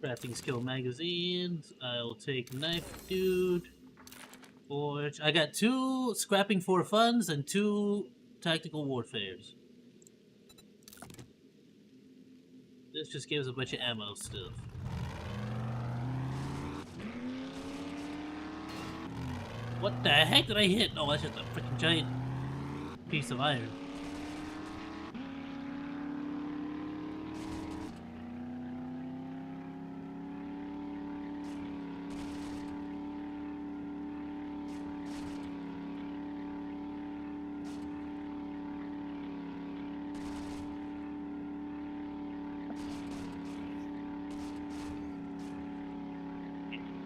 Crafting skill magazines. I'll take knife dude. Forge. I got 2 scrapping for funds and 2 tactical warfares. This just gives a bunch of ammo stuff. What the heck did I hit? Oh, that's just a freaking giant piece of iron.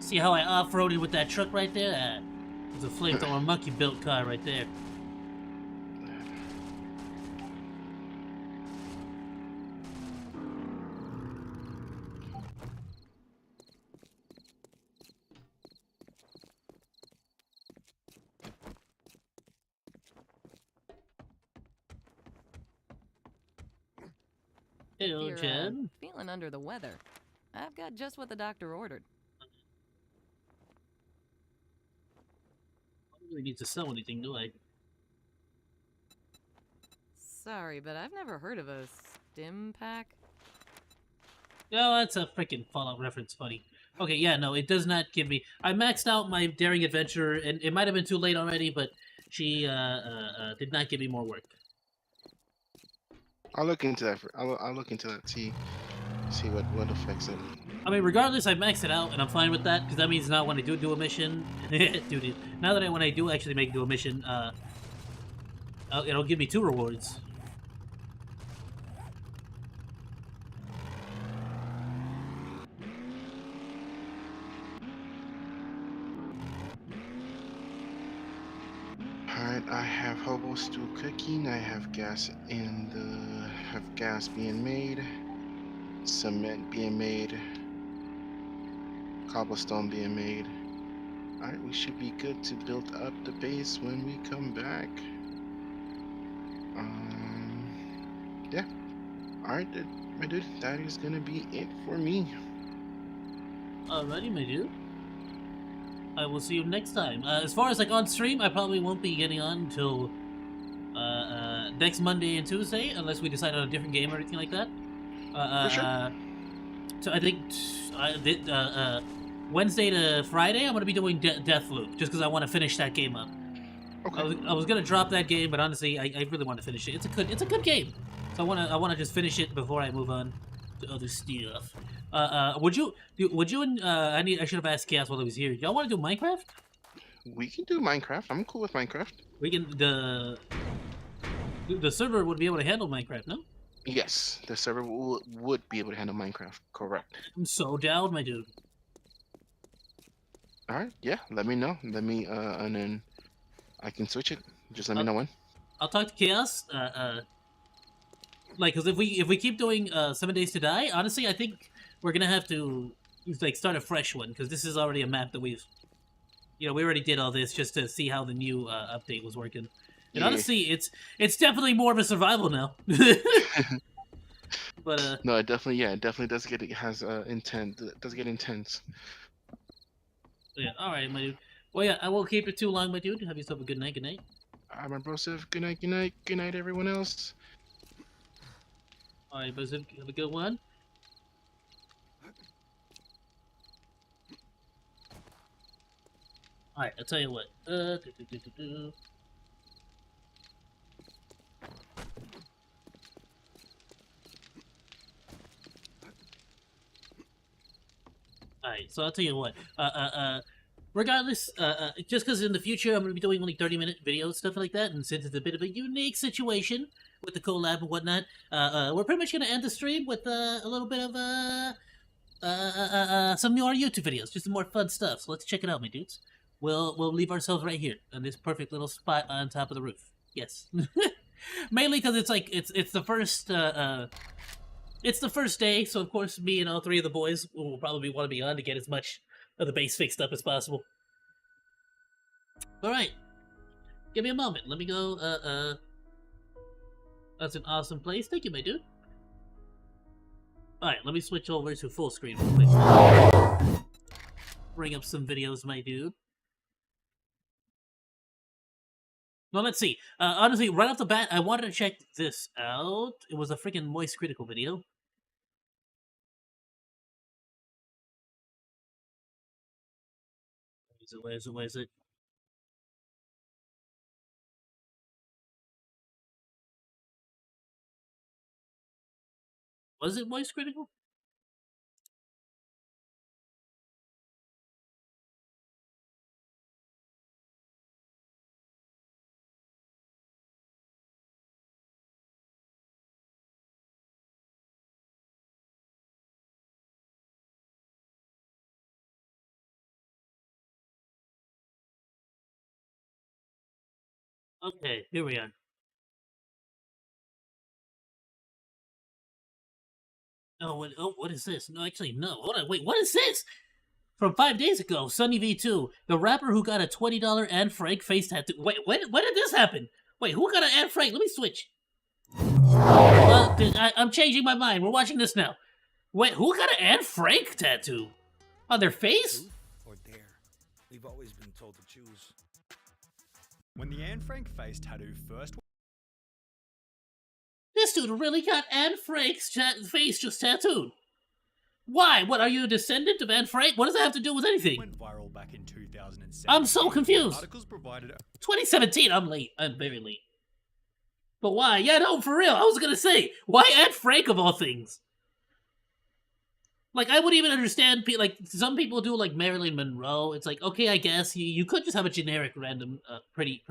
See how I off-roaded with that truck right there? It's a Flamethrower monkey built car right there. Hello, You're Jen. feeling under the weather. I've got just what the doctor ordered. I don't really need to sell anything, do I? Sorry, but I've never heard of a stim pack. Oh, that's a freaking Fallout reference, buddy. Okay, yeah, no, it does not give me... I maxed out my Daring Adventurer, and it might have been too late already, but she did not give me more work. I'll look into that. I'll look into that. See what affects it. I mean, regardless, I maxed it out, and I'm fine with that, because that means now when I do a mission... Dude, now that when I do actually do a mission, it'll give me 2 rewards. Alright, I have hobo stew cooking. I have gas being made, cement being made, cobblestone being made. Alright, we should be good to build up the base when we come back. Yeah. Alright, my dude, that is gonna be it for me. Alrighty, my dude. I will see you next time. As far as like on stream, I probably won't be getting on until next Monday and Tuesday, unless we decide on a different game or anything like that. For sure. So I think Wednesday to Friday, I'm gonna be doing Deathloop, just because I want to finish that game up. Okay. I was gonna drop that game, but honestly, I really want to finish it. It's a good game. So I wanna just finish it before I move on to other stuff. Would you and I should have asked Chaos while he was here. Y'all want to do Minecraft? We can do Minecraft. I'm cool with Minecraft. We can the server would be able to handle Minecraft, no? Yes, the server would be able to handle Minecraft. Correct. I'm so down, my dude. All right. Yeah. Let me know. And then I can switch it. Just let me know when. I'll talk to Chaos. Like, cause if we keep doing 7 Days to Die, honestly, I think we're gonna have to like start a fresh one, because this is already a map that we already did all this just to see how the new update was working. And honestly, it's definitely more of a survival now. But no, it definitely does get intense. It does get intense. Yeah, all right, my dude. Well, yeah, I won't keep it too long, my dude. Have yourself a good night. Good night. All right, my bro, Siv. Good night. Good night. Good night, everyone else. All right, Buzz, have a good one. All right, I'll tell you what. Alright, so I'll tell you what. Regardless, just because in the future I'm going to be doing only 30-minute videos, stuff like that, and since it's a bit of a unique situation with the collab and whatnot, we're pretty much going to end the stream with a little bit of some more YouTube videos, just some more fun stuff. So let's check it out, my dudes. We'll leave ourselves right here on this perfect little spot on top of the roof. Yes, mainly because it's like it's the first. it's the first day, so of course me and all three of the boys will probably want to be on to get as much of the base fixed up as possible. Alright. Give me a moment. Let me go, That's an awesome place. Thank you, my dude. Alright, let me switch over to full screen real quick. Bring up some videos, my dude. Well, let's see. Honestly, right off the bat, I wanted to check this out. It was a freaking Moist Critical video. Where is it? Was it Moist Critical? Okay, here we are. What is this? No, actually, no. Hold on, wait, what is this? From 5 days ago, Sunny V2, the rapper who got a $20 Anne Frank face tattoo. Wait, when did this happen? Wait, who got an Anne Frank? Let me switch. I'm changing my mind. We're watching this now. Wait, who got an Anne Frank tattoo? On their face? Truth or dare? We've always been told to choose. When the Anne Frank face tattoo first... This dude really got Anne Frank's face just tattooed. Why? What, are you a descendant of Anne Frank? What does that have to do with anything? Went viral back in 2007. I'm so confused. Articles provided... 2017, I'm late. I'm very late. But why? Yeah, no, for real. I was gonna say, why Anne Frank of all things? Like, I wouldn't even understand, like, some people do, like, Marilyn Monroe. It's like, okay, I guess, you could just have a generic random, pretty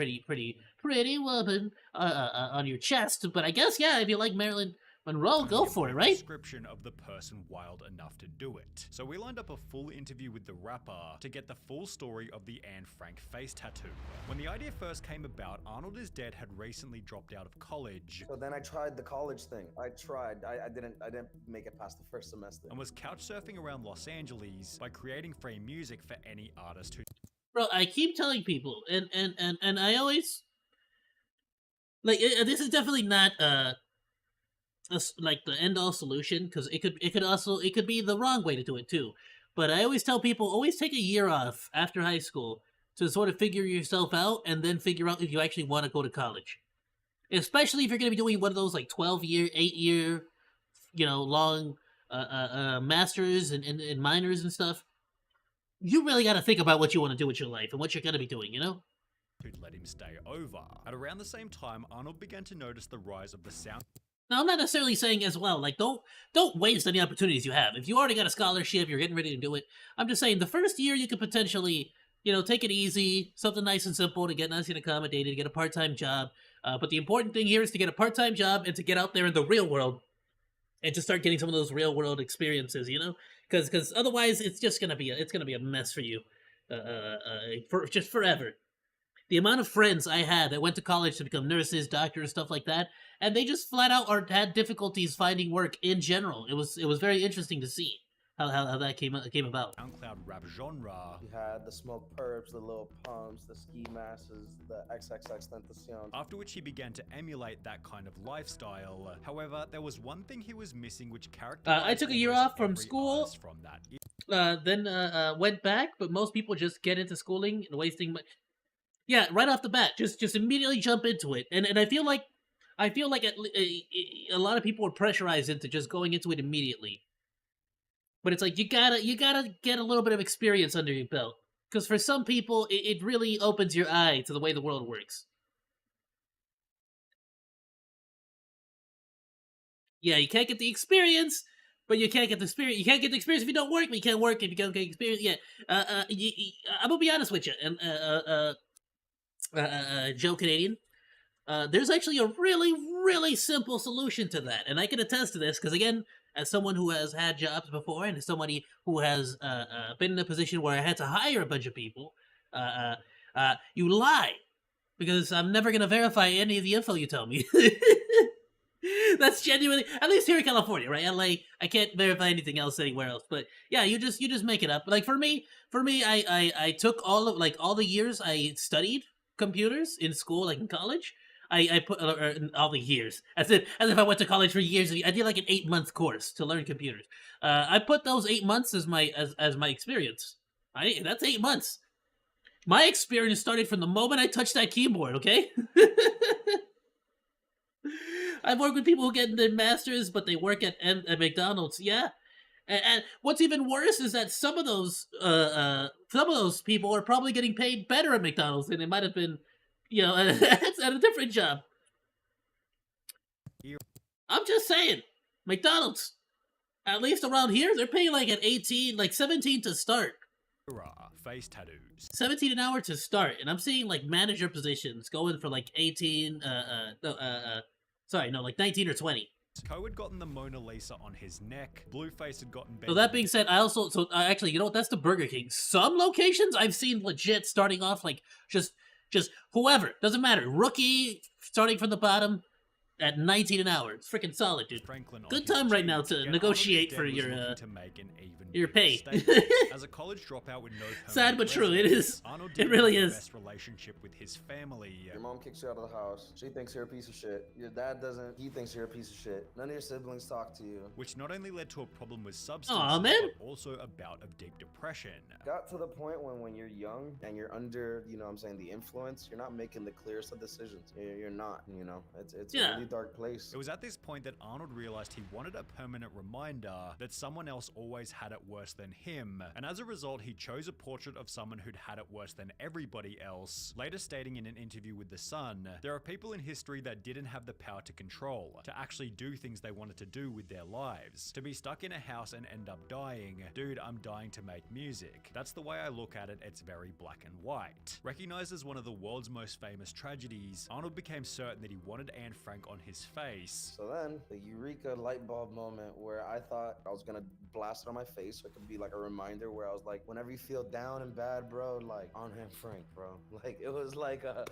woman, on your chest, but I guess, yeah, if you like Marilyn Monroe, go for it, right? Description of the person wild enough to do it. So we lined up a full interview with the rapper to get the full story of the Anne Frank face tattoo. When the idea first came about, Arnold is Dead had recently dropped out of college. So then I tried the college thing. I didn't make it past the first semester. And was couch surfing around Los Angeles by creating free music for any artist who... Bro, I keep telling people, and I always... Like, this is definitely not, like the end all solution, because it could be the wrong way to do it too. But I always tell people, always take a year off after high school to sort of figure yourself out, and then figure out if you actually want to go to college. Especially if you're going to be doing one of those like 12-year, 8-year, long masters and minors and stuff. You really got to think about what you want to do with your life and what you're going to be doing, who'd let him stay over. At around the same time, Arnold began to notice the rise of the sound. Now, I'm not necessarily saying as well, like, don't waste any opportunities you have. If you already got a scholarship, you're getting ready to do it. I'm just saying, the first year you could potentially, take it easy, something nice and simple to get nice and accommodated, to get a part-time job. But the important thing here is to get a part-time job and to get out there in the real world and to start getting some of those real-world experiences, Because otherwise, it's just gonna be a mess for you, for just forever. The amount of friends I had that went to college to become nurses, doctors, stuff like that, and they just flat out had difficulties finding work in general. It was very interesting to see how that came about. SoundCloud rap genre. You had the Smoke Perps, the Lil Pumps, the Ski Masses, the XXXTentacion. After which he began to emulate that kind of lifestyle. However, there was one thing he was missing, which characterized... I took a year off from school. From that. Then went back, but most people just get into schooling and wasting much. Yeah, right off the bat, just immediately jump into it, and I feel like a lot of people are pressurized into just going into it immediately. But it's like you gotta get a little bit of experience under your belt, because for some people it really opens your eye to the way the world works. Yeah, you can't get the experience, but you can't get the experience. You can't get the experience if you don't work, but you can't work if you don't get experience. Yeah, I'm gonna be honest with you, and Joe Canadian. There's actually a really simple solution to that, and I can attest to this because, again, as someone who has had jobs before, and as somebody who has been in a position where I had to hire a bunch of people, you lie, because I'm never gonna verify any of the info you tell me. That's genuinely, at least here in California, right? LA, I can't verify anything else anywhere else. But yeah, you just make it up. Like for me, I took all the years I studied computers in school, like in college. I put all the years as if I went to college for years. I did like an 8-month course to learn computers. I put those 8 months as my experience. That's 8 months. My experience started from the moment I touched that keyboard. Okay. I've worked with people who get their masters, but they work at McDonald's. Yeah, and what's even worse is that some of those people are probably getting paid better at McDonald's than they might have been, at a different job. I'm just saying, McDonald's, at least around here, they're paying like at 18, like 17 to start. Face tattoos. 17 an hour to start, and I'm seeing like manager positions going for like 18. Like 19 or 20. Coe had gotten the Mona Lisa on his neck. Blueface had gotten. So that being said, actually, you know what? That's the Burger King. Some locations I've seen legit starting off like just whoever, doesn't matter, rookie starting from the bottom at 19 an hour. It's freaking solid, dude. Good time right now to negotiate for your pay. As a college dropout with no sad but true, it is. It really is. Best relationship with his family. Your mom kicks you out of the house. She thinks you're a piece of shit. Your dad doesn't. He thinks you're a piece of shit. None of your siblings talk to you. Which not only led to a problem with substance, but also a bout of deep depression. Got to the point when you're young and you're under, the influence, you're not making the clearest of decisions. You're not, It's a really dark place. It was at this point that Arnold realized he wanted a permanent reminder that someone else always had it worse than him, and as a result he chose a portrait of someone who'd had it worse than everybody else, later stating in an interview with The Sun, "There are people in history that didn't have the power to control, to actually do things they wanted to do with their lives, to be stuck in a house and end up dying. Dude, I'm dying to make music. That's the way I look at it, it's very black and white." Recognized as one of the world's most famous tragedies, Arnold became certain that he wanted Anne Frank on his face. So then, the eureka light bulb moment where I thought I was gonna blast it on my face so it could be like a reminder where I was like, whenever you feel down and bad, bro, like, on Anne Frank, bro. Like, it was like a...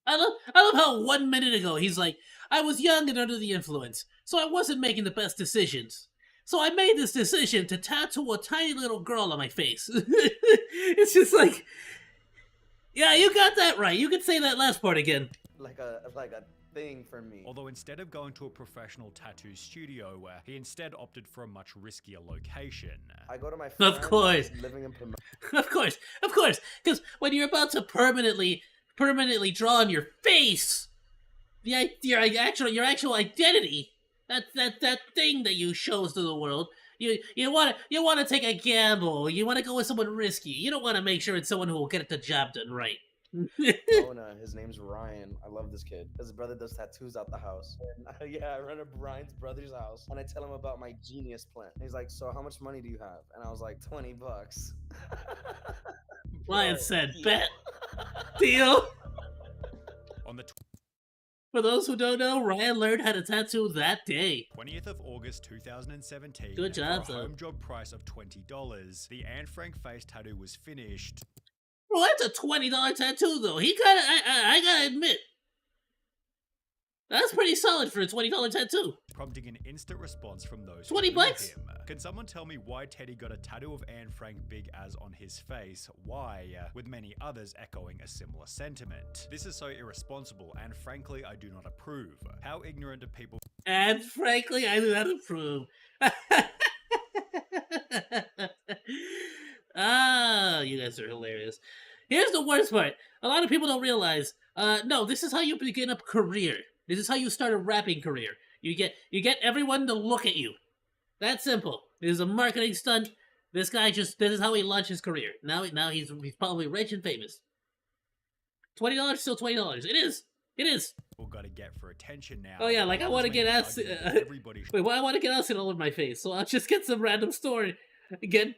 I love how 1 minute ago he's like, I was young and under the influence, so I wasn't making the best decisions. So I made this decision to tattoo a tiny little girl on my face. It's just like, yeah, you got that right. You can say that last part again. Like a thing for me. Although instead of going to a professional tattoo studio, he instead opted for a much riskier location. I go to my friend of course, living in of course, because when you're about to permanently draw on your face, your actual identity, that thing that you shows to the world, you want to take a gamble. You want to go with someone risky. You don't want to make sure it's someone who will get the job done right. Mona, his name's Ryan. I love this kid. His brother does tattoos out the house. And, I run up Ryan's brother's house and I tell him about my genius plan. And he's like, "So how much money do you have?" And I was like, $20. Ryan said, "Bet." Deal. On the For those who don't know, Ryan learned how to tattoo that day. 20th of August 2017. Good job, for a home job price of $20, the Anne Frank face tattoo was finished. Bro, that's a $20 tattoo, though. I gotta admit, that's pretty solid for a $20 tattoo. Prompting an instant response from those $20 who knew him. Can someone tell me why Teddy got a tattoo of Anne Frank big as on his face? Why? With many others echoing a similar sentiment. This is so irresponsible, and frankly, I do not approve. How ignorant do people... And frankly, I do not approve. Ah, you guys are hilarious. Here's the worst part. A lot of people don't realize, no, this is how you begin a career. This is how you start a rapping career. You get everyone to look at you. That's simple. This is a marketing stunt. This is how he launched his career. Now he's probably rich and famous. $20, still $20. It is. People gotta get for attention now. Oh yeah, like I want to get acid. Wait, I want to get acid all over my face, so I'll just get some random store,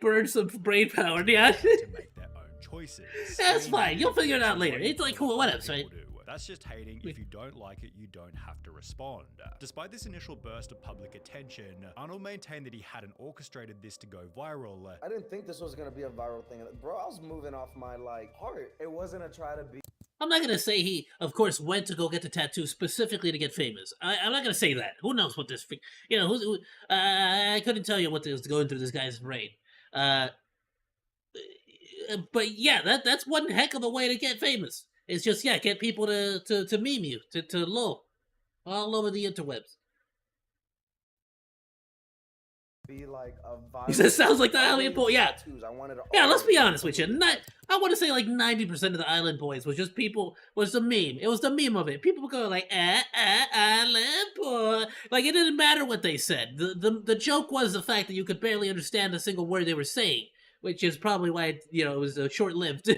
burned some brain power. Yeah. To make their own choices. That's fine. You'll figure it out later. It's like cool, whatever, right? That's just hating. If you don't like it, you don't have to respond. Despite this initial burst of public attention, Arnold maintained that he hadn't orchestrated this to go viral. I didn't think this was gonna be a viral thing. Bro, I was moving off my, heart. It wasn't a try to be... I'm not gonna say he, of course, went to go get the tattoo specifically to get famous. I'm not gonna say that. Who knows what this, you know, I couldn't tell you what was going through this guy's brain. Uh, but yeah, that's one heck of a way to get famous. It's just get people to meme you, to lol, all over the interwebs. Be like a He says, sounds like the Island Boy. Yeah. tattoos. I wanted to Yeah, let's always be get honest with you. I want to say like 90% of the Island Boys was just people, was the meme. It was the meme of it. People would go like, Island Boy. Like, it didn't matter what they said. The joke was the fact that you could barely understand a single word they were saying, which is probably why, you know, it was short-lived.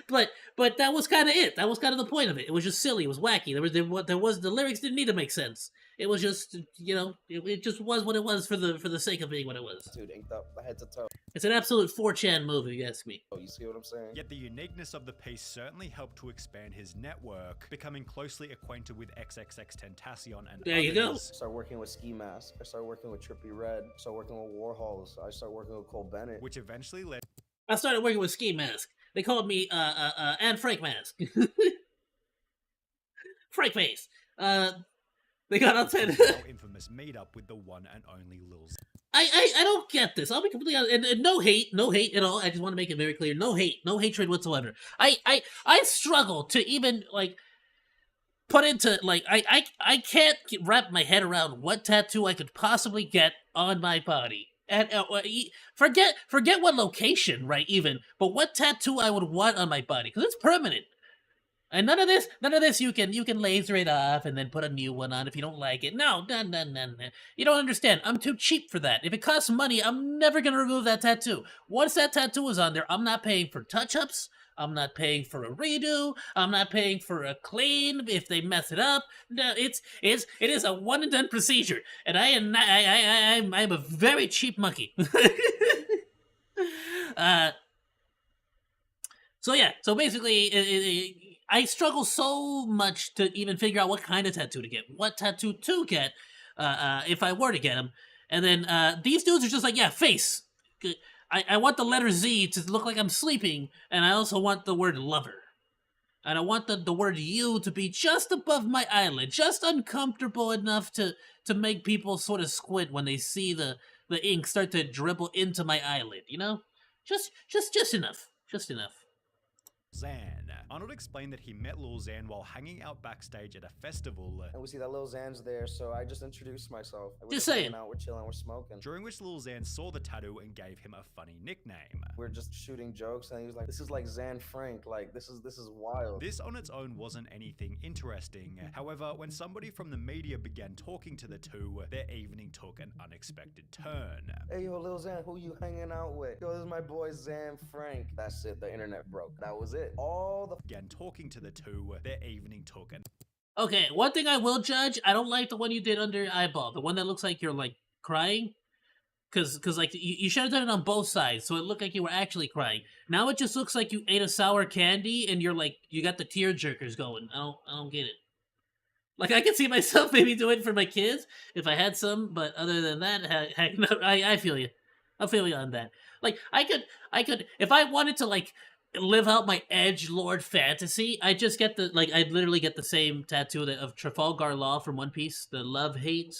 but that was kind of it. That was kind of the point of it. It was just silly. It was wacky. The lyrics didn't need to make sense. It was just, you know, it just was what it was for the sake of being what it was. Dude, inked up head to toe. It's an absolute 4chan move, if you ask me. Oh, you see what I'm saying? Yet the uniqueness of the piece certainly helped to expand his network, becoming closely acquainted with XXXTentacion and There you go. I started working with Ski Mask. I started working with Trippie Redd. I started working with Warhols. I started working with Cole Bennett. Which eventually led... I started working with Ski Mask. They called me, Anne Frank Mask. Frank Face. They got on 10. infamous meetup with the one and only Lil Z. I don't get this. I'll be completely honest. And no hate at all. I just want to make it very clear. No hate, no hatred whatsoever. I struggle to even like put into like I can't wrap my head around what tattoo I could possibly get on my body. And forget what location, right? Even, but what tattoo I would want on my body because it's permanent. And none of this you can laser it off and then put a new one on if you don't like it. No. You don't understand. I'm too cheap for that. If it costs money, I'm never gonna remove that tattoo. Once that tattoo is on there, I'm not paying for touch-ups. I'm not paying for a redo. I'm not paying for a clean if they mess it up. No, it is a one and done procedure. And I'm a very cheap monkey. So basically, I struggle so much to even figure out what kind of tattoo to get, what tattoo to get, if I were to get them. And then these dudes are just like, yeah, face. I want the letter Z to look like I'm sleeping, and I also want the word lover. And I want the word you to be just above my eyelid, just uncomfortable enough to make people sort of squint when they see the ink start to dribble into my eyelid, you know? Just enough. Just enough. Xan. Arnold explained that he met Lil Xan while hanging out backstage at a festival. And we see that Lil Xan's there, so I just introduced myself. Just saying. Out, we're chilling, we're smoking. During which Lil Xan saw the tattoo and gave him a funny nickname. We're just shooting jokes, and he was like, "This is like Xan Frank. Like this is wild." This on its own wasn't anything interesting. However, when somebody from the media began talking to the two, their evening took an unexpected turn. Hey yo, Lil Xan, who you hanging out with? Yo, this is my boy Xan Frank. That's it. The internet broke. That was it. All the began talking to the two, their evening took an... Okay, one thing I will judge, I don't like the one you did under your eyeball. The one that looks like you're, like, crying. Cause like, you should have done it on both sides, so it looked like you were actually crying. Now it just looks like you ate a sour candy, and you're like, you got the tear jerkers going. I don't get it. Like, I could see myself maybe doing it for my kids, if I had some, but other than that, heck no, I feel you. I feel you on that. Like, I could, if I wanted to, like, live out my edgelord fantasy, I just get I'd literally get the same tattoo of Trafalgar Law from One Piece, the love hate,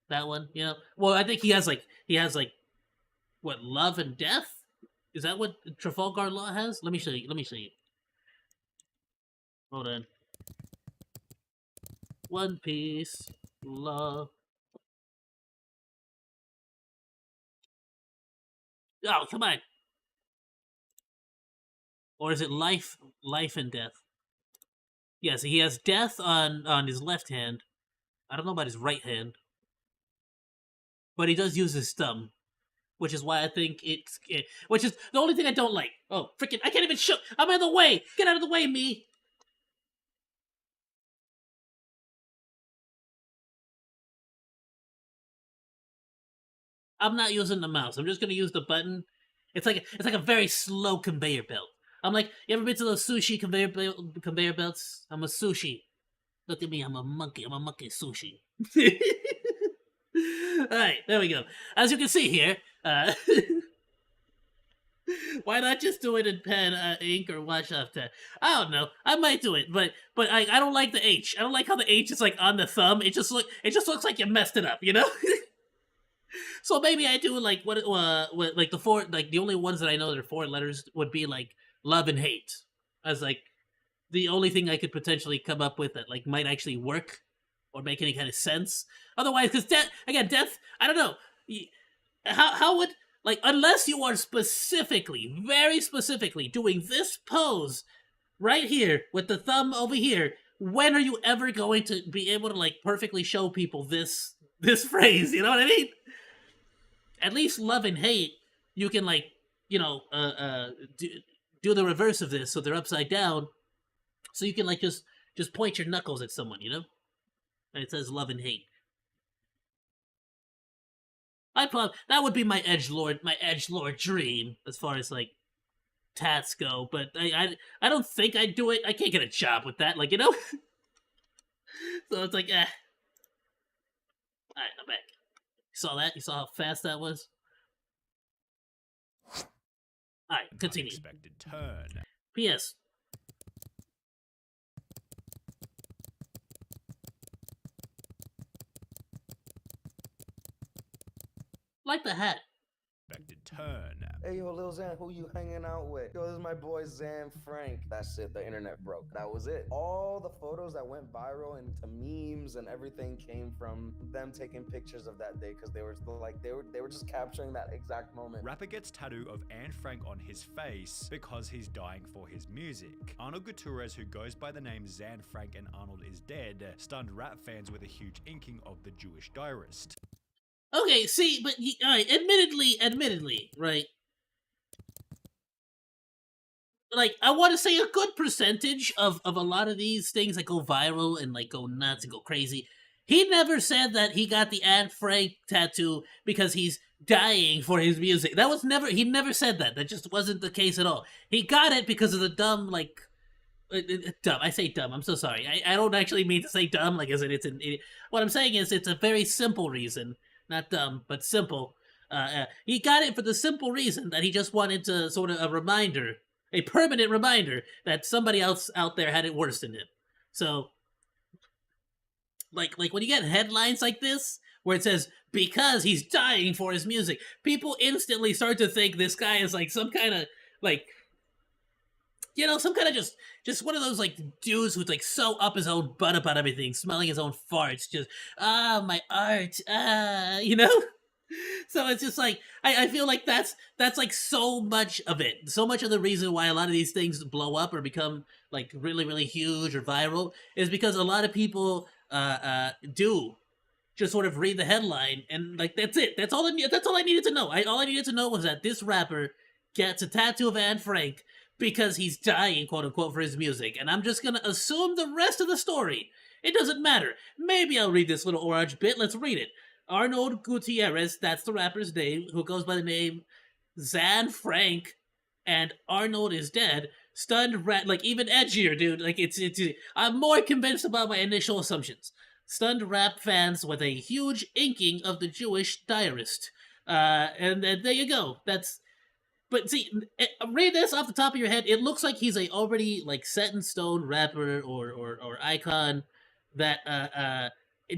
that one, you know. Well, I think he has what, love and death? Is that what Trafalgar Law has? Let me show you. Hold on. One Piece Law. Oh, come on. Or is it life and death? Yes, he has death on his left hand. I don't know about his right hand. But he does use his thumb. Which is why I think which is the only thing I don't like. Oh, freaking, I can't even show. I'm in the way. Get out of the way, me. I'm not using the mouse. I'm just going to use the button. It's like a very slow conveyor belt. I'm like, you ever been to those sushi conveyor belts? I'm a sushi. Look at me, I'm a monkey. I'm a monkey sushi. Alright, there we go. As you can see here, Why not just do it in pen, ink, or wash off pen? I don't know. I might do it, but I don't like the H. I don't like how the H is like on the thumb. It just looks like you messed it up, you know? So maybe I do like what like the only ones that I know that are 4 letters would be like love and hate as like the only thing I could potentially come up with that like might actually work or make any kind of sense. Otherwise, because death, I don't know. How would, like, unless you are specifically, very specifically doing this pose right here with the thumb over here, when are you ever going to be able to like perfectly show people this phrase? You know what I mean? At least love and hate, you can like, you know, do the reverse of this so they're upside down. So you can like just point your knuckles at someone, you know? And it says love and hate. That would be my edgelord dream as far as like tats go, but I don't think I'd do it. I can't get a job with that, like, you know? So it's like, Alright, I'm back. You saw that? You saw how fast that was? Alright, continue. Unexpected turn. P.S. Like the hat. Unexpected turn. Hey, yo, Lil Xan, who you hanging out with? Yo, this is my boy Xan Frank. That's it, the internet broke. That was it. All the photos that went viral into memes and everything came from them taking pictures of that day because they were still like, they were just capturing that exact moment. Rapper gets tattoo of Anne Frank on his face because he's dying for his music. Arnold Gutierrez, who goes by the name Xan Frank and Arnold is Dead, stunned rap fans with a huge inking of the Jewish diarist. Okay, see, but alright, admittedly, right? Like, I want to say a good percentage of a lot of these things that go viral and like go nuts and go crazy. He never said that he got the Anne Frank tattoo because he's dying for his music. He never said that. That just wasn't the case at all. He got it because of the dumb, like, dumb. I say dumb. I'm so sorry. I don't actually mean to say dumb, like, as in it's an idiot. What I'm saying is it's a very simple reason. Not dumb, but simple. He got it for the simple reason that he just wanted to sort of a permanent reminder that somebody else out there had it worse than him. So, like when you get headlines like this, where it says, because he's dying for his music, people instantly start to think this guy is like some kind of, like, you know, some kind of just one of those, like, dudes who's, like, so up his own butt about everything, smelling his own farts, just, my art, you know? So it's just, like, I feel like that's, like, so much of it. So much of the reason why a lot of these things blow up or become, like, really, really huge or viral is because a lot of people, do just sort of read the headline and, like, that's it. That's all I needed to know. All I needed to know was that this rapper gets a tattoo of Anne Frank because he's dying, quote unquote, for his music. And I'm just gonna assume the rest of the story. It doesn't matter. Maybe I'll read this little orange bit. Let's read it. Arnold Gutierrez, that's the rapper's name, who goes by the name Xan Frank, and Arnold is Dead, stunned like, even edgier, dude. Like, I'm more convinced about my initial assumptions. Stunned rap fans with a huge inking of the Jewish diarist. And there you go. But see, read this off the top of your head. It looks like he's a already, like, set in stone rapper or icon that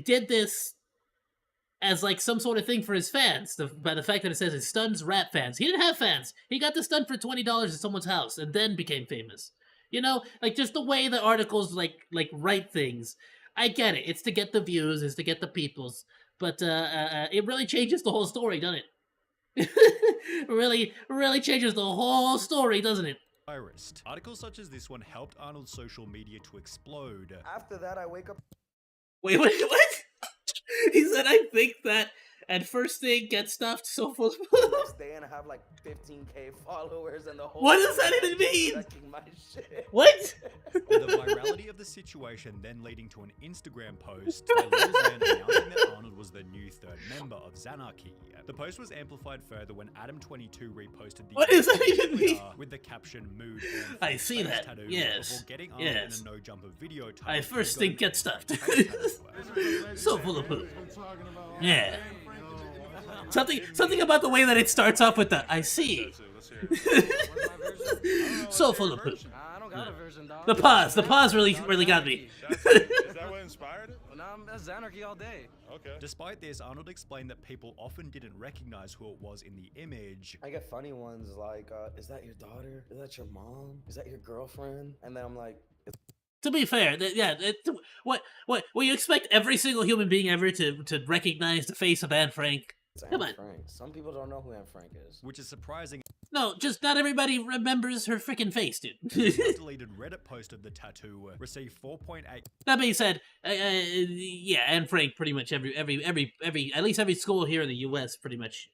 did this as, like, some sort of thing for his fans. By the fact that it says it stuns rap fans. He didn't have fans. He got this done for $20 at someone's house and then became famous. You know, like, just the way the articles like write things. I get it. It's to get the views. It's to get the peoples. But it really changes the whole story, doesn't it? really changes the whole story, doesn't it? Articles such as this one helped Arnold's social media to explode. After that, I wake up. Wait, what? He said, I think that, and first thing, get stuffed so full. Next day, and I have like 15K followers, and the whole. What does that even mean? My shit. What? With the virality of the situation then leading to an Instagram post by Lil Xan announcing that Arnold was the new third member of Xanarchy. The post was amplified further when Adam22 reposted the what does that even mean? With the caption "Mood." I see that. Tattoo yes. Before getting Arnold yes. in a no jumper video. I first think get stuffed. So full of poop. Yeah. Something about the way that it starts off with the I see. Let's hear it. So full of poop. I don't got a version, dog. The pause really got me. Is that what inspired it? Well, nah, that's anarchy all day. Okay. Despite this, Arnold explained that people often didn't recognize who it was in the image. I get funny ones like, is that your daughter? Is that your mom? Is that your girlfriend? And then I'm like, To be fair, what you expect every single human being ever to recognize the face of Anne Frank? it's Come Anne on. Frank. Some people don't know who Anne Frank is. Which is surprising. No, just not everybody remembers her freaking face, dude. The deleted Reddit post of the tattoo received 4.8. That being said, yeah, Anne Frank pretty much every at least every school here in the U.S. pretty much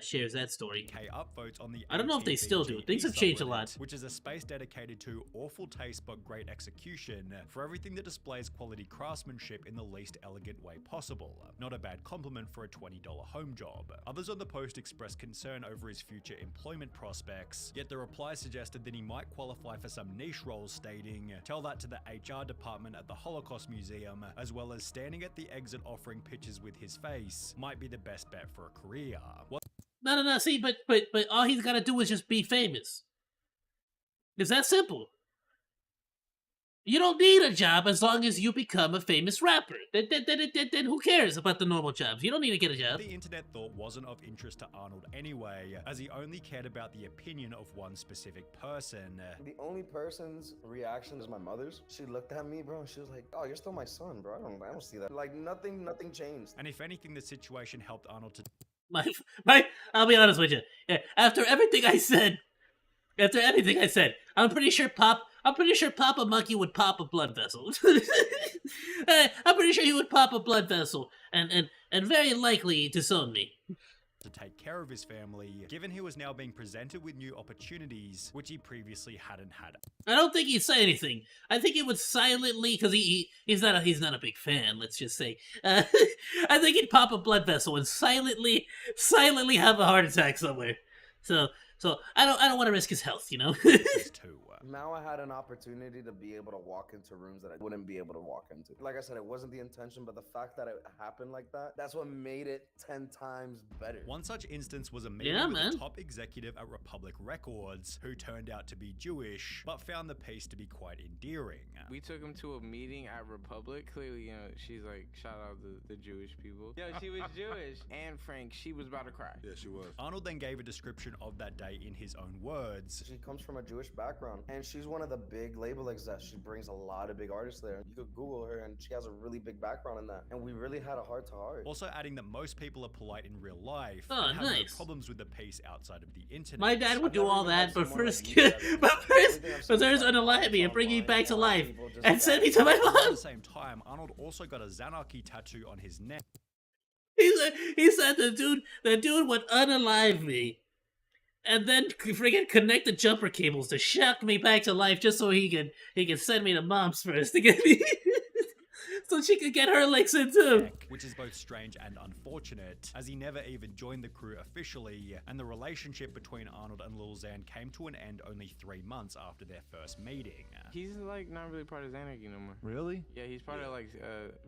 shares that story. K upvotes on the I don't know if they still do. Things have changed a lot. Which is a space dedicated to awful taste but great execution for everything that displays quality craftsmanship in the least elegant way possible. Not a bad compliment for a $20 home job. Others on the post expressed concern over his future employment prospects, yet the reply suggested that he might qualify for some niche roles, stating, "Tell that to the HR department at the Holocaust Museum, as well as standing at the exit offering pictures with his face might be the best bet for a career." No. See, but all he's got to do is just be famous. It's that simple. You don't need a job as long as you become a famous rapper. Then who cares about the normal jobs? You don't need to get a job. The internet thought wasn't of interest to Arnold anyway, as he only cared about the opinion of one specific person. The only person's reaction is my mother's. She looked at me, bro, and she was like, "Oh, you're still my son, bro. I don't see that." Like nothing changed. And if anything, the situation helped Arnold to I'll be honest with you. Yeah, after everything I said, I'm pretty sure Papa Monkey would pop a blood vessel. I'm pretty sure he would pop a blood vessel and very likely disown me. to take care of his family, given he was now being presented with new opportunities, which he previously hadn't had. I don't think he'd say anything. I think he would silently, because he's not a big fan, let's just say. I think he'd pop a blood vessel and silently have a heart attack somewhere. So I don't want to risk his health, you know. Now I had an opportunity to be able to walk into rooms that I wouldn't be able to walk into. Like I said, it wasn't the intention, but the fact that it happened like that, that's what made it 10 times better. One such instance was a meeting with a top executive at Republic Records who turned out to be Jewish, but found the piece to be quite endearing. We took him to a meeting at Republic. Clearly, you know, she's like, shout out the Jewish people. Yo, she was Jewish. And Frank, she was about to cry. Yeah, she was. Arnold then gave a description of that day in his own words. She comes from a Jewish background, and she's one of the big label execs. She brings a lot of big artists there. You could Google her, and she has a really big background in that. And we really had a heart-to-heart. Also adding that most people are polite in real life Oh, and have nice. no problems with the piece outside of the internet. My dad would do all that, but first there's unalive me and bring me back to life and send me to my At mom. the same time, Arnold also got a Zanarchy tattoo on his neck. He said the dude would unalive me and then freaking connect the jumper cables to shock me back to life just so he can send me to mom's first to get me so she could get her licks in too. Which is both strange and unfortunate, as he never even joined the crew officially, and the relationship between Arnold and Lil Xan came to an end only 3 months after their first meeting. He's like not really part of Xanarchy no more. Really? Yeah, he's part of like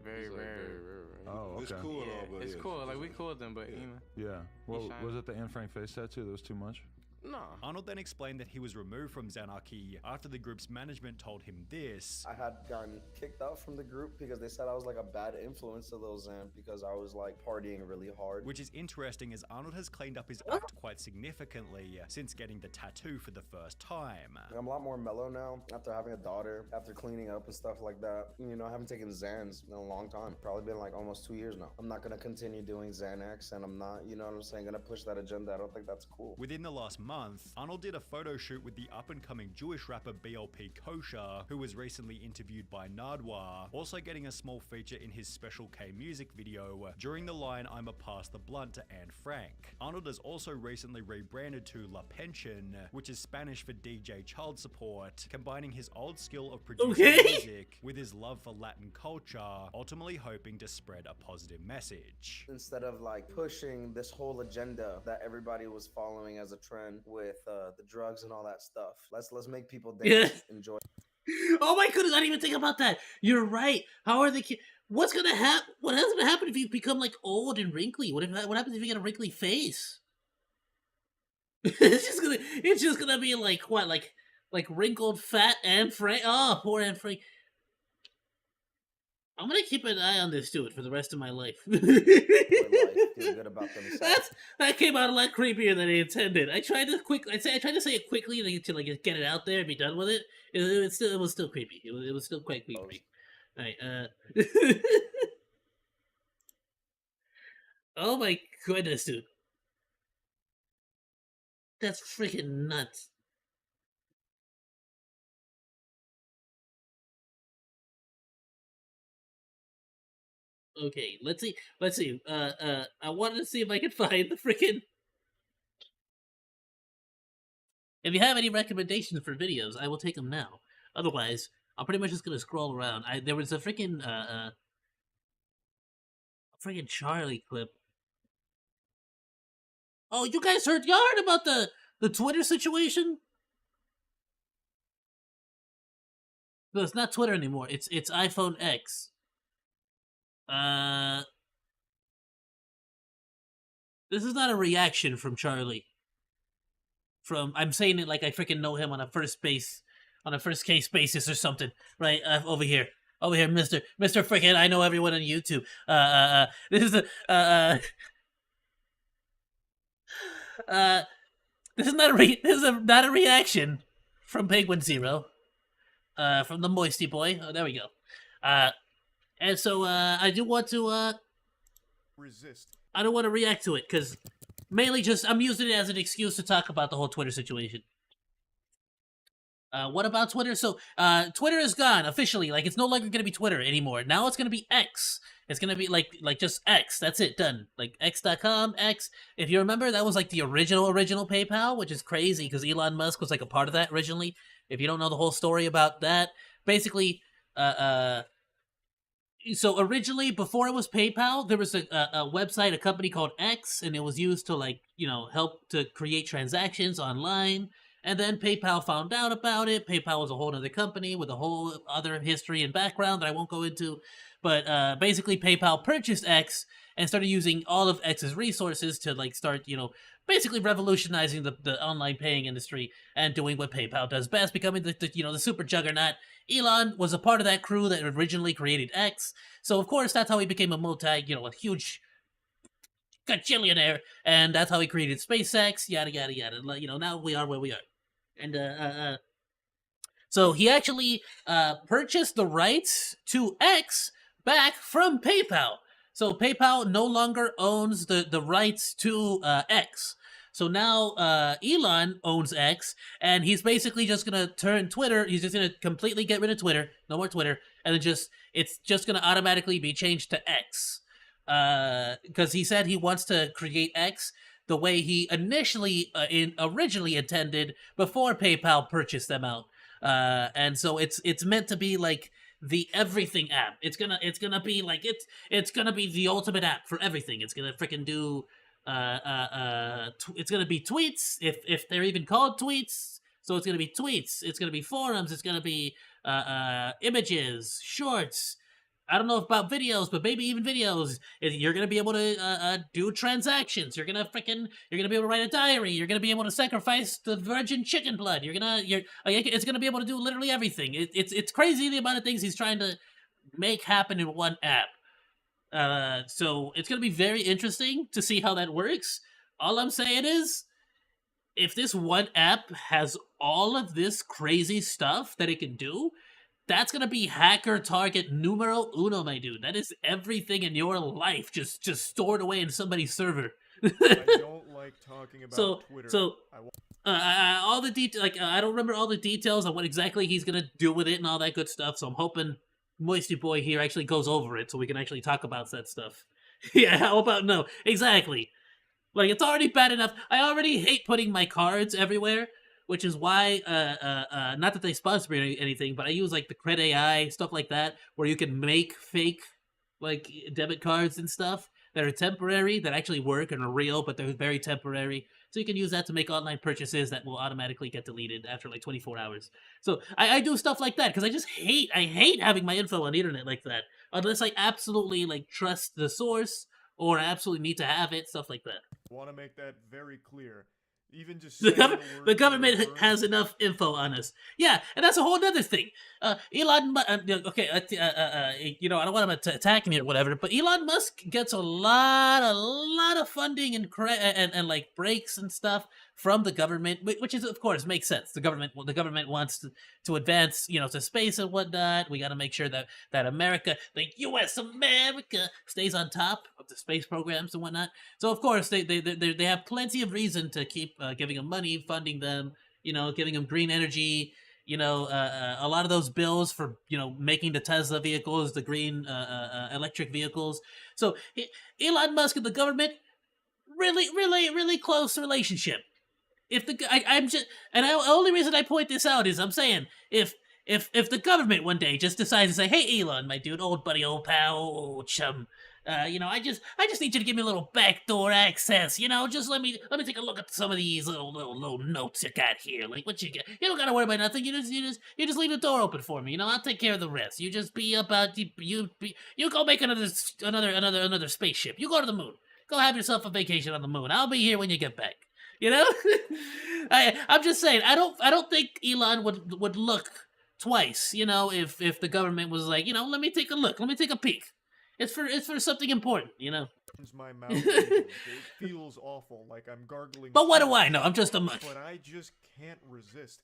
very rare. Oh, okay. It's cool and all, but It's cool. Like we cool with them, but you know. Yeah. Well, shiny. was it the Anne Frank face tattoo that was too much? No. Arnold then explained that he was removed from Zanarchy after the group's management told him this. I had gotten kicked out from the group because they said I was like a bad influence to Lil Xan because I was like partying really hard. Which is interesting, as Arnold has cleaned up his act quite significantly since getting the tattoo for the first time. I'm a lot more mellow now after having a daughter, after cleaning up and stuff like that. You know, I haven't taken Xans in a long time. Probably been like almost 2 years now. I'm not going to continue doing Xanax, and I'm not, you know what I'm saying, going to push that agenda. I don't think that's cool. Within the last month, Arnold did a photo shoot with the up-and-coming Jewish rapper BLP Kosher, who was recently interviewed by Nardwar, also getting a small feature in his Special K music video during the line "I'm a pass the blunt" to Anne Frank. Arnold has also recently rebranded to La Pension, which is Spanish for DJ child support, combining his old skill of producing music with his love for Latin culture, ultimately hoping to spread a positive message. Instead of like pushing this whole agenda that everybody was following as a trend with the drugs and all that stuff, let's make people dance, enjoy. Oh my goodness, I didn't even think about that. You're right. How are the kids? What's gonna happen? What has to happen if you become like old and wrinkly? What happens if you get a wrinkly face? it's just gonna be like what, like wrinkled fat Anne Frank. Oh, poor Anne Frank. I'm gonna keep an eye on this dude for the rest of my life. Feel good about themselves. That came out a lot creepier than I intended. I tried to say it quickly to like get it out there and be done with it. It was still creepy. It was still quite creepy. All right. Oh my goodness, dude. That's freaking nuts. Okay, let's see. I wanted to see if I could find the freaking. If you have any recommendations for videos, I will take them now. Otherwise, I'm pretty much just gonna scroll around. There was a freaking Charlie clip. Oh, you guys heard? Y'all heard about the Twitter situation? No, it's not Twitter anymore. It's iPhone X. This is not a reaction from Charlie. I'm saying it like I freaking know him on a first case basis or something, right? Over here, Mister freaking I know everyone on YouTube. This is this is not a reaction from Penguin Zero, from the Moisty Boy. Oh, there we go. And so I do want to resist. I don't want to react to it because mainly just I'm using it as an excuse to talk about the whole Twitter situation. What about Twitter? So Twitter is gone officially. Like it's no longer gonna be Twitter anymore. Now it's gonna be X. It's gonna be like just X. That's it, done. Like X.com, X. If you remember, that was like the original PayPal, which is crazy because Elon Musk was like a part of that originally. If you don't know the whole story about that, basically, so originally, before it was PayPal, there was a website, a company called X, and it was used to help to create transactions online. And then PayPal found out about it. PayPal was a whole other company with a whole other history and background that I won't go into. But basically, PayPal purchased X and started using all of X's resources to start, basically revolutionizing the online paying industry and doing what PayPal does best, becoming the super juggernaut. Elon was a part of that crew that originally created X, so of course that's how he became a huge gajillionaire, and that's how he created SpaceX, yada yada yada. Now we are where we are, and so he actually purchased the rights to X back from PayPal. So PayPal no longer owns the rights to X. So now Elon owns X, and he's basically just gonna turn Twitter. He's just gonna completely get rid of Twitter, no more Twitter, and then it's just gonna automatically be changed to X. Because he said he wants to create X the way he originally intended before PayPal purchased them out. And so it's meant to be like the everything app. It's gonna be like it's gonna be the ultimate app for everything. It's gonna freaking do. It's gonna be tweets if they're even called tweets. So it's gonna be tweets. It's gonna be forums. It's gonna be images, shorts. I don't know about videos, but maybe even videos. You're gonna be able to do transactions. You're gonna be able to write a diary. You're gonna be able to sacrifice the virgin chicken blood. It's gonna be able to do literally everything. It's crazy the amount of things he's trying to make happen in one app. So it's gonna be very interesting to see how that works. All I'm saying is, if this one app has all of this crazy stuff that it can do, that's gonna be hacker target numero uno, my dude. That is everything in your life just stored away in somebody's server. I don't like talking about Twitter. All the details, I don't remember all the details on what exactly he's gonna do with it and all that good stuff. So I'm hoping Moisty Boy here actually goes over it so we can actually talk about that stuff. Yeah, how about no? Exactly. It's already bad enough. I already hate putting my cards everywhere, which is why, not that they sponsor me or anything, but I use the Cred AI, stuff like that, where you can make fake, debit cards and stuff that are temporary, that actually work and are real, but they're very temporary. So you can use that to make online purchases that will automatically get deleted after 24 hours. So I do stuff like that because I hate having my info on the internet like that, unless I absolutely trust the source or I absolutely need to have it, stuff like that. I want to make that very clear. Even just The, saying gov- word the to government her. has enough info on us. Yeah, and that's a whole other thing. Elon, okay, you know, I don't want him attacking me or whatever, but Elon Musk gets a lot of funding and like breaks and stuff from the government, which is of course makes sense. The government wants to advance, you know, to space and whatnot. We got to make sure that America, the U.S. America, stays on top of the space programs and whatnot. So of course they have plenty of reason to keep giving them money, funding them, you know, giving them green energy. You know, a lot of those bills for, you know, making the Tesla vehicles, the green electric vehicles. So Elon Musk and the government, really close relationship. If I'm just, and the only reason I point this out is I'm saying if the government one day just decides to say, hey Elon, my dude, old buddy, old pal, old chum, you know, I just need you to give me a little backdoor access, you know, just let me take a look at some of these little notes you got here. Like, what you get? You don't gotta worry about nothing. You just leave the door open for me. You know, I'll take care of the rest. You just be about you go make another spaceship. You go to the moon. Go have yourself a vacation on the moon. I'll be here when you get back. You know, I'm just saying. I don't think Elon would look twice. You know, if the government was like, you know, let me take a look. Let me take a peek. It's for something important, you know. My mouth it feels awful, like I'm gargling. But what do I know? I'm just a munch. But I just can't resist.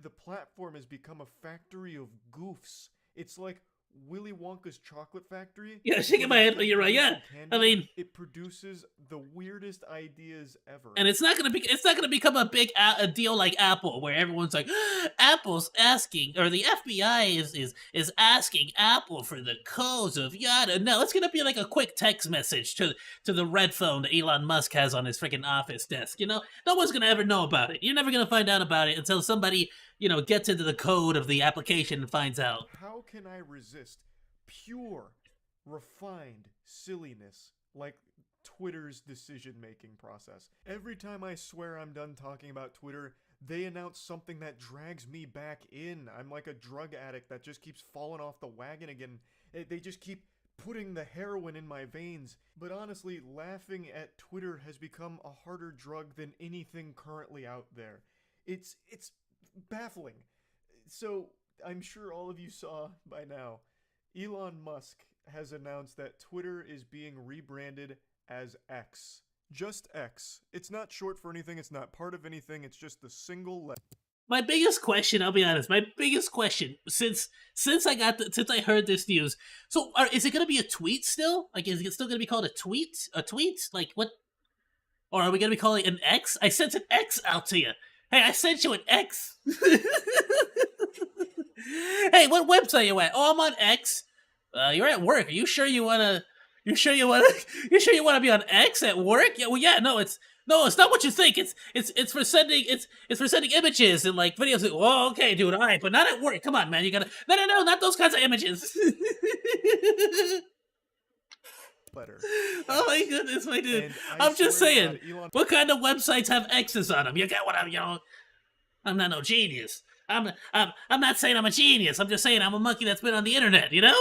The platform has become a factory of goofs. It's like Willy Wonka's chocolate factory. Yeah, shaking my head, but you're right. Yeah, I mean, it produces the weirdest ideas ever. And it's not gonna become a big a deal like Apple, where everyone's like, Apple's asking, or the FBI is asking Apple for the codes of yada. No, it's gonna be like a quick text message to the red phone that Elon Musk has on his freaking office desk. You know, no one's gonna ever know about it. You're never gonna find out about it until somebody, you know, gets into the code of the application and finds out. How can I resist pure, refined silliness like Twitter's decision-making process? Every time I swear I'm done talking about Twitter, they announce something that drags me back in. I'm like a drug addict that just keeps falling off the wagon again. They just keep putting the heroin in my veins. But honestly, laughing at Twitter has become a harder drug than anything currently out there. It's baffling. So, I'm sure all of you saw by now, Elon Musk has announced that Twitter is being rebranded as X. Just X. It's not short for anything, it's not part of anything, it's just the single letter. My biggest question, I'll be honest, since I heard this news, so is it going to be a tweet still? Like, is it still going to be called a tweet? A tweet? Like, what? Or are we going to be calling it an X? I sent an X out to you. Hey, I sent you an X. Hey, what website you at? Oh, I'm on X. You're at work. Are you sure you wanna? You sure you wanna be on X at work? Yeah. Well, yeah. No, it's not what you think. It's for sending images and like videos. Oh, okay, dude. All right, but not at work. Come on, man. You gotta no, not those kinds of images. Letter. Oh my goodness, my dude. I'm just saying. What kind of websites have X's on them? You get what I'm, you know? I'm not no genius. I'm not saying I'm a genius. I'm just saying I'm a monkey that's been on the internet, you know,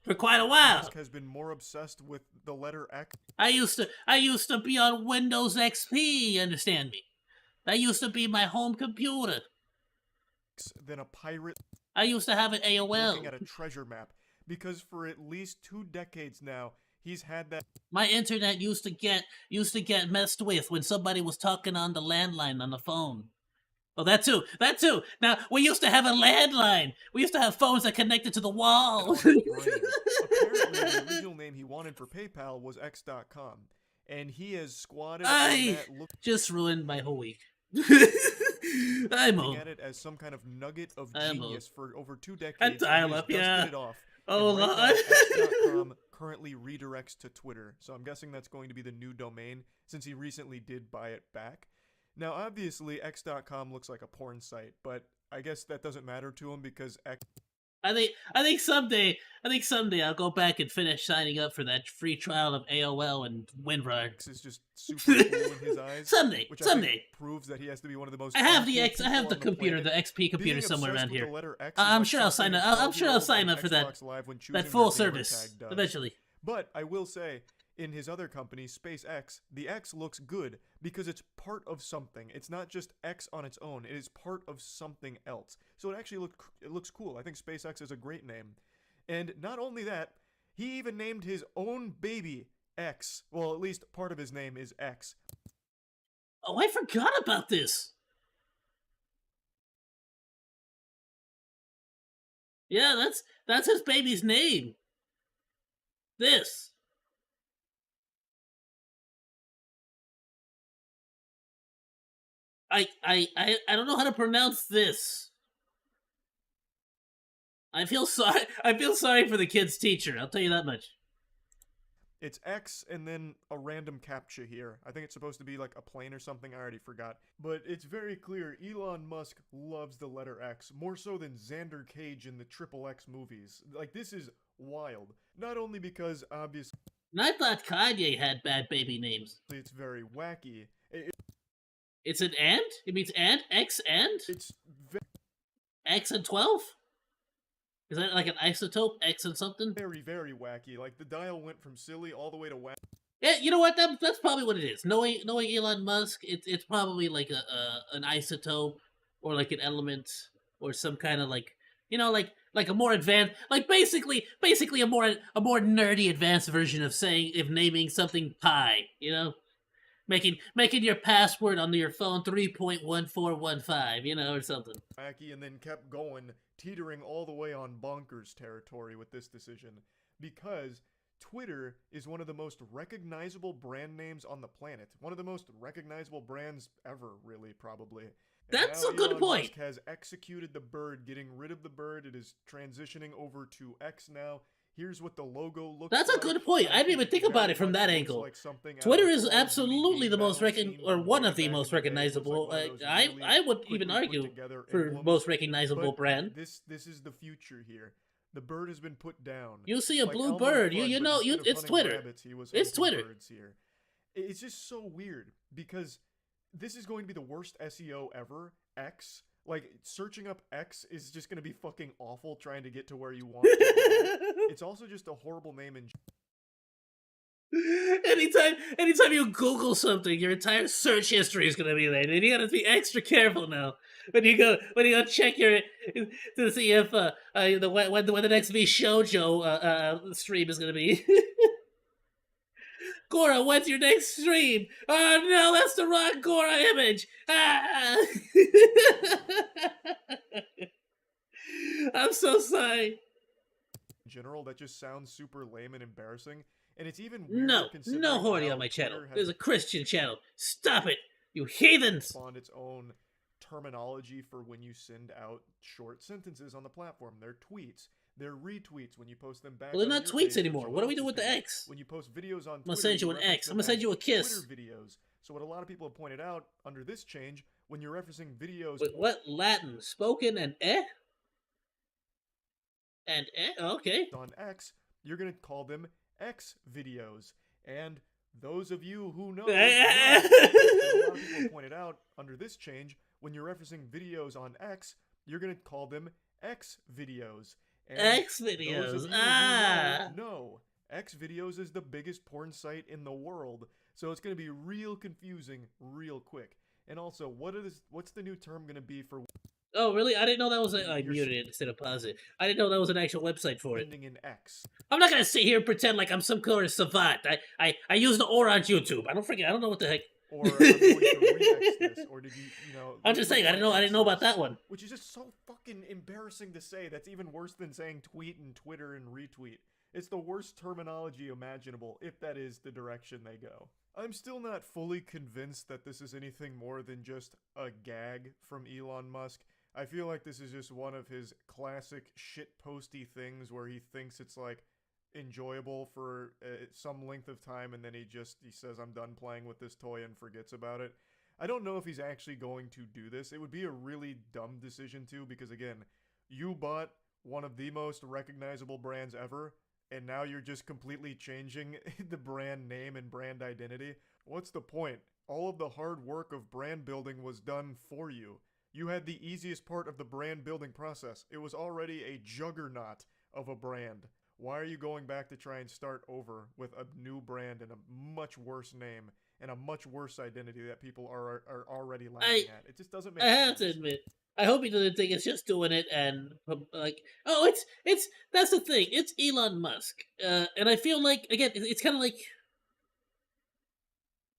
for quite a while. Musk has been more obsessed with the letter X. I used to be on Windows XP. Understand me? That used to be my home computer. Than a pirate. I used to have an AOL. Looking at a treasure map, because for at least 2 decades now, he's had that. My internet used to get messed with when somebody was talking on the landline on the phone. Oh, that too. Now, we used to have a landline. We used to have phones that connected to the wall. Apparently, the original name he wanted for PayPal was X.com. And he has squatted on that just ruined my whole week. I'm looking at it as some kind of nugget of genius for over 2 decades. Dial-up, yeah. It off. Oh, right now, X.com currently redirects to Twitter. So I'm guessing that's going to be the new domain, since he recently did buy it back. Now, obviously, X.com looks like a porn site, but I guess that doesn't matter to him because X. I think someday I'll go back and finish signing up for that free trial of AOL and WinRAR. X is just super cool in his eyes. Someday. Proves that he has to be one of the most. I have the computer, the XP computer somewhere around here. I'm sure I'll sign up. I'm sure I'll sign up for that full service eventually. But I will say, in his other company, SpaceX, the X looks good because it's part of something. It's not just X on its own. It is part of something else. So it looks cool. I think SpaceX is a great name. And not only that, he even named his own baby X. Well, at least part of his name is X. Oh, I forgot about this. Yeah, that's his baby's name. This. I don't know how to pronounce this. I feel sorry for the kid's teacher, I'll tell you that much. It's X and then a random captcha here. I think it's supposed to be like a plane or something, I already forgot. But it's very clear Elon Musk loves the letter X, more so than Xander Cage in the Triple X movies. Like, this is wild. Not only because, obviously... And I thought Kanye had bad baby names. It's very wacky. It's an and? It means and? X and? It's X and 12? Is that like an isotope? X and something? very, very wacky. Like, the dial went from silly all the way to wacky. Yeah, you know what? That's probably what it is. Knowing Elon Musk, it's probably like an isotope or like an element or some kind of like, you know, like a more advanced, like basically a more nerdy advanced version of naming something pi, you know? Making your password on your phone 3.1415, you know, or something. Wacky, and then kept going, teetering all the way on bonkers territory with this decision. Because Twitter is one of the most recognizable brand names on the planet. One of the most recognizable brands ever, really, probably. And That's now a good Elon point. Musk has executed the bird, getting rid of the bird. It is transitioning over to X now. Here's what the logo looks like. That's a good point. I didn't even think about it from that angle. Twitter is absolutely the most one of the most recognizable. I would even argue for most recognizable brand. This is the future here. The bird has been put down. You see a blue bird, you know, it's Twitter. It's Twitter. Here. It's just so weird because this is going to be the worst SEO ever. X. Like, searching up X is just going to be fucking awful trying to get to where you want to go. It's also just a horrible name in Anytime you Google something, your entire search history is going to be there. And you got to be extra careful now when you go check your to see if when the next VShojo stream is going to be. Gora, when's your next stream? Oh no, that's the wrong Gora image. Ah! I'm so sorry. In general, that just sounds super lame and embarrassing, and it's even weirder no horny on my channel. There's a Christian channel. Stop it, you heathens! Spawned its own terminology for when you send out short sentences on the platform. They're tweets. They're retweets when you post them back. Well, they're not tweets anymore. What do we do with the X? When you post videos on Twitter, I'm gonna send you an X. I'm gonna send you a kiss. Twitter videos. So what a lot of people have pointed out under this change, when you're referencing videos. Wait, what Latin? Spoken and eh? And eh? Okay. On X, you're gonna call them X videos. And those of you who know, a lot of people have pointed out under this change, when you're referencing videos on X, you're gonna call them X videos. And X videos. No, X videos is the biggest porn site in the world, so it's going to be real confusing real quick. And also, what's the new term going to be for? Oh, really? I didn't know that was I muted it instead of pause it. I didn't know that was an actual website for it. Ending in X. I'm not gonna sit here and pretend like I'm some kind of savant. I use the orange YouTube. I don't know what the heck. Or I'm going to re-X this, or did you know? I'm just saying, I didn't know about that one. Which is just so fucking embarrassing to say. That's even worse than saying tweet and Twitter and retweet. It's the worst terminology imaginable, if that is the direction they go. I'm still not fully convinced that this is anything more than just a gag from Elon Musk. I feel like this is just one of his classic shitposty things where he thinks it's like enjoyable for some length of time, and then he says, I'm done playing with this toy, and forgets about it. I don't know if he's actually going to do this. It would be a really dumb decision too, because again, you bought one of the most recognizable brands ever, and now you're just completely changing the brand name and brand identity. What's the point? All of the hard work of brand building was done for you. You had the easiest part of the brand building process. It was already a juggernaut of a brand. Why are you going back to try and start over with a new brand and a much worse name and a much worse identity that people are already laughing at? It just doesn't make I sense. have to admit, I hope he doesn't think it's just doing it and like, oh, it's that's the thing. It's Elon Musk, and I feel like again, it's kind of like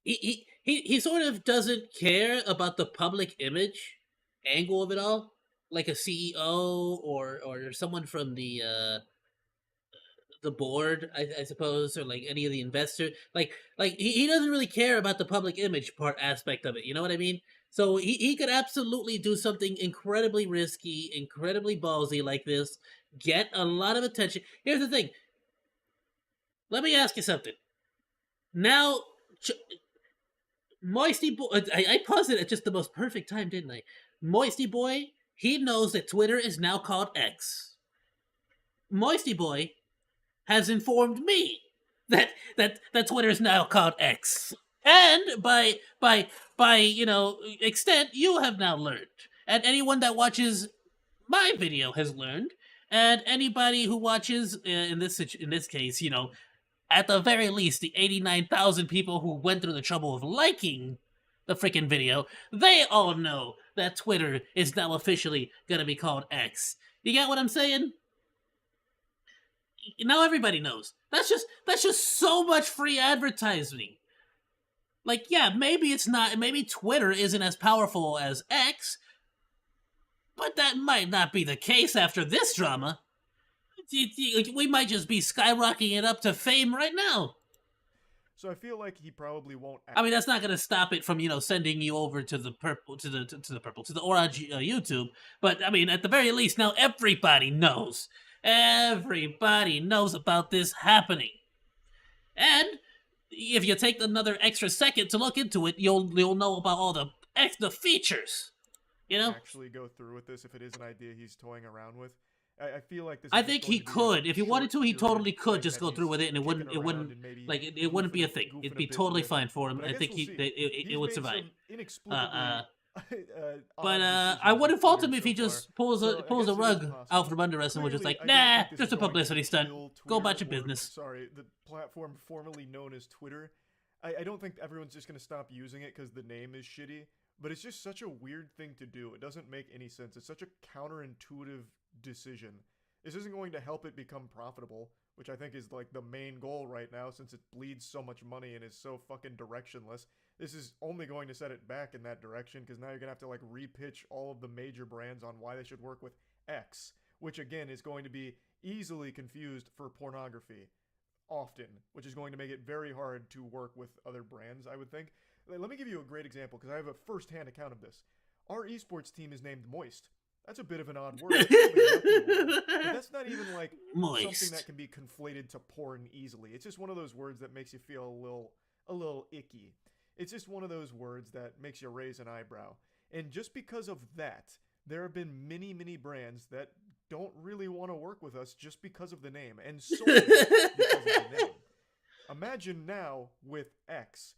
he sort of doesn't care about the public image angle of it all, like a CEO or someone from the board, I suppose, or like any of the investors. Like he doesn't really care about the public image part aspect of it. You know what I mean? So he could absolutely do something incredibly risky, incredibly ballsy like this, get a lot of attention. Here's the thing. Let me ask you something. Now, Moisty Boy, I paused it at just the most perfect time, didn't I? Moisty Boy, he knows that Twitter is now called X. Moisty Boy has informed me that Twitter is now called X, and by extent, you have now learned, and anyone that watches my video has learned, and anybody who watches in this case, at the very least, the 89,000 people who went through the trouble of liking the freaking video, they all know that Twitter is now officially gonna be called X. You get what I'm saying? Now everybody knows. That's just so much free advertising. Like, yeah, maybe Twitter isn't as powerful as X, but that might not be the case after this drama. We might just be skyrocketing it up to fame right now. So I feel like he probably won't. I mean, that's not going to stop it from sending you over to the orange YouTube. But I mean, at the very least, now everybody knows. Everybody knows about this happening. And if you take another extra second to look into it, you'll know about all the features. Actually go through with this if it is an idea he's toying around with. I feel like this. I think he could. If he wanted to, he totally could just go through with it, and it wouldn't be a thing. It'd be totally fine for him. I think it would survive. But I wouldn't fault him if he just pulls a rug out from under us and was just like, nah, just a publicity stunt. Go about your business. Sorry, the platform formerly known as Twitter. I don't think everyone's just gonna stop using it because the name is shitty. But it's just such a weird thing to do. It doesn't make any sense. It's such a counterintuitive decision. This isn't going to help it become profitable, which I think is like the main goal right now since it bleeds so much money and is so fucking directionless. This is only going to set it back in that direction because now you're going to have to like repitch all of the major brands on why they should work with X, which again is going to be easily confused for pornography often, which is going to make it very hard to work with other brands, I would think. Let me give you a great example because I have a first-hand account of this. Our esports team is named Moist. That's a bit of an odd word. But that's not even like something that can be conflated to porn easily. It's just one of those words that makes you feel a little icky. It's just one of those words that makes you raise an eyebrow. And just because of that, there have been many brands that don't really want to work with us just because of the name, and solely because of the name. Imagine now with X.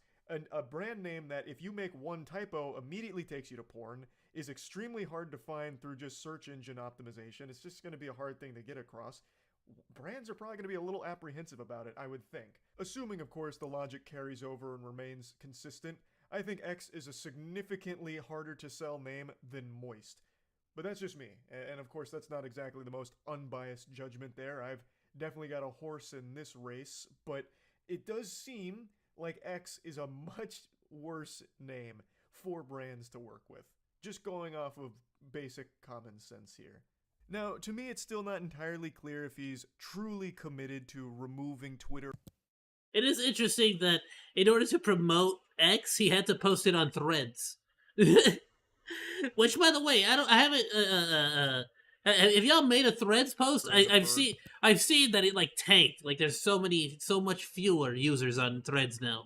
A brand name that if you make one typo immediately takes you to porn, is extremely hard to find through just search engine optimization. It's just going to be a hard thing to get across. Brands are probably going to be a little apprehensive about it, I would think. Assuming, of course, the logic carries over and remains consistent, I think X is a significantly harder to sell name than Moist. But that's just me, and of course that's not exactly the most unbiased judgment there. I've definitely got a horse in this race, but it does seem like X is a much worse name for brands to work with. Just going off of basic common sense here. Now, to me, it's still not entirely clear if he's truly committed to removing Twitter. It is interesting that in order to promote X, he had to post it on Threads. Which, by the way, I haven't. Have y'all made a Threads post? I've seen that it like tanked. Like there's so much fewer users on Threads now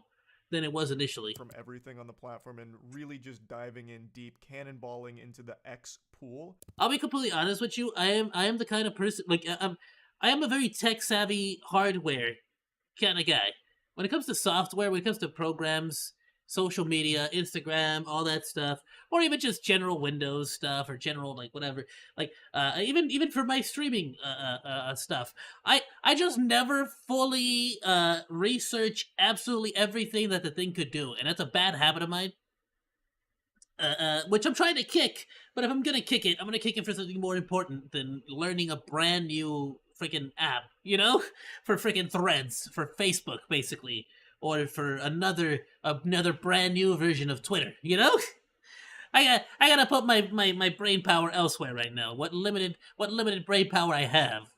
than it was initially. From everything on the platform and really just diving in deep, cannonballing into the X pool. I'll be completely honest with you. I am the kind of person like I am a very tech savvy hardware kind of guy. When it comes to software, when it comes to programs, social media, Instagram, all that stuff, or even just general Windows stuff or general like whatever. Like even for my streaming stuff, I just never fully research absolutely everything that the thing could do, and that's a bad habit of mine. Which I'm trying to kick, but if I'm gonna kick it, I'm gonna kick it for something more important than learning a brand new freaking app, you know, for freaking Threads, for Facebook, basically, or for another brand new version of Twitter, you know. I gotta put my brain power elsewhere right now. What limited brain power I have.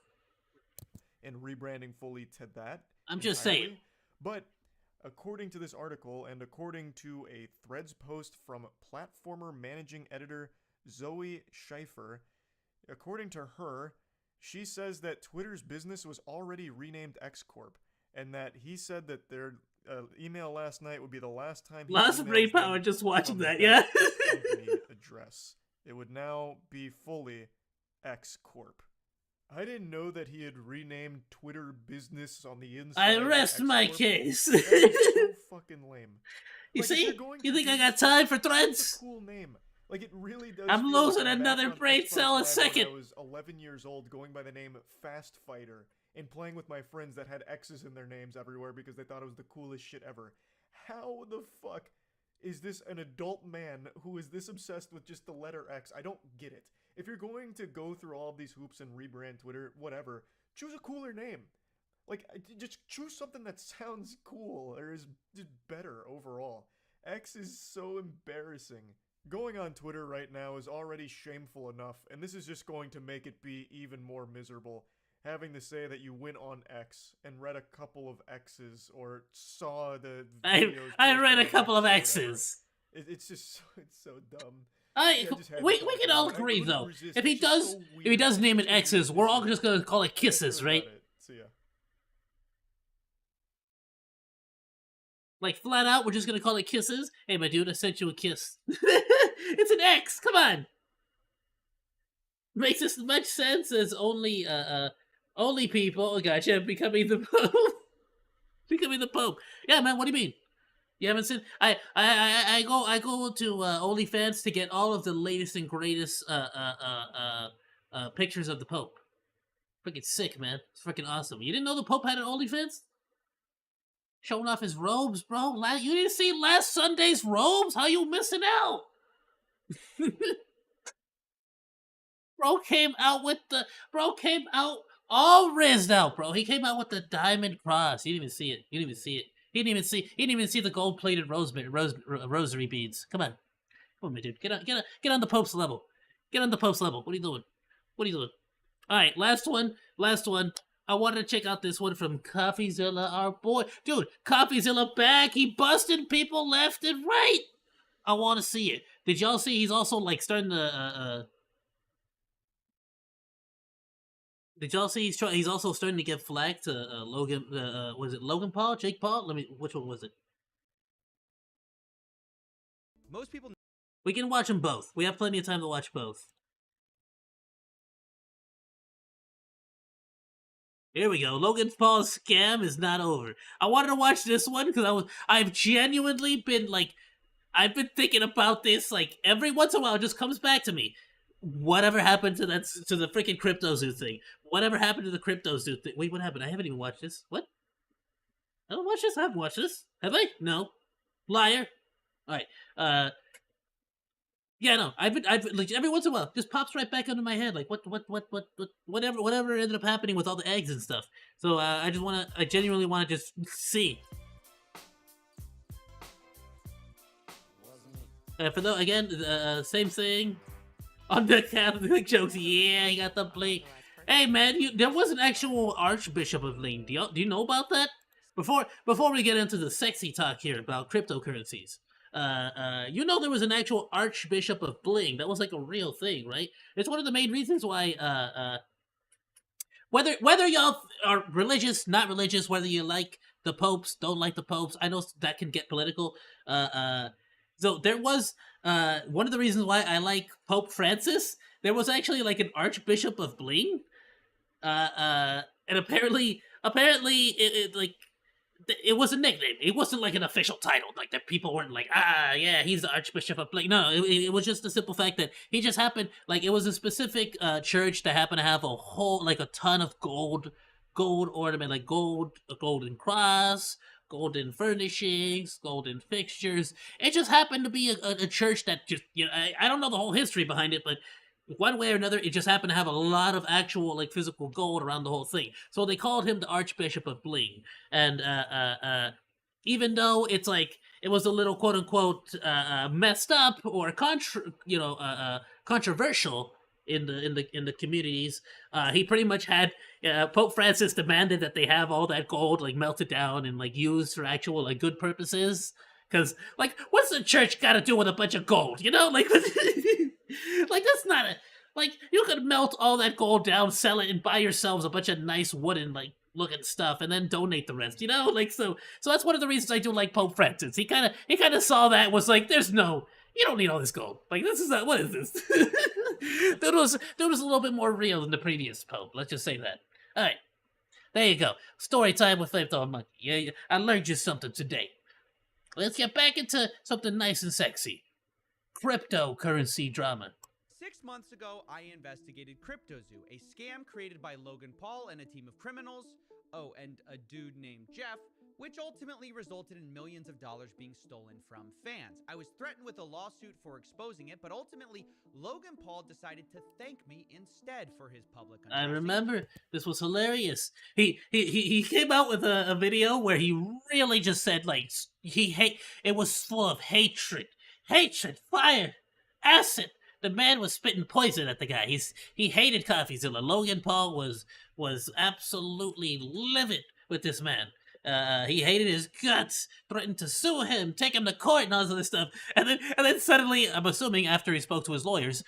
And rebranding fully to that. I'm just saying. But according to this article, and according to a Threads post from platformer managing editor Zoe Schaefer, according to her, she says that Twitter's business was already renamed X Corp, and that he said that their email last night would be the last time. Lots of brain power just watching that, yeah. Company address. It would now be fully X Corp. I didn't know that he had renamed Twitter business on the inside. I rest my case. That is so fucking lame. You Like, see? if you're going You to think do I got something, time for it's a Threads? cool name. Like, it really does. I'm feel losing like another back on brain Xbox cell a Live second. when I was 11 years old, going by the name Fast Fighter, and playing with my friends that had X's in their names everywhere because they thought it was the coolest shit ever. How the fuck is this an adult man who is this obsessed with just the letter X? I don't get it. If you're going to go through all of these hoops and rebrand Twitter, whatever, choose a cooler name. Like, just choose something that sounds cool or is just better overall. X is so embarrassing. Going on Twitter right now is already shameful enough, and this is just going to make it be even more miserable. Having to say that you went on X and read a couple of X's or saw the videos. I read a posted on couple of X or whatever. X's. It's just it's so dumb. We can all agree though. If he does name it X's, we're all just gonna call it kisses, right? See ya. Like flat out, we're just gonna call it kisses. Hey, my dude, I sent you a kiss. It's an X. Come on. Makes as much sense as only people. Gotcha. Becoming the Pope. Becoming the Pope. Yeah, man. What do you mean? You haven't seen? I go to OnlyFans to get all of the latest and greatest pictures of the Pope. Freaking sick, man. It's freaking awesome. You didn't know the Pope had an OnlyFans? Showing off his robes, bro. You didn't see last Sunday's robes? How you missing out? Bro came out all rizzed out, bro. He came out with the diamond cross. You didn't even see it. You didn't even see it. He didn't even see the gold-plated rosary beads. Come on, my dude. Get on the Pope's level. Get on the Pope's level. What are you doing? What are you doing? All right, last one. I wanted to check out this one from CoffeeZilla, our boy. Dude, CoffeeZilla back. He busting people left and right. I want to see it. Did y'all see he's also, like, starting to, Did y'all see he's also starting to get flagged to, Logan, was it Logan Paul? Jake Paul? Which one was it? Most people... We can watch them both. We have plenty of time to watch both. Here we go. Logan Paul's scam is not over. I wanted to watch this one because I've genuinely been I've been thinking about this every once in a while. It just comes back to me. Whatever happened to the freaking CryptoZoo thing? Whatever happened to the CryptoZoo thing? Wait, what happened? I haven't even watched this. What? I don't watch this. I haven't watched this. Have I? No. Liar. All right. Yeah, no. I've been every once in a while, just pops right back into my head. Like whatever ended up happening with all the eggs and stuff. So I genuinely want to just see. For though again, same thing. On the Catholic jokes, yeah, he got the blink. Hey man, there was an actual Archbishop of Ling. Do you know about that? Before we get into the sexy talk here about cryptocurrencies, there was an actual Archbishop of Bling. That was like a real thing, right? It's one of the main reasons why whether y'all are religious, not religious, whether you like the popes, don't like the popes, I know that can get political. So there was one of the reasons why I like Pope Francis. There was actually like an Archbishop of Bling, and apparently it was a nickname. It wasn't like an official title. Like that people weren't like, yeah, he's the Archbishop of Blank. No, it was just the simple fact that he just happened. Like it was a specific church that happened to have a ton of gold ornament, like a golden cross, golden furnishings, golden fixtures. It just happened to be a church that just, I don't know the whole history behind it, but one way or another, it just happened to have a lot of actual, like, physical gold around the whole thing. So they called him the Archbishop of Bling. And even though it's like it was a little quote unquote messed up or controversial in the communities, he pretty much had Pope Francis demanded that they have all that gold like melted down and like used for actual like good purposes. Because like, what's the church got to do with a bunch of gold? Like. Like that's not like you could melt all that gold down, sell it, and buy yourselves a bunch of nice wooden like looking stuff, and then donate the rest. Like so that's one of the reasons I do like Pope Francis. He kind of saw that, was like, you don't need all this gold. Like this is not, what is this? Dude was a little bit more real than the previous Pope. Let's just say that. All right, there you go. Story time with Flamethrower Monkey. Yeah, I learned you something today. Let's get back into something nice and sexy. Cryptocurrency drama. 6 months ago, I investigated CryptoZoo, a scam created by Logan Paul and a team of criminals, and a dude named Jeff, which ultimately resulted in millions of dollars being stolen from fans. I was threatened with a lawsuit for exposing it, but ultimately, Logan Paul decided to thank me instead for his public I remember. This was hilarious. He came out with a video where he really just said, like, it was full of hatred, fire, acid. The man was spitting poison at the guy. He hated CoffeeZilla. Logan Paul was absolutely livid with this man. He hated his guts, threatened to sue him, take him to court, and all this other stuff. And then suddenly, I'm assuming after he spoke to his lawyers,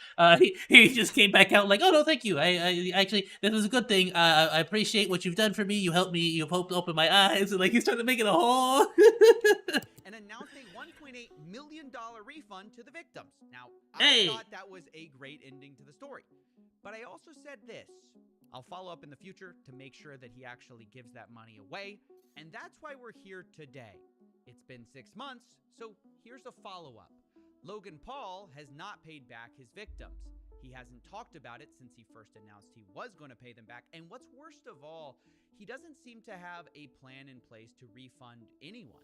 he just came back out like, "Oh no, thank you. I actually, this is a good thing. I appreciate what you've done for me. You helped me. You've helped open my eyes." And like he started making a whole. And announced a $1.8 million refund to the victims. Now, I thought that was a great ending to the story. But I also said this. I'll follow up in the future to make sure that he actually gives that money away. And that's why we're here today. It's been 6 months, so here's a follow-up. Logan Paul has not paid back his victims. He hasn't talked about it since he first announced he was going to pay them back. And what's worst of all, he doesn't seem to have a plan in place to refund anyone.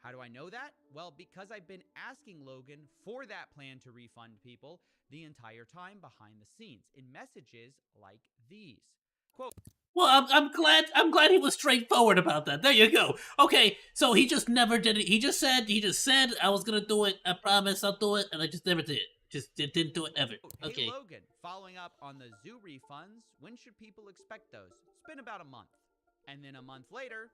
How do I know that? Well, because I've been asking Logan for that plan to refund people the entire time behind the scenes in messages like these. Quote, "Well, I'm glad he was straightforward about that. There you go. Okay, so he just never did it. He just said I was gonna do it. I promise I'll do it, and I just never did. Didn't do it ever." Okay. Hey Logan, following up on the zoo refunds, when should people expect those? It's been about a month. And then a month later,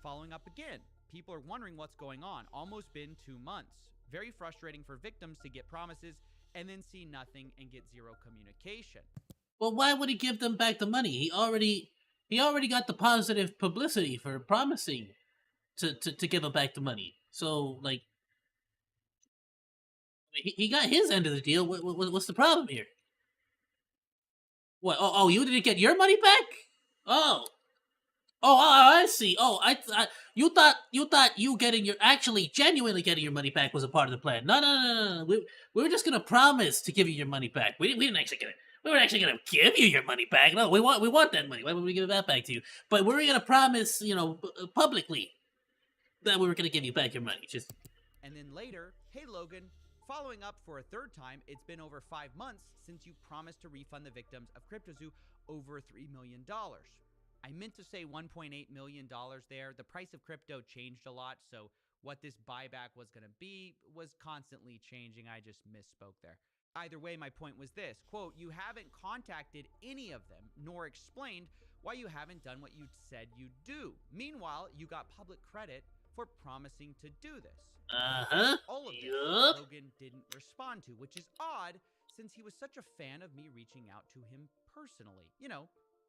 following up again. People are wondering what's going on. Almost been 2 months. Very frustrating for victims to get promises and then see nothing and get zero communication. Well, why would he give them back the money? He already got the positive publicity for promising to give them back the money. So, like, he got his end of the deal. What's the problem here? What? Oh, you didn't get your money back? Oh, I see. Oh, you thought you genuinely getting your money back was a part of the plan. No. We were just gonna promise to give you your money back. We weren't actually gonna give you your money back. No, we want that money. Why would we give that back to you? But we were gonna promise, publicly that we were gonna give you back your money. Just. And then later, hey Logan, following up for a third time. It's been over 5 months since you promised to refund the victims of CryptoZoo over $3 million. I meant to say $1.8 million there. The price of crypto changed a lot, so what this buyback was going to be was constantly changing. I just misspoke there. Either way, my point was this, quote, "You haven't contacted any of them, nor explained why you haven't done what you said you'd do. Meanwhile, you got public credit for promising to do this." All of this, Logan didn't respond to, which is odd since he was such a fan of me reaching out to him personally.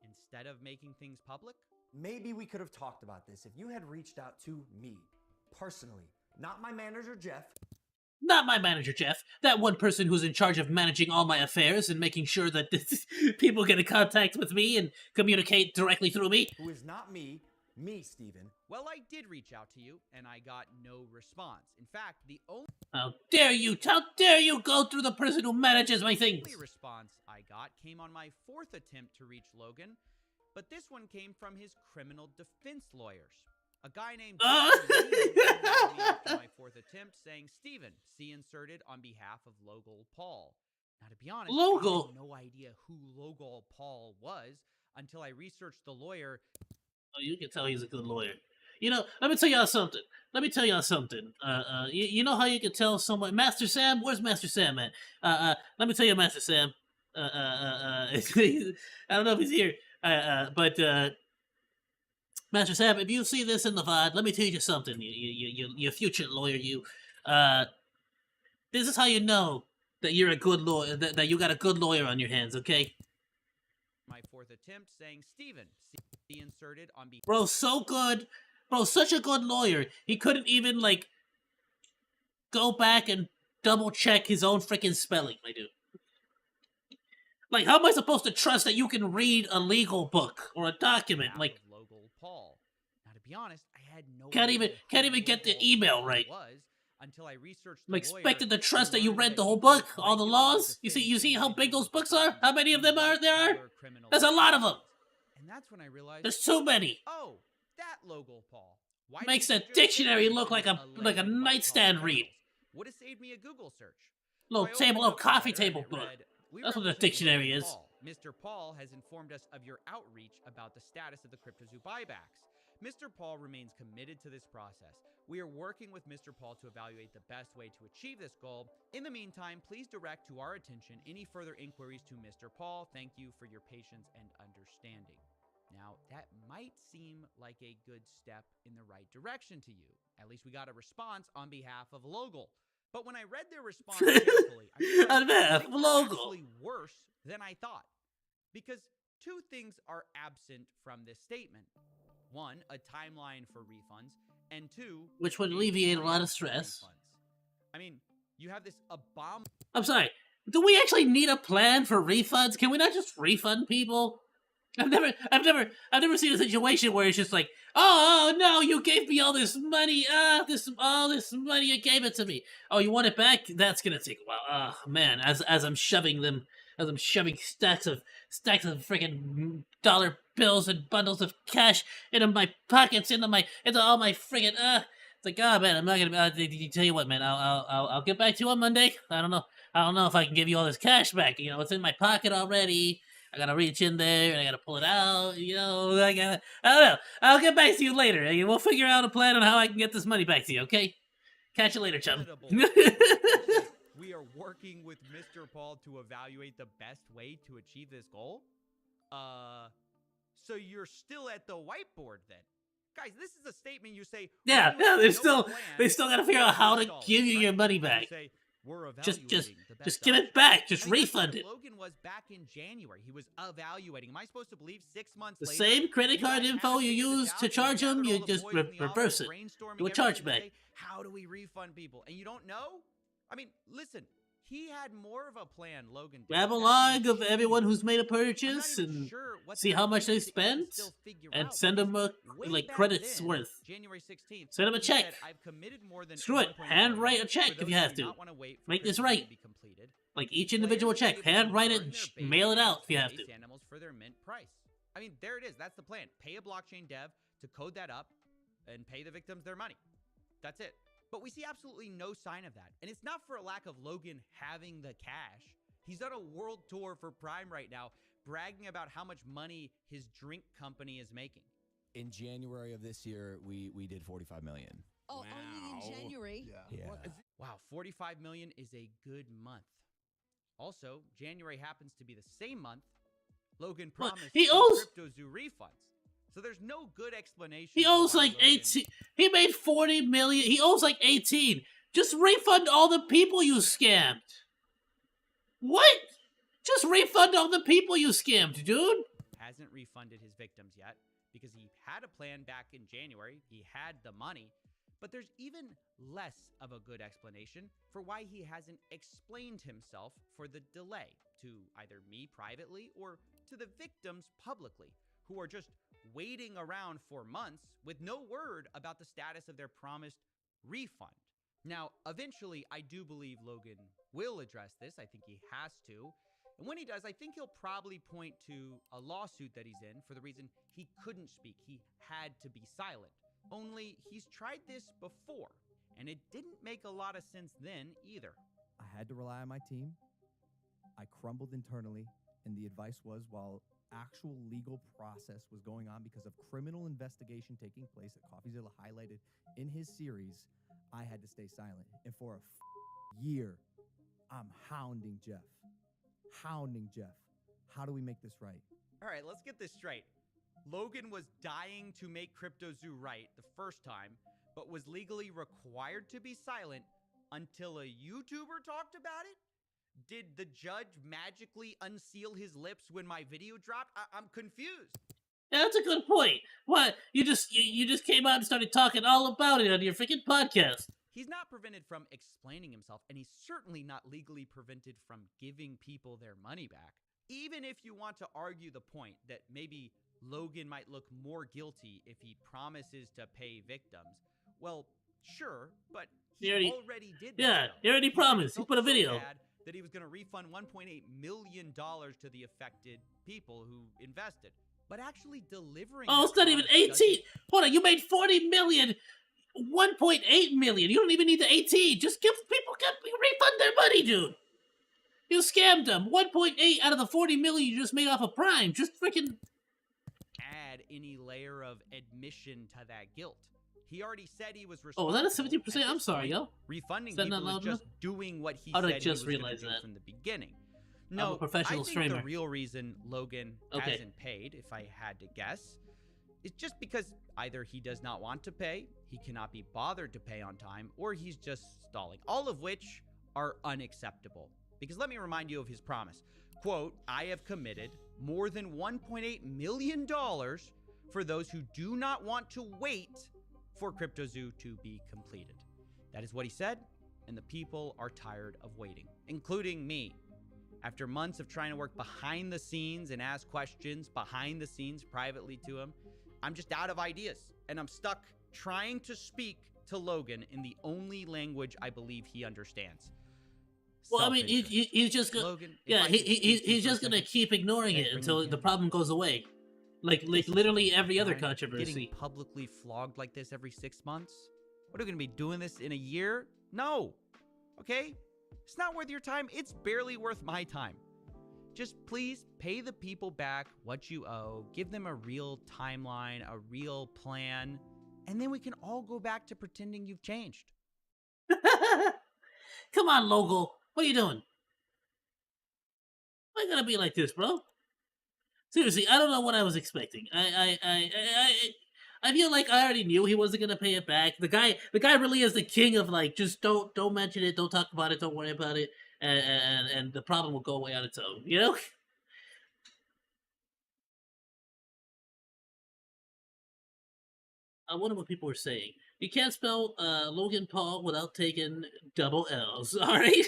Instead of making things public? Maybe we could have talked about this if you had reached out to me, personally. Not my manager, Jeff. Not my manager, Jeff. That one person who's in charge of managing all my affairs and making sure that people get in contact with me and communicate directly through me. Who is not me, Me, Steven. Well, I did reach out to you, and I got no response. In fact, the only How dare you go through the person who manages my things? response I got came on my 4th attempt to reach Logan, but this one came from his criminal defense lawyers. A guy named emailed me after my 4th attempt saying, Steven, see inserted on behalf of Logal Paul. Now, to be honest, I had no idea who Logal Paul was until I researched the lawyer. Oh, you can tell he's a good lawyer. You know, let me tell y'all something. You know how you can tell someone... Master Sam? Where's Master Sam at? Let me tell you, Master Sam. I don't know if he's here. But Master Sam, if you see this in the VOD, let me tell you something. You future lawyer, you. This is how you know that you're a good lawyer, that you got a good lawyer on your hands, okay? My 4th attempt saying, Steven, see inserted on behalf... Bro, so good. Bro, such a good lawyer. He couldn't even, like, go back and double check his own freaking spelling, my dude. Like, how am I supposed to trust that you can read a legal book or a document? Like, Logal Paul. Now, to be honest, I had no can't even get the email right. Until I researched I'm expected to trust that you read the whole book, all the laws. You see how big those books are? How many of them there are? There's a lot of them. And that's when I realized there's too many. Oh, that Logal Paul. Why makes the dictionary look like a nightstand read. Would have saved me a Google search. Little coffee table book. That's what the dictionary is. Mr. Paul has informed us of your outreach about the status of the CryptoZoo buybacks. Mr. Paul remains committed to this process. We are working with Mr. Paul to evaluate the best way to achieve this goal. In the meantime, please direct to our attention any further inquiries to Mr. Paul. Thank you for your patience and understanding. Now, that might seem like a good step in the right direction to you. At least we got a response on behalf of Logal. But when I read their response carefully, I realized it was actually worse than I thought. Because two things are absent from this statement. One, a timeline for refunds, and two, which would alleviate a lot of stress. I mean, you have this abominable... I'm sorry, do we actually need a plan for refunds? Can we not just refund people? I've never seen a situation where it's just like, oh no, you gave me all this money, all this money, you gave it to me. Oh, you want it back? That's gonna take a while. Oh man, as I'm shoving stacks of freaking dollar bills and bundles of cash into my pockets, into all my friggin' it's like, oh man, I'm not gonna tell you what, man, I'll get back to you on Monday. I don't know if I can give you all this cash back. You know, it's in my pocket already. I gotta reach in there and I gotta pull it out, you know, I don't know. I'll get back to you later. We'll figure out a plan on how I can get this money back to you, okay? Catch you later, chum. We are working with Mr. Paul to evaluate the best way to achieve this goal? So you're still at the whiteboard then? Guys, this is a statement you say... Yeah, they still gotta figure out how to give you your money back. Just give it back. Just refund it. Logan was back in January. He was evaluating. Am I supposed to believe 6 months later? The later, same credit card info you use to charge them, you just reverse it. Do a chargeback. How do we refund people? And you don't know? I mean, listen. He had more of a plan, Logan did. Grab a log of everyone who's made a purchase and see how much they spent, and send them credits worth. January 16th, send them a check. Screw it. Handwrite a check if you have to. Make this right. Like each individual check. Handwrite it and mail it out if you have to. Animals for their mint price. I mean, there it is. That's the plan. Pay a blockchain dev to code that up and pay the victims their money. That's it. But we see absolutely no sign of that. And it's not for a lack of Logan having the cash. He's on a world tour for Prime right now, bragging about how much money his drink company is making. In January of this year, we did 45 million. Oh, only in January? Yeah. Wow, 45 million is a good month. Also, January happens to be the same month Logan promised CryptoZoo refunds. So there's no good explanation. He owes like 18. He made 40 million. He owes like 18. Just refund all the people you scammed. What? Just refund all the people you scammed, dude. Hasn't refunded his victims yet because he had a plan back in January. He had the money. But there's even less of a good explanation for why he hasn't explained himself for the delay to either me privately or to the victims publicly, who are just waiting around for months with no word about the status of their promised refund. Now, eventually, I do believe Logan will address this. I think he has to. And when he does, I think he'll probably point to a lawsuit that he's in for the reason he couldn't speak. He had to be silent. Only he's tried this before, and it didn't make a lot of sense then either. I had to rely on my team. I crumbled internally, and the advice was, while actual legal process was going on because of criminal investigation taking place that CoffeeZilla highlighted in his series, I had to stay silent. And for a year, I'm hounding Jeff. How do we make this right? All right, let's get this straight. Logan was dying to make CryptoZoo right the first time, but was legally required to be silent until a YouTuber talked about it? Did the judge magically unseal his lips when my video dropped? I'm confused. Yeah, that's a good point. What? You just came out and started talking all about it on your freaking podcast. He's not prevented from explaining himself, and he's certainly not legally prevented from giving people their money back. Even if you want to argue the point that maybe Logan might look more guilty if he promises to pay victims, well, sure, but he already did that. Yeah, he already promised. He put a video. So bad that he was going to refund $1.8 million to the affected people who invested. But actually delivering... Oh, it's not even 18. Hold on, you made 40 million, 1.8 million. You don't even need the 18. Just give people, refund their money, dude. You scammed them. 1.8 out of the 40 million you just made off of Prime. Just freaking... add any layer of admission to that guilt. He already said he was responsible. Oh, that is 70%? I'm sorry, yo. Refunding is that people not loud is just enough? doing what he How did said I just he was realize gonna do that? from the beginning. I'm No, a professional I think streamer. the real reason Logan hasn't paid, if I had to guess, is just because either he does not want to pay, he cannot be bothered to pay on time, or he's just stalling. All of which are unacceptable. Because let me remind you of his promise. Quote, I have committed more than $1.8 million for those who do not want to wait for CryptoZoo to be completed. That is what he said, and the people are tired of waiting, including me. After months of trying to work behind the scenes and ask questions behind the scenes privately to him, I'm just out of ideas, and I'm stuck trying to speak to Logan in the only language I believe he understands. Well, I mean, he's just gonna... Yeah, he's just gonna keep ignoring it until the problem goes away. Like literally every other controversy. Getting publicly flogged like this every 6 months? What, are we gonna be doing this in a year? No. Okay? It's not worth your time. It's barely worth my time. Just please pay the people back what you owe. Give them a real timeline, a real plan, and then we can all go back to pretending you've changed. Come on, Logo. What are you doing? Why gotta be like this, bro? Seriously, I don't know what I was expecting. I feel like I already knew he wasn't gonna pay it back. The guy really is the king of like, just don't mention it, don't talk about it, don't worry about it, and the problem will go away on its own. You know? I wonder what people were saying. You can't spell Logan Paul without taking double L's. All right.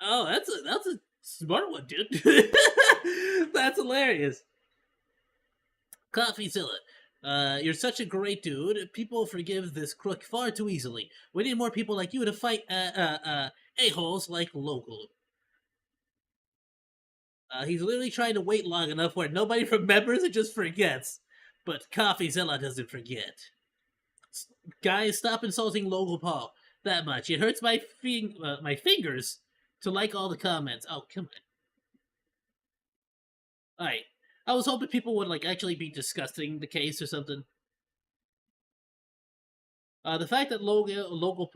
Oh, that's a smart one, dude. That's hilarious. CoffeeZilla, you're such a great dude. People forgive this crook far too easily. We need more people like you to fight a-holes like Local. He's literally trying to wait long enough where nobody remembers and just forgets. But CoffeeZilla doesn't forget. Guys, stop insulting Logan Paul that much. It hurts my fingers to like all the comments. Oh, come on. Alright. I was hoping people would, like, actually be discussing the case or something. The fact that Logan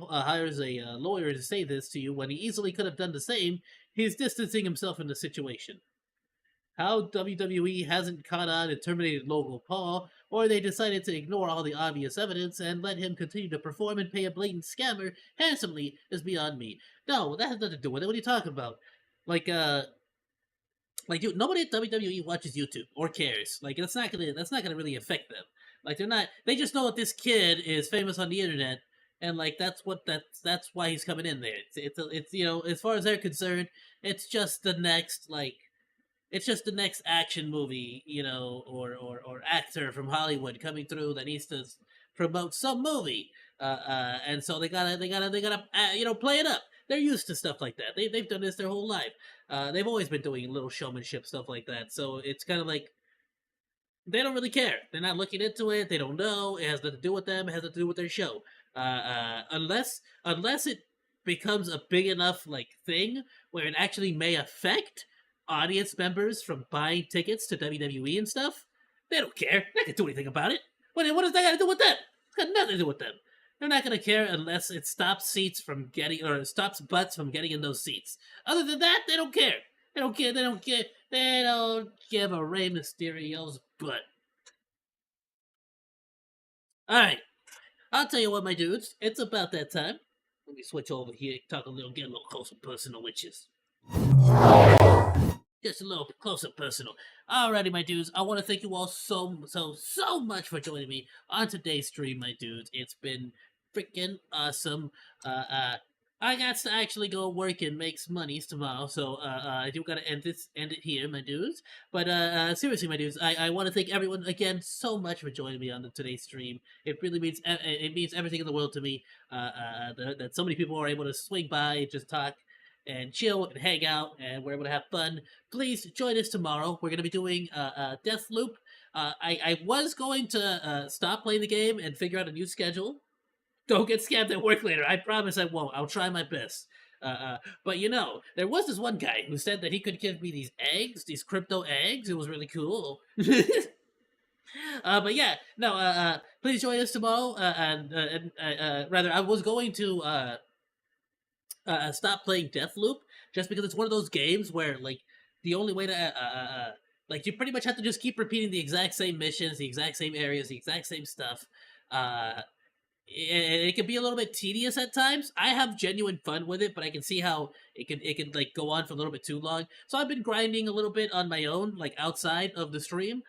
hires a lawyer to say this to you when he easily could have done the same, he's distancing himself from the situation. How WWE hasn't caught on and terminated Logan Paul, or they decided to ignore all the obvious evidence and let him continue to perform and pay a blatant scammer handsomely is beyond me. No, that has nothing to do with it. What are you talking about? Like, dude, nobody at WWE watches YouTube or cares. Like, that's not gonna really affect them. Like, they just know that this kid is famous on the internet, and like that's why he's coming in there. It's you know, as far as they're concerned, it's just the next like it's just the next action movie, you know, or actor from Hollywood coming through that needs to promote some movie, and so they gotta play it up. They're used to stuff like that. They've done this their whole life. They've always been doing little showmanship stuff like that. So it's kind of like they don't really care. They're not looking into it. They don't know. It has nothing to do with them. It has nothing to do with their show. Unless it becomes a big enough like thing where it actually may affect audience members from buying tickets to WWE and stuff, they don't care. They can't do anything about it. What does that got to do with them? It's got nothing to do with them. They're not gonna care unless it stops seats from getting or stops butts from getting in those seats. Other than that, they don't care. They don't care. They don't care. They don't give a Rey Mysterio's butt. All right, I'll tell you what, my dudes. It's about that time. Let me switch over here, get a little closer personal with you. Just a little closer personal. Alrighty, my dudes. I want to thank you all so much for joining me on today's stream, my dudes. It's been freaking awesome. I got to actually go work and make some monies tomorrow, so I do gotta end it here, my dudes. But seriously, my dudes, I want to thank everyone again so much for joining me on today's stream. It really means everything in the world to me. That so many people are able to swing by, just talk and chill and hang out, and we're able to have fun. Please join us tomorrow. We're gonna be doing Deathloop. I was going to stop playing the game and figure out a new schedule. Don't get scammed at work later. I promise I won't. I'll try my best. But you know, there was this one guy who said that he could give me these eggs, these crypto eggs. It was really cool. But yeah, no. Please join us tomorrow. Rather, I was going to stop playing Deathloop just because it's one of those games where like the only way to like you pretty much have to just keep repeating the exact same missions, the exact same areas, the exact same stuff. It can be a little bit tedious at times. I have genuine fun with it, but I can see how it can like go on for a little bit too long. So I've been grinding a little bit on my own, like outside of the stream,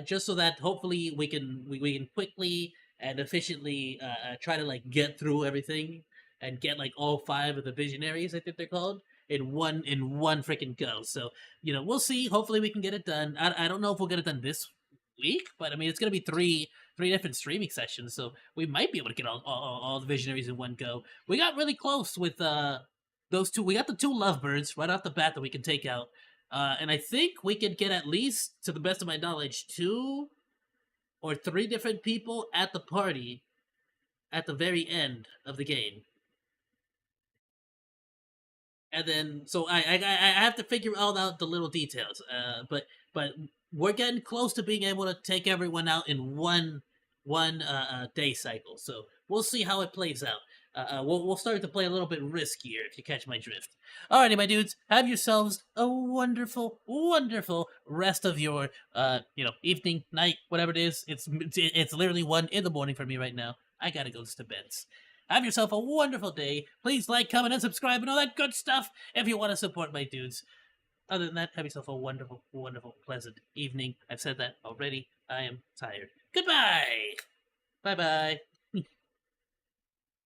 just so that hopefully we can quickly and efficiently try to like get through everything and get like all 5 of the visionaries, I think they're called, in one freaking go. So you know, we'll see. Hopefully we can get it done. I don't know if we'll get it done this week, but I mean it's gonna be three different streaming sessions, so we might be able to get all the visionaries in one go. We got really close with those two. We got the 2 lovebirds right off the bat that we can take out, and I think we could get at least, to the best of my knowledge, 2 or 3 different people at the party at the very end of the game. And then, so I have to figure all out the little details, but we're getting close to being able to take everyone out in one day cycle. So we'll see how it plays out. We'll start to play a little bit riskier, if you catch my drift. Alrighty, my dudes, have yourselves a wonderful, wonderful rest of your evening, night, whatever it is. It's literally 1 in the morning for me right now. I gotta go to bed. Have yourself a wonderful day. Please like, comment, and subscribe, and all that good stuff if you want to support my dudes. Other than that, have yourself a wonderful, wonderful, pleasant evening. I've said that already. I am tired. Goodbye! Bye-bye.